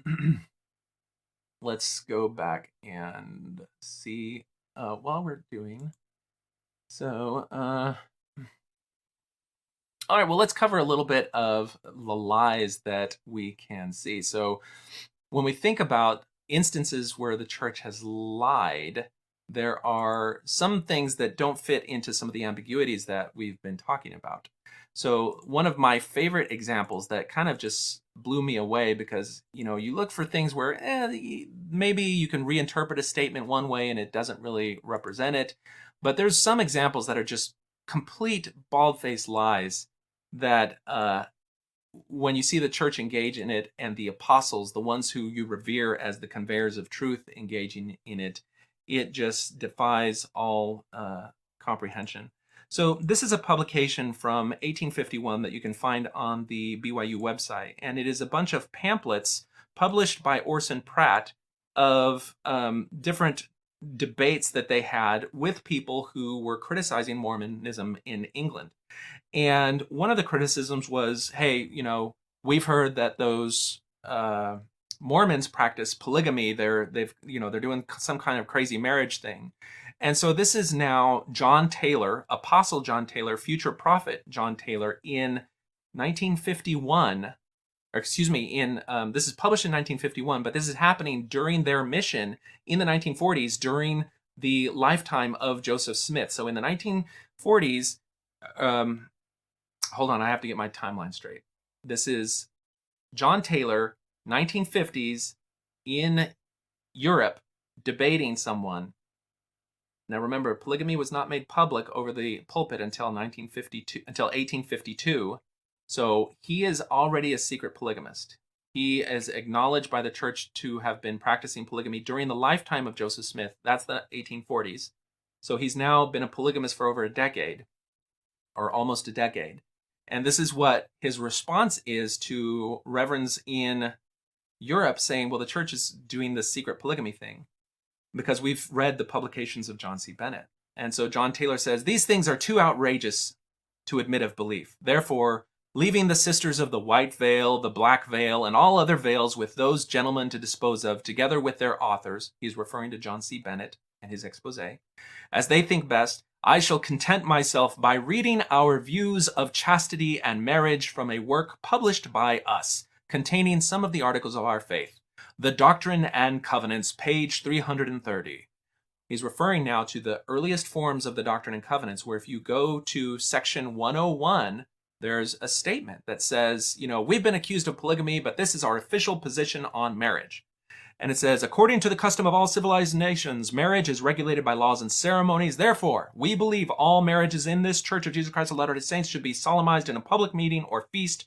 let's go back and see while we're doing. So, all right, well, let's cover a little bit of the lies that we can see. So when we think about instances where the church has lied, there are some things that don't fit into some of the ambiguities that we've been talking about. So one of my favorite examples that kind of just blew me away, because, you know, you look for things where maybe you can reinterpret a statement one way and it doesn't really represent it. But there's some examples that are just complete bald-faced lies that when you see the church engage in it, and the apostles, the ones who you revere as the conveyors of truth, engaging in it, it just defies all comprehension. So this is a publication from 1851 that you can find on the BYU website, and it is a bunch of pamphlets published by Orson Pratt of different debates that they had with people who were criticizing Mormonism in England. And one of the criticisms was, hey, you know, we've heard that those Mormons practice polygamy. They're doing some kind of crazy marriage thing. And so this is now John Taylor, Apostle John Taylor, future prophet John Taylor in 1951. Or excuse me, this is published in 1951, but this is happening during their mission in the 1940s during the lifetime of Joseph Smith. So in the 1940s, hold on, I have to get my timeline straight. This is John Taylor, 1950s, in Europe, debating someone. Now remember, polygamy was not made public over the pulpit until 1852. So he is already a secret polygamist. He is acknowledged by the church to have been practicing polygamy during the lifetime of Joseph Smith. That's the 1840s. So he's now been a polygamist for over a decade, or almost a decade. And this is what his response is to reverends in Europe saying, well, the church is doing this secret polygamy thing because we've read the publications of John C. Bennett. And so John Taylor says, these things are too outrageous to admit of belief. Therefore, leaving the sisters of the white veil, the black veil, and all other veils with those gentlemen to dispose of, together with their authors, he's referring to John C. Bennett and his expose, as they think best, I shall content myself by reading our views of chastity and marriage from a work published by us, containing some of the articles of our faith. The Doctrine and Covenants, page 330. He's referring now to the earliest forms of the Doctrine and Covenants, where if you go to section 101, there's a statement that says, you know, we've been accused of polygamy, but this is our official position on marriage. And it says, according to the custom of all civilized nations, marriage is regulated by laws and ceremonies. Therefore, we believe all marriages in this Church of Jesus Christ of Latter-day Saints should be solemnized in a public meeting or feast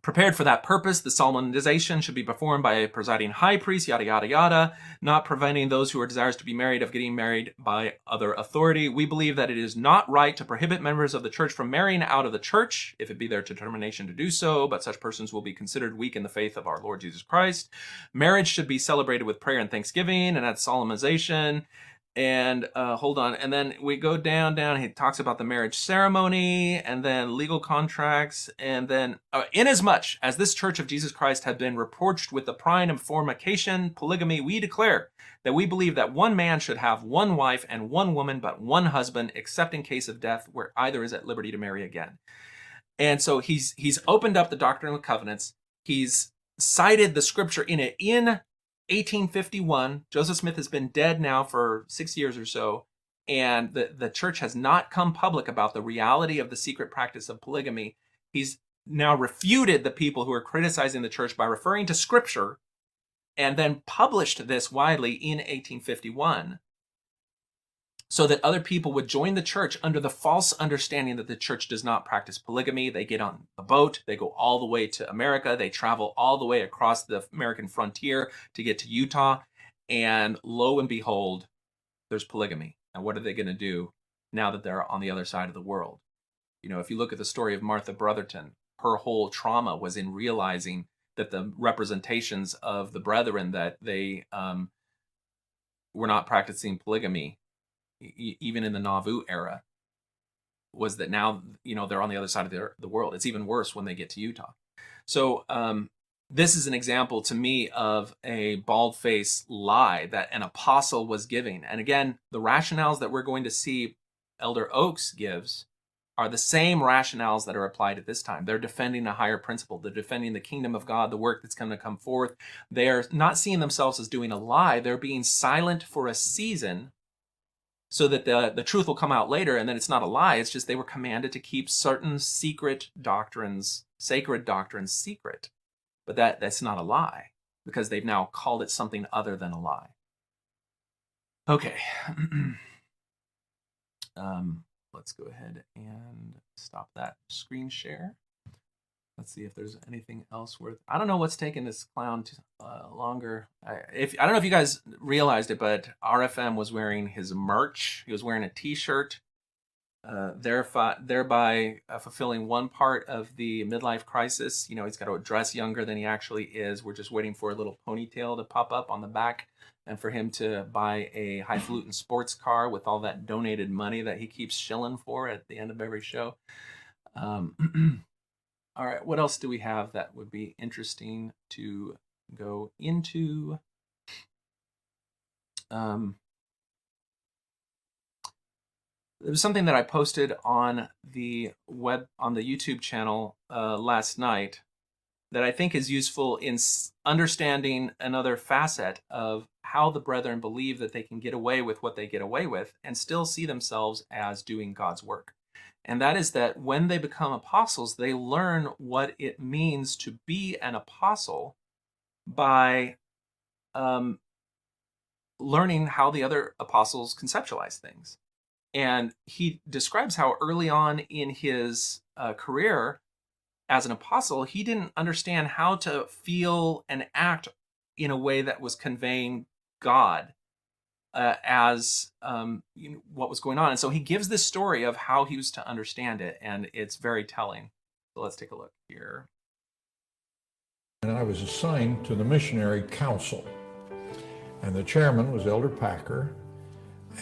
prepared for that purpose. The solemnization should be performed by a presiding high priest, yada, yada, yada, not preventing those who are desirous to be married of getting married by other authority. We believe that it is not right to prohibit members of the church from marrying out of the church, if it be their determination to do so, but such persons will be considered weak in the faith of our Lord Jesus Christ. Marriage should be celebrated with prayer and thanksgiving, and at solemnization. And hold on, and then we go down, he talks about the marriage ceremony, and then legal contracts, and then, inasmuch as this Church of Jesus Christ had been reproached with the crime of fornication, polygamy, we declare that we believe that one man should have one wife and one woman, but one husband, except in case of death, where either is at liberty to marry again. And so he's opened up the Doctrine and Covenants. He's cited the scripture in it in 1851. Joseph Smith has been dead now for 6 years or so, and the church has not come public about the reality of the secret practice of polygamy. He's now refuted the people who are criticizing the church by referring to scripture, and then published this widely in 1851 so that other people would join the church under the false understanding that the church does not practice polygamy. They get on a boat, they go all the way to America, they travel all the way across the American frontier to get to Utah, and lo and behold, there's polygamy. And what are they going to do now that they're on the other side of the world? You know, if you look at the story of Martha Brotherton, her whole trauma was in realizing that the representations of the brethren that they were not practicing polygamy, even in the Nauvoo era, was that now, you know, they're on the other side of the world. It's even worse when they get to Utah. So this is an example to me of a bald-faced lie that an apostle was giving. And again, the rationales that we're going to see Elder Oaks gives are the same rationales that are applied at this time. They're defending a higher principle. They're defending the kingdom of God, the work that's going to come forth. They're not seeing themselves as doing a lie. They're being silent for a season so that the truth will come out later, and then it's not a lie. It's just they were commanded to keep certain secret doctrines, sacred doctrines, secret. But that's not a lie, because they've now called it something other than a lie. Okay. Let's go ahead and stop that screen share. Let's see if there's anything else worth. I don't know what's taking this clown longer. I don't know if you guys realized it, but RFM was wearing his merch. He was wearing a T-shirt thereby fulfilling one part of the midlife crisis. You know, he's got to dress younger than he actually is. We're just waiting for a little ponytail to pop up on the back and for him to buy a highfalutin sports car with all that donated money that he keeps shilling for at the end of every show. All right, what else do we have that would be interesting to go into? There was something that I posted on the YouTube channel last night that I think is useful in understanding another facet of how the brethren believe that they can get away with what they get away with and still see themselves as doing God's work. And that is that when they become apostles, they learn what it means to be an apostle by learning how the other apostles conceptualize things. And he describes how early on in his career as an apostle, he didn't understand how to feel and act in a way that was conveying God as what was going on. And so he gives this story of how he was to understand it, and it's very telling. So let's take a look here. And I was assigned to the missionary council, and the chairman was Elder Packer,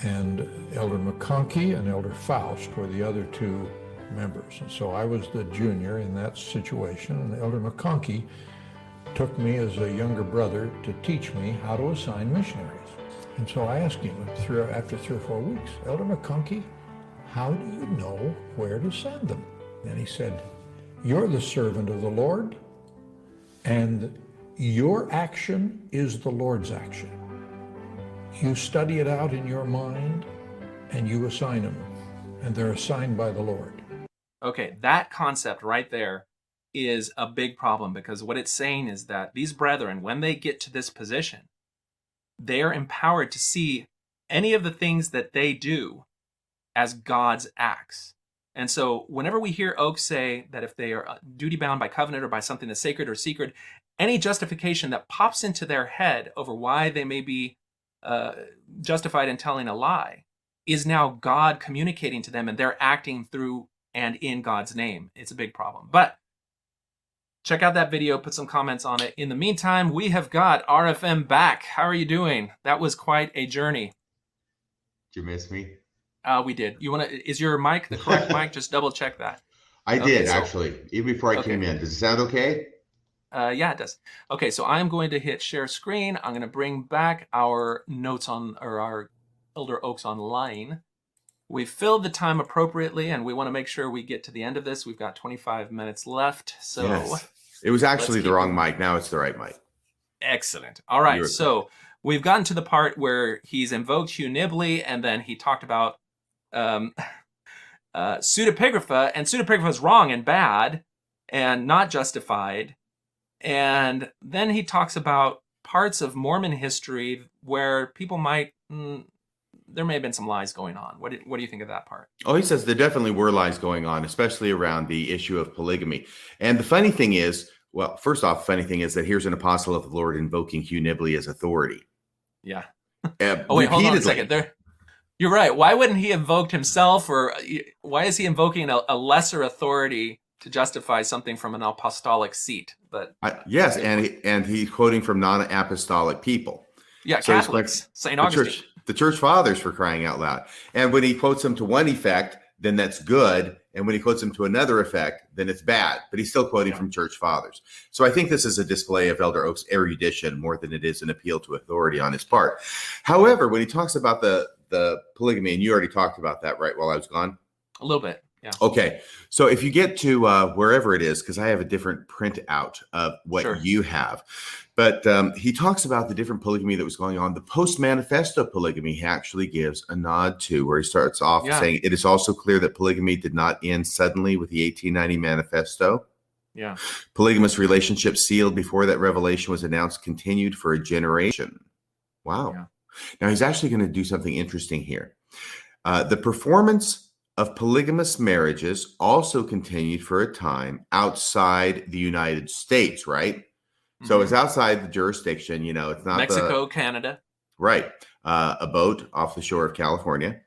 and Elder McConkey and Elder Faust were the other two members. And so I was the junior in that situation, and Elder McConkey took me as a younger brother to teach me how to assign missionaries. And so I asked him after 3 or 4 weeks, Elder McConkey, how do you know where to send them? And he said, you're the servant of the Lord, and your action is the Lord's action. You study it out in your mind, and you assign them, and they're assigned by the Lord. Okay, that concept right there is a big problem, because what it's saying is that these brethren, when they get to this position, they are empowered to see any of the things that they do as God's acts. And so whenever we hear Oaks say that if they are duty-bound by covenant or by something that's sacred or secret, any justification that pops into their head over why they may be justified in telling a lie is now God communicating to them, and they're acting through and in God's name. It's a big problem. But check out that video, put some comments on it. In the meantime, we have got RFM back. How are you doing? That was quite a journey. Did you miss me? We did. Is your mic the correct mic? Just double check that. I did, actually, even before I came in. Does it sound okay? Yeah, it does. Okay, so I'm going to hit share screen. I'm going to bring back our notes or our Elder Oaks Online. We've filled the time appropriately, and we want to make sure we get to the end of this. We've got 25 minutes left. So yes. It was actually the wrong mic. Now it's the right mic. Excellent. All right, so we've gotten to the part where he's invoked Hugh Nibley, and then he talked about pseudepigrapha, and pseudepigrapha is wrong and bad and not justified. And then he talks about parts of Mormon history where people might, there may have been some lies going on. What do you think of that part? Oh, he says there definitely were lies going on, especially around the issue of polygamy. And the funny thing is, well, first off, funny thing is that here's an apostle of the Lord invoking Hugh Nibley as authority. Yeah. Oh, wait, hold on a second. You're right. Why wouldn't he invoke himself, or why is he invoking a lesser authority to justify something from an apostolic seat? But yes, and he's quoting from non-apostolic people. Yeah, so Catholics, St. Augustine. The church fathers, for crying out loud. And when he quotes them to one effect, then that's good. And when he quotes them to another effect, then it's bad. But he's still quoting from church fathers. So I think this is a display of Elder Oaks' erudition more than it is an appeal to authority on his part. However, when he talks about the polygamy, and you already talked about that, right, while I was gone? A little bit. Yeah. Okay. So if you get to wherever it is, because I have a different printout of what you have, but he talks about the different polygamy that was going on. The post-manifesto polygamy he actually gives a nod to, where he starts off saying, it is also clear that polygamy did not end suddenly with the 1890 manifesto. Yeah. Polygamous relationships sealed before that revelation was announced continued for a generation. Wow. Yeah. Now he's actually going to do something interesting here. The performance of polygamous marriages also continued for a time outside the United States, right? Mm-hmm. So it's outside the jurisdiction, it's not Mexico, Canada. Right. A boat off the shore of California.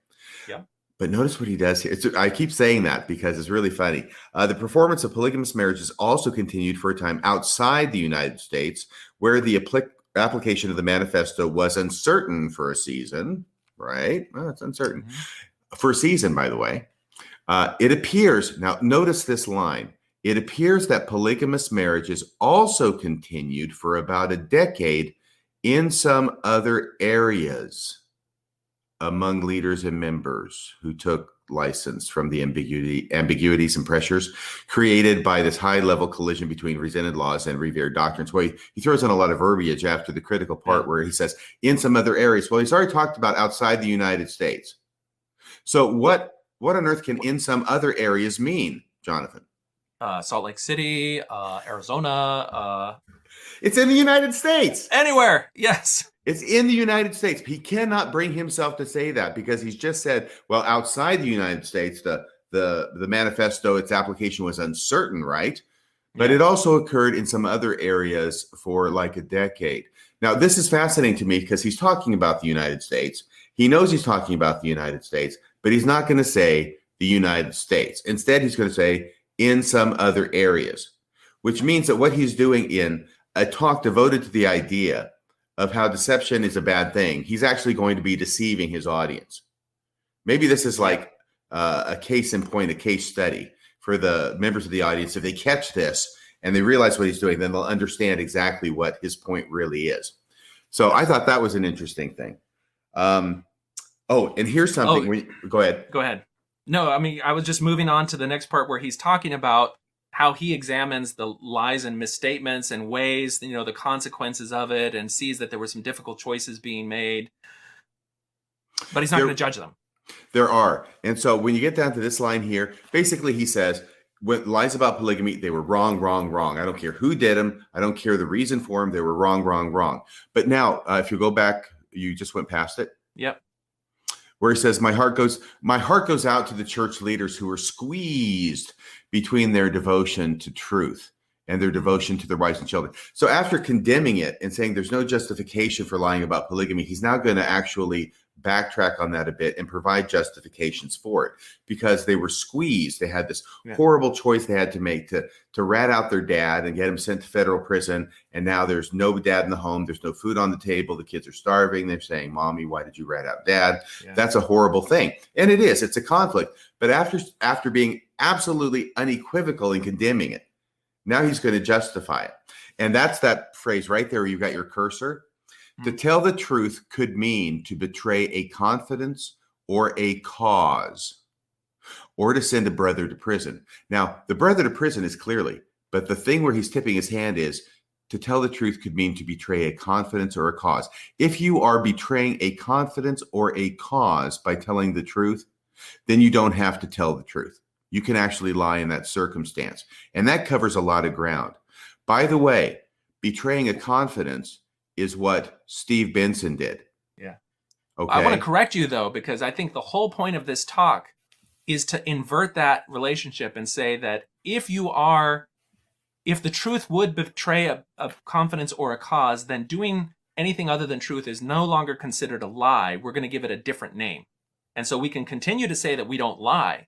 Yeah. But notice what he does here. I keep saying that because it's really funny. The performance of polygamous marriages also continued for a time outside the United States, where the application of the manifesto was uncertain for a season, right? Well, it's uncertain. For a season, by the way. It appears, now notice this line, it appears that polygamous marriages also continued for about a decade in some other areas among leaders and members who took license from the ambiguities and pressures created by this high-level collision between resented laws and revered doctrines. Well, he throws in a lot of verbiage after the critical part where he says, in some other areas. Well, he's already talked about outside the United States. So what on earth can in some other areas mean, Jonathan? Salt Lake City, Arizona. It's in the United States. Anywhere, yes. It's in the United States. He cannot bring himself to say that because he's just said, well, outside the United States, the manifesto, its application was uncertain, right? But it also occurred in some other areas for like a decade. Now, this is fascinating to me because he's talking about the United States. He knows he's talking about the United States, but he's not going to say the United States. Instead, he's going to say in some other areas, which means that what he's doing in a talk devoted to the idea of how deception is a bad thing, he's actually going to be deceiving his audience. Maybe this is like a case in point, a case study for the members of the audience. If they catch this and they realize what he's doing, then they'll understand exactly what his point really is. So I thought that was an interesting thing. And here's something. Go ahead. Go ahead. No, I mean, I was just moving on to the next part where he's talking about how he examines the lies and misstatements and weighs, the consequences of it and sees that there were some difficult choices being made. But he's not going to judge them. There are. And so when you get down to this line here, basically he says, when lies about polygamy, they were wrong. I don't care who did them. I don't care the reason for them. They were wrong. But now, if you go back, you just went past it. Yep. Where he says, my heart goes out to the church leaders who were squeezed between their devotion to truth and their devotion to their wives and children. So after condemning it and saying there's no justification for lying about polygamy, he's now going to actually backtrack on that a bit and provide justifications for it because they were squeezed. They had this horrible choice they had to make to rat out their dad and get him sent to federal prison. And now there's no dad in the home. There's no food on the table. The kids are starving. They're saying, Mommy, why did you rat out dad? Yeah. That's a horrible thing. And it is. It's a conflict. But after being absolutely unequivocal in condemning it, now he's going to justify it. And that's that phrase right there where you've got your cursor. To tell the truth could mean to betray a confidence or a cause, or to send a brother to prison. Now, the brother to prison is clearly, but the thing where he's tipping his hand is to tell the truth could mean to betray a confidence or a cause. If you are betraying a confidence or a cause by telling the truth, then you don't have to tell the truth. You can actually lie in that circumstance. And that covers a lot of ground. By the way, betraying a confidence is what Steve Benson did. Yeah. Okay. I want to correct you though, because I think the whole point of this talk is to invert that relationship and say that if the truth would betray a confidence or a cause, then doing anything other than truth is no longer considered a lie. We're going to give it a different name. And so we can continue to say that we don't lie,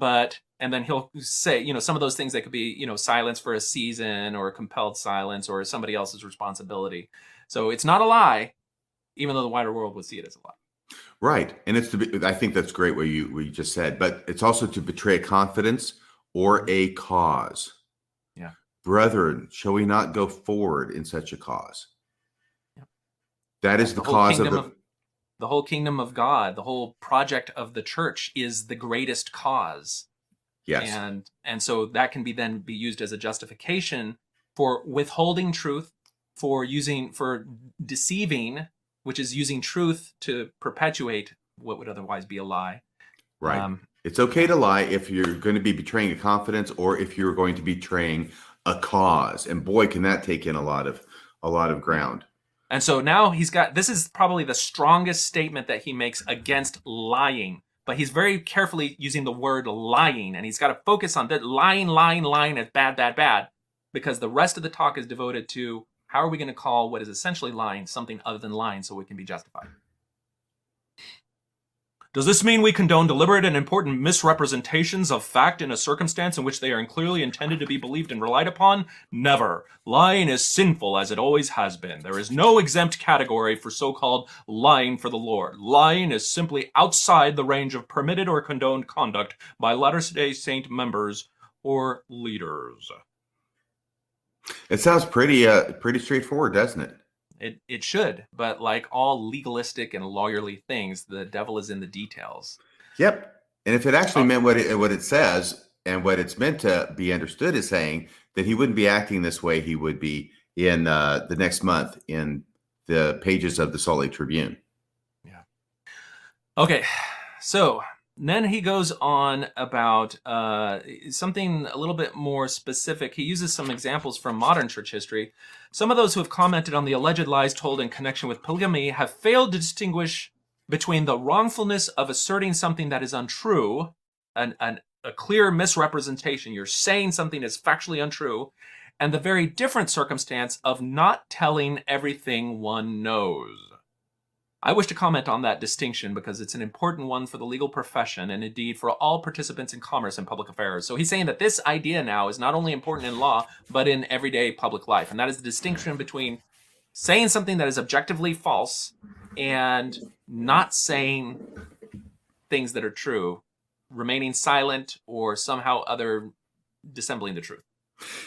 and then he'll say, some of those things that could be, silence for a season or compelled silence or somebody else's responsibility. So it's not a lie, even though the wider world would see it as a lie. Right. And I think that's great what you just said, but it's also to betray confidence or a cause. Yeah. Brethren, shall we not go forward in such a cause? Yeah. That is the cause of the whole kingdom of God, the whole project of the church is the greatest cause. Yes. And so that can then be used as a justification for withholding truth, for deceiving, which is using truth to perpetuate what would otherwise be a lie. Right. It's okay to lie if you're going to be betraying a confidence or if you're going to be betraying a cause. And boy, can that take in a lot of ground. And so now this is probably the strongest statement that he makes against lying. But he's very carefully using the word lying, and he's got to focus on that lying as bad, because the rest of the talk is devoted to how are we going to call what is essentially lying something other than lying so it can be justified. Does this mean we condone deliberate and important misrepresentations of fact in a circumstance in which they are clearly intended to be believed and relied upon? Never. Lying is sinful as it always has been. There is no exempt category for so-called lying for the Lord. Lying is simply outside the range of permitted or condoned conduct by Latter-day Saint members or leaders. It sounds pretty straightforward, doesn't it? It should, but like all legalistic and lawyerly things, the devil is in the details. Yep. And if it actually meant what it says and what it's meant to be understood as saying, that he wouldn't be acting this way, he would be in the next month in the pages of the Salt Lake Tribune. Yeah. Okay. So then he goes on about something a little bit more specific. He uses some examples from modern church history. Some of those who have commented on the alleged lies told in connection with polygamy have failed to distinguish between the wrongfulness of asserting something that is untrue, a clear misrepresentation, you're saying something that's factually untrue, and the very different circumstance of not telling everything one knows. I wish to comment on that distinction because it's an important one for the legal profession and indeed for all participants in commerce and public affairs. So he's saying that this idea now is not only important in law, but in everyday public life. And that is the distinction between saying something that is objectively false and not saying things that are true, remaining silent or somehow other dissembling the truth.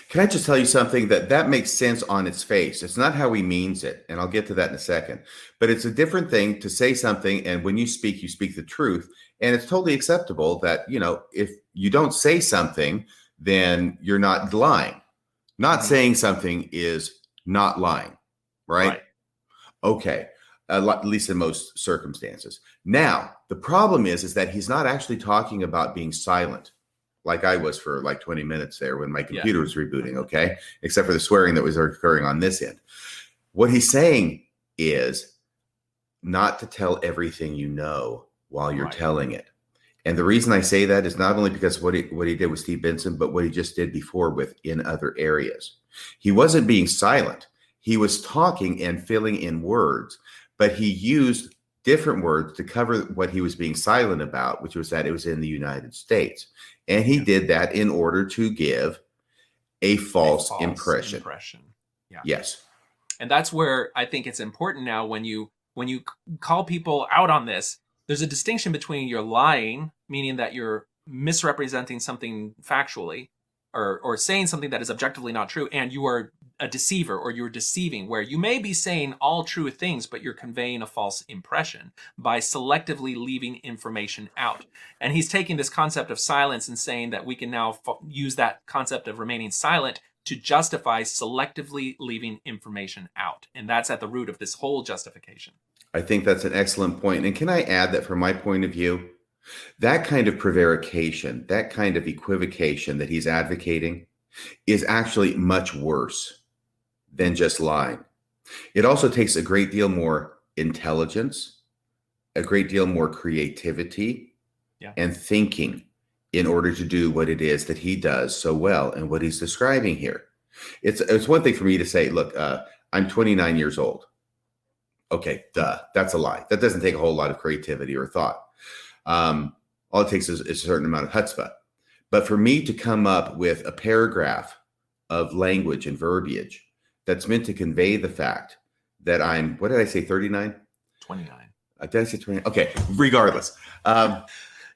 Can I just tell you something that makes sense on its face? It's not how he means it, and I'll get to that in a second. But it's a different thing to say something, and when you speak the truth, and it's totally acceptable that, if you don't say something, then you're not lying. Not saying something is not lying, right? Okay, at least in most circumstances. Now, the problem is that he's not actually talking about being silent, like I was for like 20 minutes there when my computer was rebooting, okay? Except for the swearing that was occurring on this end. What he's saying is not to tell everything you know while you're telling it. And the reason I say that is not only because what he did with Steve Benson, but what he just did before in other areas. He wasn't being silent. He was talking and filling in words, but he used different words to cover what he was being silent about, which was that it was in the United States. And he did that in order to give a false impression. Yeah. Yes. And that's where I think it's important now when you call people out on this, there's a distinction between you're lying, meaning that you're misrepresenting something factually or saying something that is objectively not true, and you are a deceiver or you're deceiving, where you may be saying all true things, but you're conveying a false impression by selectively leaving information out. And he's taking this concept of silence and saying that we can now use that concept of remaining silent to justify selectively leaving information out. And that's at the root of this whole justification. I think that's an excellent point. And can I add that from my point of view, that kind of prevarication, that kind of equivocation that he's advocating is actually much worse than just lying. It also takes a great deal more intelligence, a great deal more creativity, and thinking in order to do what it is that he does so well and what he's describing here. It's one thing for me to say, look, I'm 29 years old. Okay, that's a lie. That doesn't take a whole lot of creativity or thought. All it takes is a certain amount of chutzpah. But for me to come up with a paragraph of language and verbiage that's meant to convey the fact that I'm, what did I say, 39? 29. Did I say 20? Okay, regardless.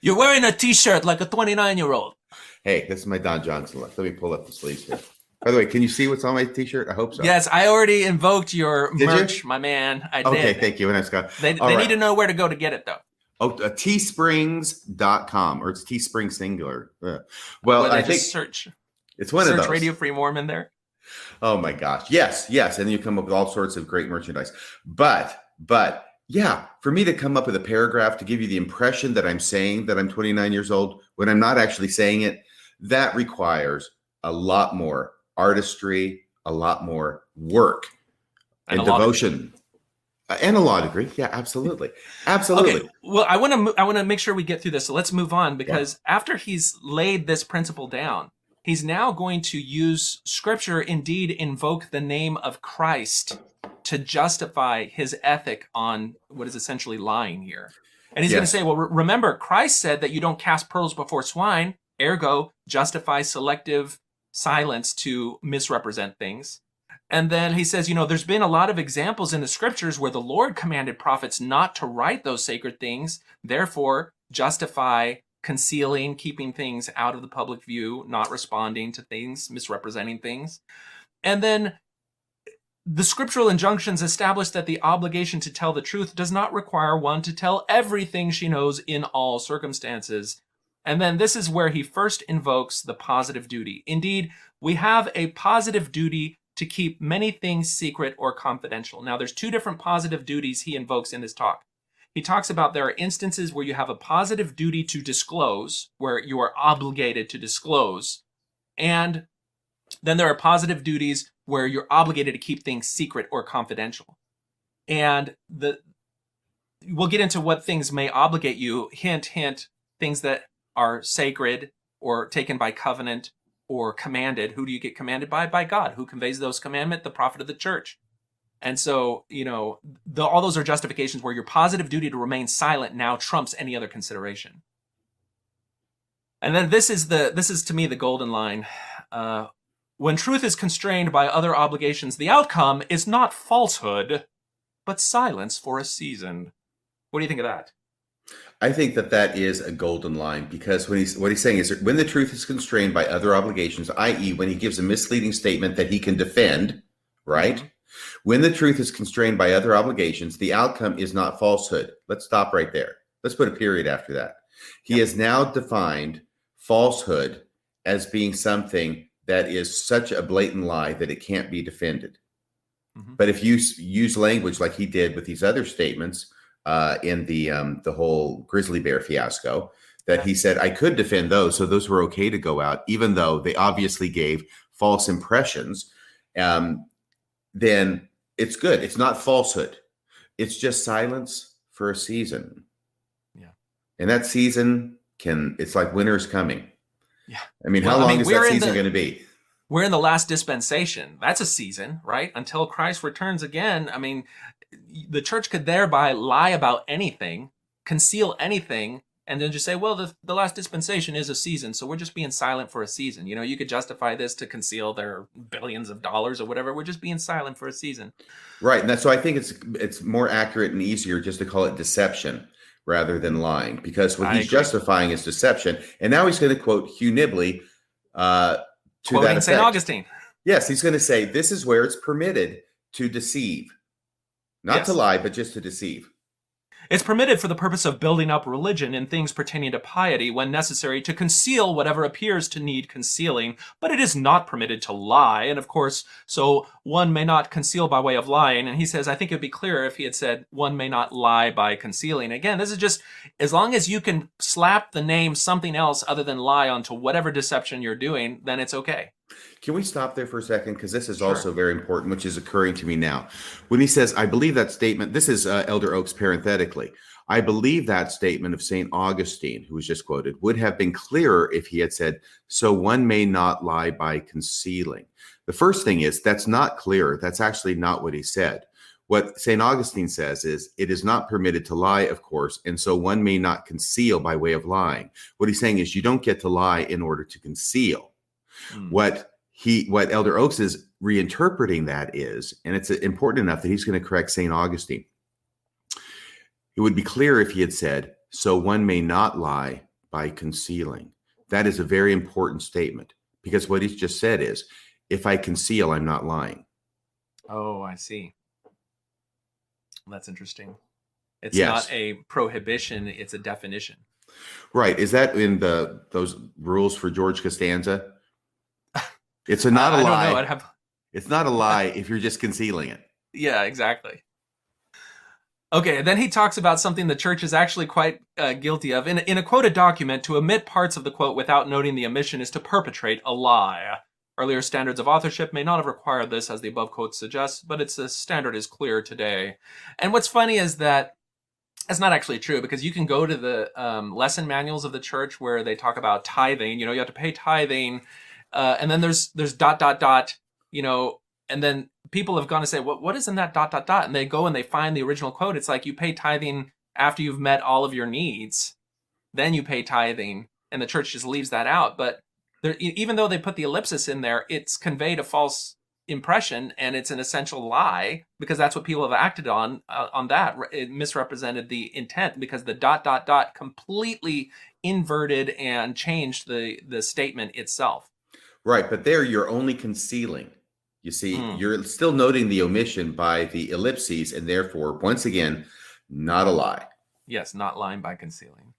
You're wearing a t-shirt like a 29-year-old. Hey, this is my Don Johnson look. Let me pull up the sleeves here. By the way, can you see what's on my t-shirt? I hope so. Yes, I already invoked your merch, my man. I did. Okay, thank you. And I got, they need to know where to go to get it, though. Oh, teesprings.com, or it's Teespring singular. Well, I think search. It's one of those. Search Radio Free Mormon there. Oh my gosh. Yes. And then you come up with all sorts of great merchandise. But yeah, for me to come up with a paragraph to give you the impression that I'm saying that I'm 29 years old when I'm not actually saying it, that requires a lot more artistry, a lot more work and devotion. And a law degree. Yeah, absolutely. Okay. Well, I want to make sure we get through this. So let's move on, because after he's laid this principle down, he's now going to use scripture, indeed invoke the name of Christ to justify his ethic on what is essentially lying here. And he's going to Yes. say, well, remember, Christ said that you don't cast pearls before swine, ergo, justify selective silence to misrepresent things. And then he says, there's been a lot of examples in the scriptures where the Lord commanded prophets not to write those sacred things, therefore justify concealing, keeping things out of the public view, not responding to things, misrepresenting things. And then the scriptural injunctions establish that the obligation to tell the truth does not require one to tell everything she knows in all circumstances. And then this is where he first invokes the positive duty. Indeed, we have a positive duty to keep many things secret or confidential. Now, there's two different positive duties he invokes in this talk. He talks about there are instances where you have a positive duty to disclose, where you are obligated to disclose. And then there are positive duties where you're obligated to keep things secret or confidential. And we'll get into what things may obligate you. Hint, hint, things that are sacred or taken by covenant or commanded. Who do you get commanded by? By God. Who conveys those commandments? The prophet of the church. And so, all those are justifications where your positive duty to remain silent now trumps any other consideration. And then this is to me the golden line. When truth is constrained by other obligations, the outcome is not falsehood, but silence for a season. What do you think of that? I think that is a golden line, because what he's saying is that when the truth is constrained by other obligations, i.e. when he gives a misleading statement that he can defend, right? Mm-hmm. When the truth is constrained by other obligations, the outcome is not falsehood. Let's stop right there. Let's put a period after that. He has now defined falsehood as being something that is such a blatant lie that it can't be defended. Mm-hmm. But if you use language like he did with these other statements, in the whole grizzly bear fiasco, that he said I could defend those, so those were okay to go out, even though they obviously gave false impressions, then it's good. It's not falsehood. It's just silence for a season. Yeah. And that season it's like winter's coming. Yeah. I mean, how long is that season going to be? We're in the last dispensation. That's a season, right? Until Christ returns again. I mean, the church could thereby lie about anything, conceal anything, and then just say, well, the last dispensation is a season, so we're just being silent for a season. You could justify this to conceal their billions of dollars or whatever. We're just being silent for a season. Right. And so I think it's more accurate and easier just to call it deception rather than lying, because what he's justifying is deception. And now he's going to quote Hugh Nibley to quoting that effect. St. Augustine. Yes, he's going to say this is where it's permitted to deceive. Not to lie, but just to deceive. It's permitted for the purpose of building up religion in things pertaining to piety when necessary to conceal whatever appears to need concealing, but it is not permitted to lie. And of course, so one may not conceal by way of lying. And he says, I think it would be clearer if he had said one may not lie by concealing. Again, this is just, as long as you can slap the name something else other than lie onto whatever deception you're doing, then it's okay. Can we stop there for a second? Because this is also very important, which is occurring to me now. When he says, I believe that statement, this is Elder Oaks parenthetically, I believe that statement of St. Augustine, who was just quoted, would have been clearer if he had said, so one may not lie by concealing. The first thing is, that's not clear. That's actually not what he said. What St. Augustine says is, it is not permitted to lie, of course, and so one may not conceal by way of lying. What he's saying is, you don't get to lie in order to conceal. What Elder Oaks is reinterpreting that is, and it's important enough that he's going to correct St. Augustine. It would be clear if he had said, so one may not lie by concealing. That is a very important statement, because what he's just said is, if I conceal, I'm not lying. Oh, I see. That's interesting. It's not a prohibition, it's a definition. Right. Is that in those rules for George Costanza? It's not a lie. I don't know. It's not a lie if you're just concealing it. Yeah, exactly. Okay, then he talks about something the church is actually quite guilty of. In a quoted document, to omit parts of the quote without noting the omission is to perpetrate a lie. Earlier standards of authorship may not have required this, as the above quote suggests, but its standard is clear today. And what's funny is that that's not actually true, because you can go to the lesson manuals of the church where they talk about tithing. You have to pay tithing. And then there's ... and then people have gone to say, what is in that ... And they go and they find the original quote. It's like, you pay tithing after you've met all of your needs, then you pay tithing, and the church just leaves that out. But even though they put the ellipsis in there, it's conveyed a false impression, and it's an essential lie, because that's what people have acted on that. It misrepresented the intent, because the ... completely inverted and changed the statement itself. Right, but there you're only concealing. You see, you're still noting the omission by the ellipses, and therefore, once again, not a lie. Yes, not lying by concealing.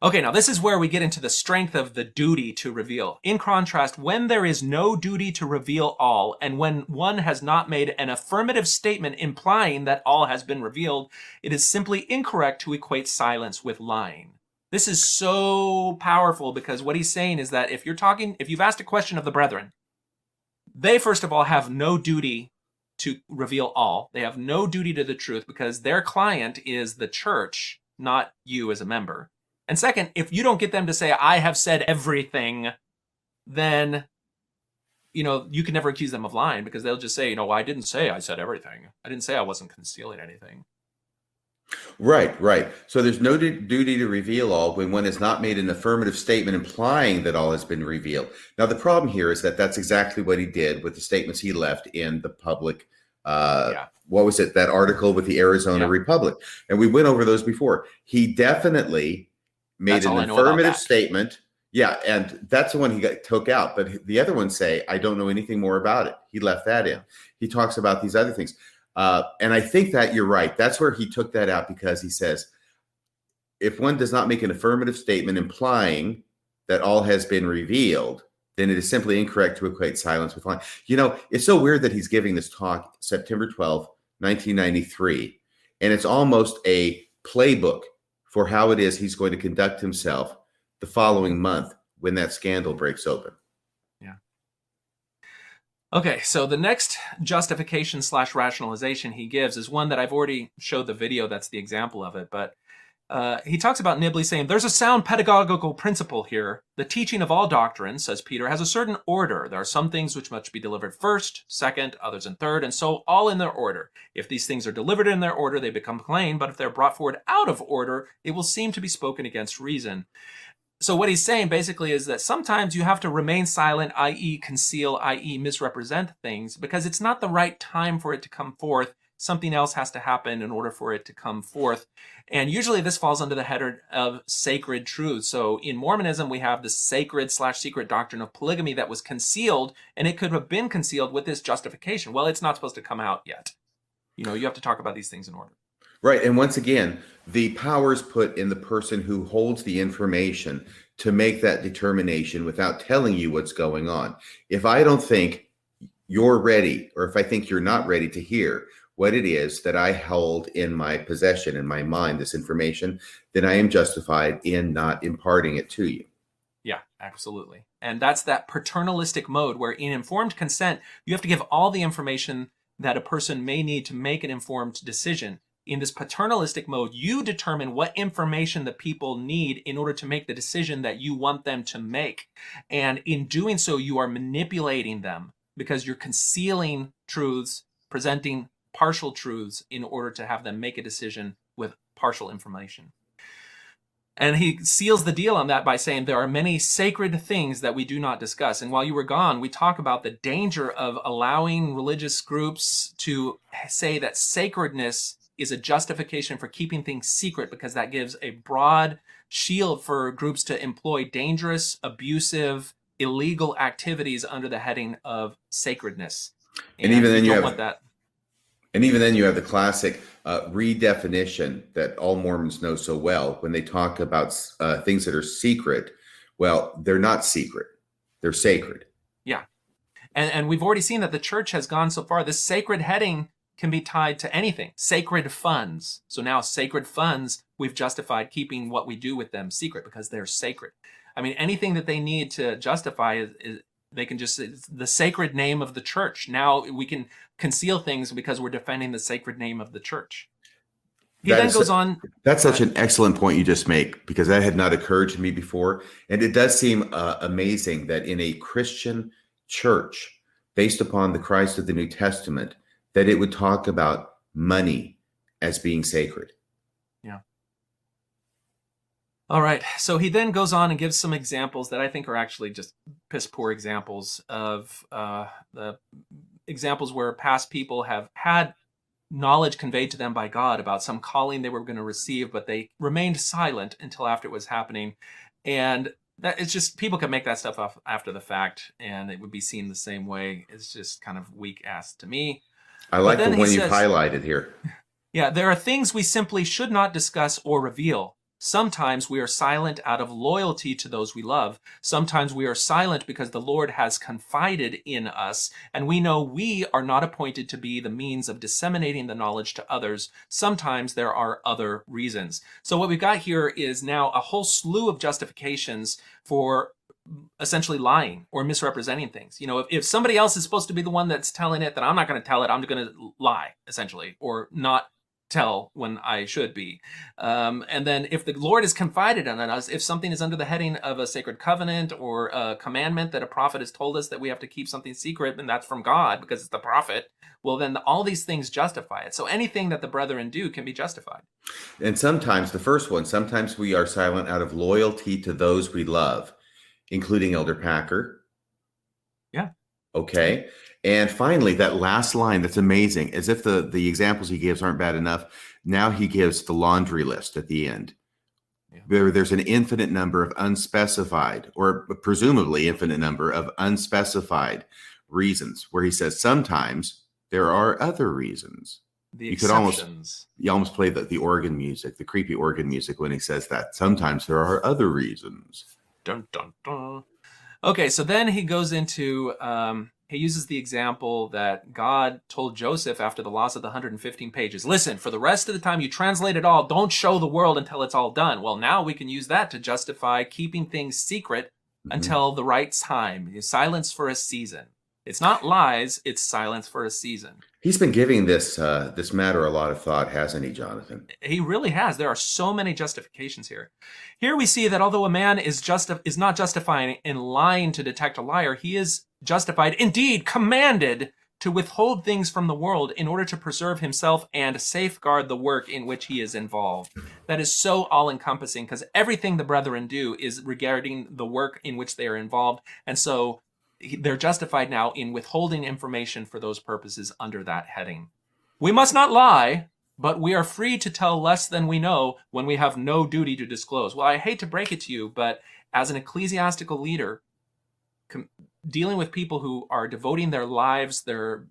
Okay, now this is where we get into the strength of the duty to reveal. In contrast, when there is no duty to reveal all, and when one has not made an affirmative statement implying that all has been revealed, it is simply incorrect to equate silence with lying. This is so powerful, because what he's saying is that if you've asked a question of the brethren, they first of all have no duty to reveal all. They have no duty to the truth, because their client is the church, not you as a member. And second, if you don't get them to say, I have said everything, then, you can never accuse them of lying, because they'll just say, I didn't say I said everything. I didn't say I wasn't concealing anything. Right. So there's no duty to reveal all when one has not made an affirmative statement implying that all has been revealed. Now, the problem here is that that's exactly what he did with the statements he left in the public. What was it? That article with the Arizona Republic. And we went over those before. He definitely made an affirmative statement. Yeah, and that's the one he took out. But the other ones say, I don't know anything more about it. He left that in. He talks about these other things. And I think that you're right. That's where he took that out, because he says, if one does not make an affirmative statement implying that all has been revealed, then it is simply incorrect to equate silence with lying. It's so weird that he's giving this talk September 12th, 1993, and it's almost a playbook for how it is he's going to conduct himself the following month when that scandal breaks open. Okay, so the next justification / rationalization he gives is one that I've already showed the video that's the example of it, but he talks about Nibley saying, there's a sound pedagogical principle here. The teaching of all doctrine, says Peter, has a certain order. There are some things which must be delivered first, second, others in third, and so all in their order. If these things are delivered in their order, they become plain, but if they're brought forward out of order, it will seem to be spoken against reason. So what he's saying basically is that sometimes you have to remain silent, i.e. conceal, i.e. misrepresent things, because it's not the right time for it to come forth. Something else has to happen in order for it to come forth. And usually this falls under the header of sacred truth. So in Mormonism, we have the sacred / secret doctrine of polygamy that was concealed, and it could have been concealed with this justification. Well, it's not supposed to come out yet. You have to talk about these things in order. Right. And once again, the power is put in the person who holds the information to make that determination without telling you what's going on. If I don't think you're ready, or if I think you're not ready to hear what it is that I hold in my possession, in my mind, this information, then I am justified in not imparting it to you. Yeah, absolutely. And that's that paternalistic mode where in informed consent, you have to give all the information that a person may need to make an informed decision. In this paternalistic mode, you determine what information the people need in order to make the decision that you want them to make. And in doing so, you are manipulating them because you're concealing truths, presenting partial truths in order to have them make a decision with partial information. And he seals the deal on that by saying there are many sacred things that we do not discuss. And while you were gone, we talk about the danger of allowing religious groups to say that sacredness is a justification for keeping things secret, because that gives a broad shield for groups to employ dangerous, abusive, illegal activities under the heading of sacredness. And even then you have want that. And even then you have the classic redefinition that all Mormons know so well when they talk about things that are secret. Well, they're not secret. They're sacred. Yeah. And we've already seen that the church has gone so far. This sacred heading can be tied to anything. Sacred funds. So now sacred funds, we've justified keeping what we do with them secret because they're sacred. I mean, anything that they need to justify is they can just, it's the sacred name of the church. Now we can conceal things because we're defending the sacred name of the church. He then goes on. That's such an excellent point you just make, because that had not occurred to me before. And it does seem amazing that in a Christian church, based upon the Christ of the New Testament, that it would talk about money as being sacred. Yeah. All right. So he then goes on and gives some examples that I think are actually just piss poor examples of the examples where past people have had knowledge conveyed to them by God about some calling they were going to receive, but they remained silent until after it was happening. And that it's just, people can make that stuff up after the fact, and it would be seen the same way. It's just kind of weak ass to me. I like the one you've highlighted here. Yeah, there are things we simply should not discuss or reveal. Sometimes we are silent out of loyalty to those we love. Sometimes we are silent because the Lord has confided in us, and we know we are not appointed to be the means of disseminating the knowledge to others. Sometimes there are other reasons. So what we've got here is now a whole slew of justifications for essentially lying or misrepresenting things. You know, if somebody else is supposed to be the one that's telling it, then I'm not going to tell it. I'm going to lie, essentially, or not tell when I should be. And then if the Lord is confided in us, if something is under the heading of a sacred covenant or a commandment that a prophet has told us that we have to keep something secret, and that's from God because it's the prophet, well, then all these things justify it. So anything that the brethren do can be justified. And sometimes, the first one, sometimes we are silent out of loyalty to those we love, including Elder Packer. Yeah. Okay. And finally, that last line, that's amazing. As if the examples he gives aren't bad enough. Now he gives the laundry list at the end. Yeah. There's an infinite number of unspecified, or presumably infinite number of unspecified reasons, where he says sometimes there are other reasons. You could almost play the organ music, the creepy organ music when he says that. Sometimes there are other reasons. Dun, dun, dun. Okay, so then he goes into... he uses the example that God told Joseph after the loss of the 115 pages. Listen, for the rest of the time you translate it all, don't show the world until it's all done. Well, now we can use that to justify keeping things secret until the right time. Silence for a season. It's not lies, it's silence for a season. He's been giving this matter a lot of thought, hasn't he, Jonathan? He really has. There are so many justifications here. Here we see that although a man is not justifying in lying to detect a liar, he is justified, indeed commanded, to withhold things from the world in order to preserve himself and safeguard the work in which he is involved. That is so all-encompassing, because everything the brethren do is regarding the work in which they are involved, and so they're justified now in withholding information for those purposes under that heading. We must not lie, but we are free to tell less than we know when we have no duty to disclose. Well, I hate to break it to you, but as an ecclesiastical leader, dealing with people who are devoting their lives, their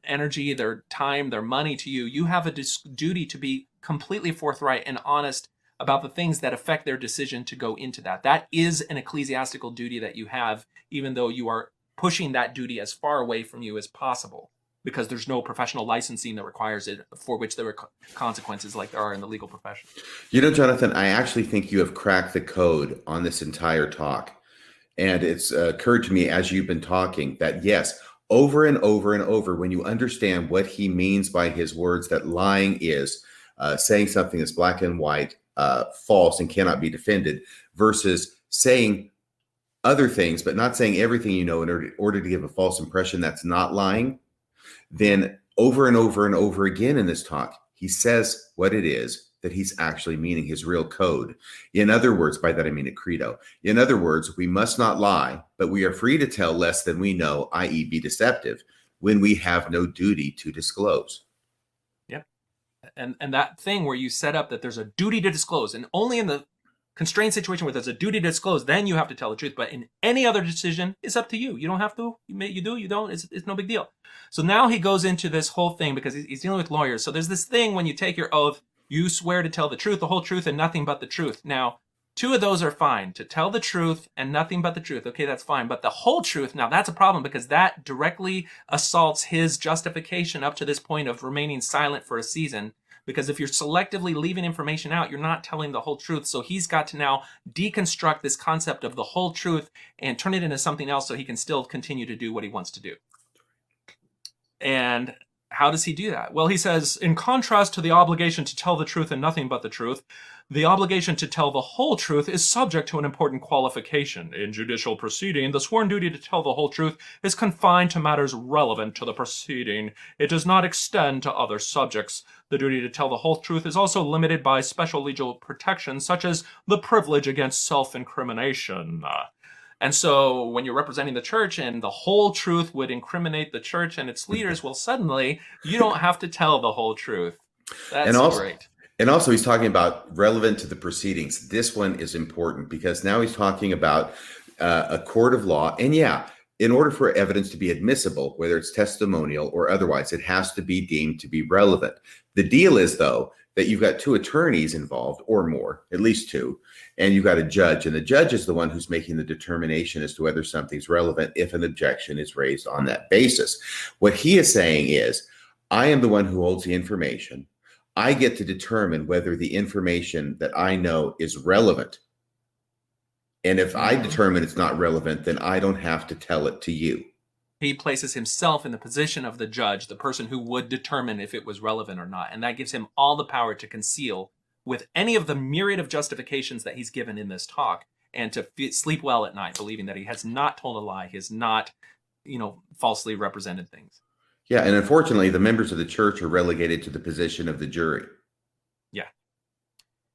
energy, their time, their money to you, you have a duty to be completely forthright and honest about the things that affect their decision to go into that. That is an ecclesiastical duty that you have, even though you are pushing that duty as far away from you as possible, because there's no professional licensing that requires it, for which there are consequences like there are in the legal profession. You know, Jonathan, I actually think you have cracked the code on this entire talk. And it's occurred to me as you've been talking that, yes, over and over and over, when you understand what he means by his words, that lying is saying something that's black and white, false and cannot be defended, versus saying other things, but not saying everything you know in order to give a false impression, that's not lying, then over and over and over again in this talk, he says what it is that he's actually meaning, his real code. In other words, by that I mean a credo. In other words, we must not lie, but we are free to tell less than we know, i.e. be deceptive, when we have no duty to disclose. Yeah. And that thing where you set up that there's a duty to disclose, and only in the constrained situation where there's a duty to disclose, then you have to tell the truth. But in any other decision, it's up to you. You don't have to. You do, you don't. It's no big deal. So now he goes into this whole thing because he's dealing with lawyers. So there's this thing when you take your oath, you swear to tell the truth, the whole truth, and nothing but the truth. Now, two of those are fine. To tell the truth and nothing but the truth. Okay, that's fine. But the whole truth, now that's a problem, because that directly assaults his justification up to this point of remaining silent for a season. Because if you're selectively leaving information out, you're not telling the whole truth. So he's got to now deconstruct this concept of the whole truth and turn it into something else so he can still continue to do what he wants to do. And how does he do that? Well, he says, in contrast to the obligation to tell the truth and nothing but the truth, The obligation to tell the whole truth is subject to an important qualification. In judicial proceeding, the sworn duty to tell the whole truth is confined to matters relevant to the proceeding. It does not extend to other subjects. The duty to tell the whole truth is also limited by special legal protections, such as the privilege against self-incrimination. And so when you're representing the church and the whole truth would incriminate the church and its leaders, well, suddenly you don't have to tell the whole truth. That's great. And also, he's talking about relevant to the proceedings. This one is important because now he's talking about a court of law. And yeah, in order for evidence to be admissible, whether it's testimonial or otherwise, it has to be deemed to be relevant. The deal is, though, that you've got two attorneys involved or more, at least two, and you've got a judge. And the judge is the one who's making the determination as to whether something's relevant if an objection is raised on that basis. What he is saying is, I am the one who holds the information. I get to determine whether the information that I know is relevant. And if I determine it's not relevant, then I don't have to tell it to you. He places himself in the position of the judge, the person who would determine if it was relevant or not. And that gives him all the power to conceal with any of the myriad of justifications that he's given in this talk and to sleep well at night, believing that he has not told a lie. He has not, falsely represented things. Yeah, and unfortunately, the members of the church are relegated to the position of the jury. Yeah.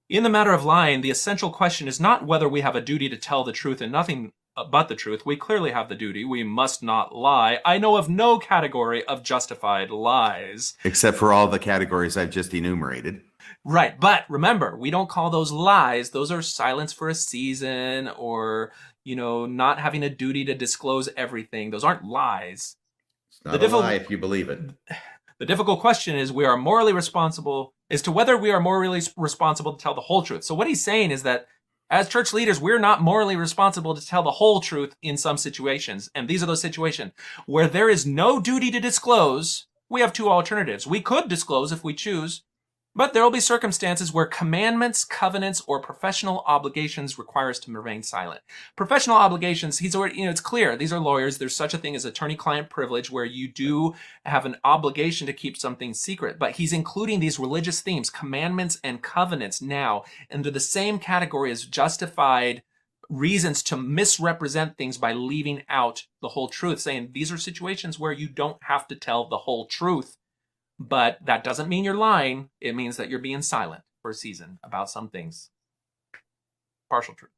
In the matter of lying, the essential question is not whether we have a duty to tell the truth and nothing but the truth. We clearly have the duty. We must not lie. I know of no category of justified lies. Except for all the categories I've just enumerated. Right, but remember, we don't call those lies. Those are silence for a season or, not having a duty to disclose everything. Those aren't lies. Not a lie if you believe it. The difficult question is whether we are morally responsible to tell the whole truth. So what he's saying is that as church leaders, we're not morally responsible to tell the whole truth in some situations. And these are those situations where there is no duty to disclose. We have two alternatives. We could disclose if we choose, but there will be circumstances where commandments, covenants, or professional obligations require us to remain silent. Professional obligations, he's already, it's clear. These are lawyers. There's such a thing as attorney-client privilege where you do have an obligation to keep something secret. But he's including these religious themes, commandments and covenants now into the same category as justified reasons to misrepresent things by leaving out the whole truth, saying these are situations where you don't have to tell the whole truth. But that doesn't mean you're lying. It means that you're being silent for a season about some things. Partial truth.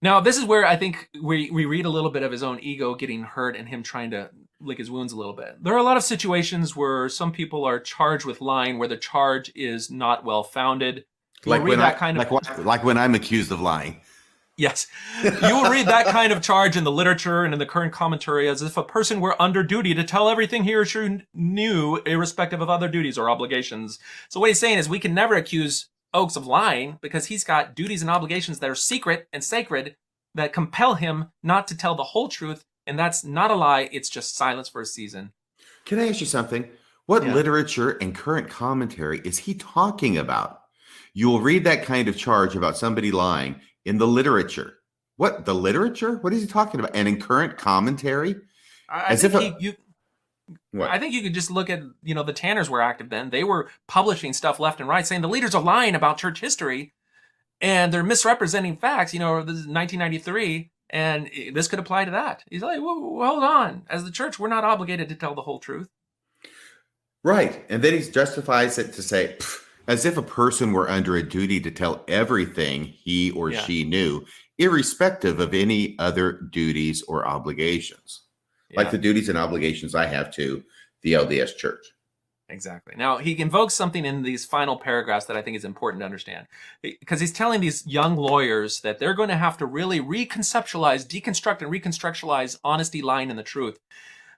Now, this is where I think we read a little bit of his own ego getting hurt and him trying to lick his wounds a little bit. There are a lot of situations where some people are charged with lying where the charge is not well-founded. Like when I'm accused of lying. Yes. You will read that kind of charge in the literature and in the current commentary as if a person were under duty to tell everything he or she knew, irrespective of other duties or obligations. So what he's saying is we can never accuse Oakes of lying because he's got duties and obligations that are secret and sacred that compel him not to tell the whole truth. And that's not a lie. It's just silence for a season. Can I ask you something? What literature and current commentary is he talking about? You will read that kind of charge about somebody lying in the literature. What? The literature? What is he talking about? And in current commentary? I think you could just look at, the Tanners were active then. They were publishing stuff left and right saying the leaders are lying about church history and they're misrepresenting facts. This is 1993 and this could apply to that. He's like, well, hold on. As the church, we're not obligated to tell the whole truth. Right. And then he justifies it to say, as if a person were under a duty to tell everything he or she knew, irrespective of any other duties or obligations, like the duties and obligations I have to the LDS Church. Exactly. Now, he invokes something in these final paragraphs that I think is important to understand, because he's telling these young lawyers that they're going to have to really deconstruct and reconstructualize honesty, lying, and the truth.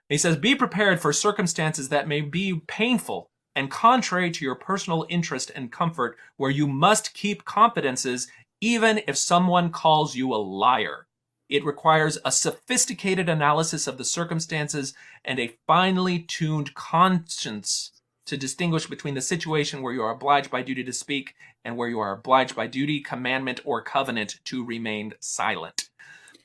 He says, be prepared for circumstances that may be painful and contrary to your personal interest and comfort, where you must keep confidences even if someone calls you a liar. It requires a sophisticated analysis of the circumstances and a finely tuned conscience to distinguish between the situation where you are obliged by duty to speak and where you are obliged by duty, commandment, or covenant to remain silent.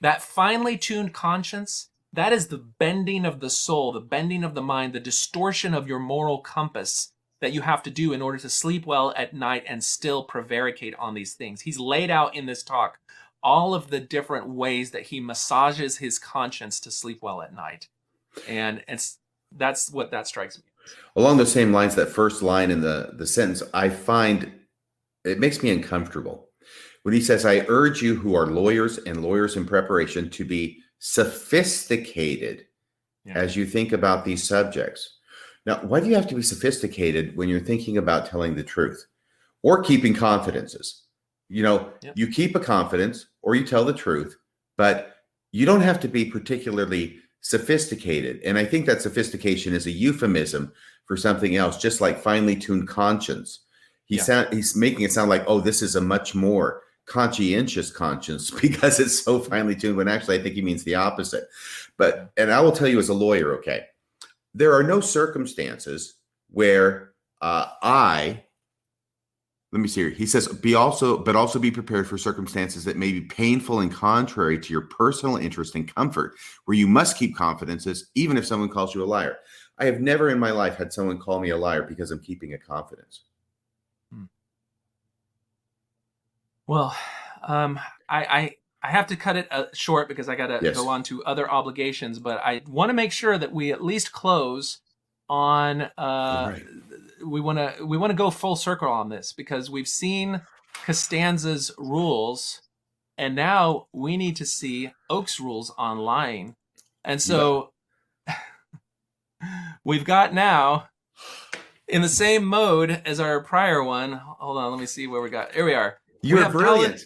That finely tuned conscience, that is the bending of the soul, the bending of the mind, the distortion of your moral compass that you have to do in order to sleep well at night and still prevaricate on these things. He's laid out in this talk all of the different ways that he massages his conscience to sleep well at night. And that's what that strikes me. Along the same lines, that first line in the sentence, I find it makes me uncomfortable. When he says, I urge you who are lawyers and lawyers in preparation to be sophisticated as you think about these subjects. Now, why do you have to be sophisticated when you're thinking about telling the truth or keeping confidences? You keep a confidence or you tell the truth, but you don't have to be particularly sophisticated. And I think that sophistication is a euphemism for something else, just like finely tuned conscience. He's making it sound like, oh, this is a much more conscientious conscience because it's so finely tuned, when actually I think he means the opposite. And I will tell you as a lawyer, okay, there are no circumstances where let me see here. He says, but also be prepared for circumstances that may be painful and contrary to your personal interest and comfort, where you must keep confidences, even if someone calls you a liar. I have never in my life had someone call me a liar because I'm keeping a confidence. Well, I have to cut it short because I got to go on to other obligations, but I want to make sure that we at least close on we want to go full circle on this, because we've seen Costanza's rules and now we need to see Oak's rules on lying. And so we've got now, in the same mode as our prior one, hold on, let me see where we got. Here we are. You're brilliant.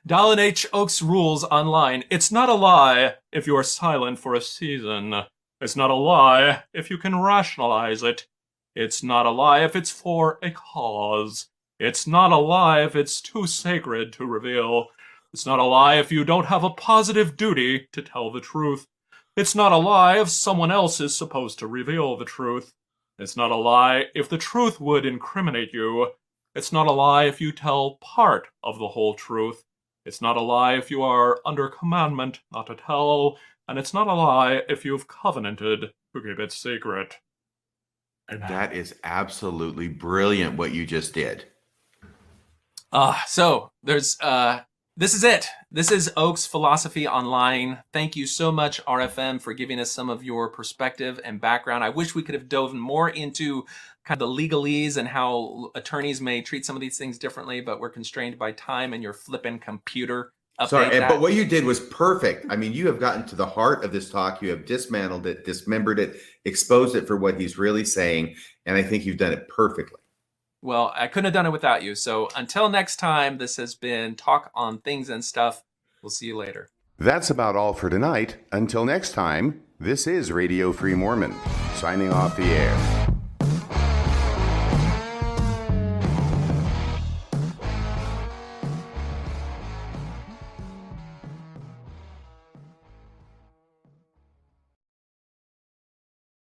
Dallin H. Oak's rules online. It's not a lie if you're silent for a season. It's not a lie if you can rationalize it. It's not a lie if it's for a cause. It's not a lie if it's too sacred to reveal. It's not a lie if you don't have a positive duty to tell the truth. It's not a lie if someone else is supposed to reveal the truth. It's not a lie if the truth would incriminate you. It's not a lie if you tell part of the whole truth. It's not a lie if you are under commandment not to tell. And it's not a lie if you've covenanted to keep it secret. That is absolutely brilliant what you just did. So there's this is it. This is Oak's philosophy on lying. Thank you so much, RFM, for giving us some of your perspective and background. I wish we could have dove more into kind of the legalese and how attorneys may treat some of these things differently, but we're constrained by time and your flipping computer. Sorry, but what you did was perfect. I mean, you have gotten to the heart of this talk. You have dismantled it, dismembered it, exposed it for what he's really saying, and I think you've done it perfectly. Well, I couldn't have done it without you. So until next time, this has been Talk on Things and Stuff. We'll see you later. That's about all for tonight. Until next time, this is Radio Free Mormon, signing off the air.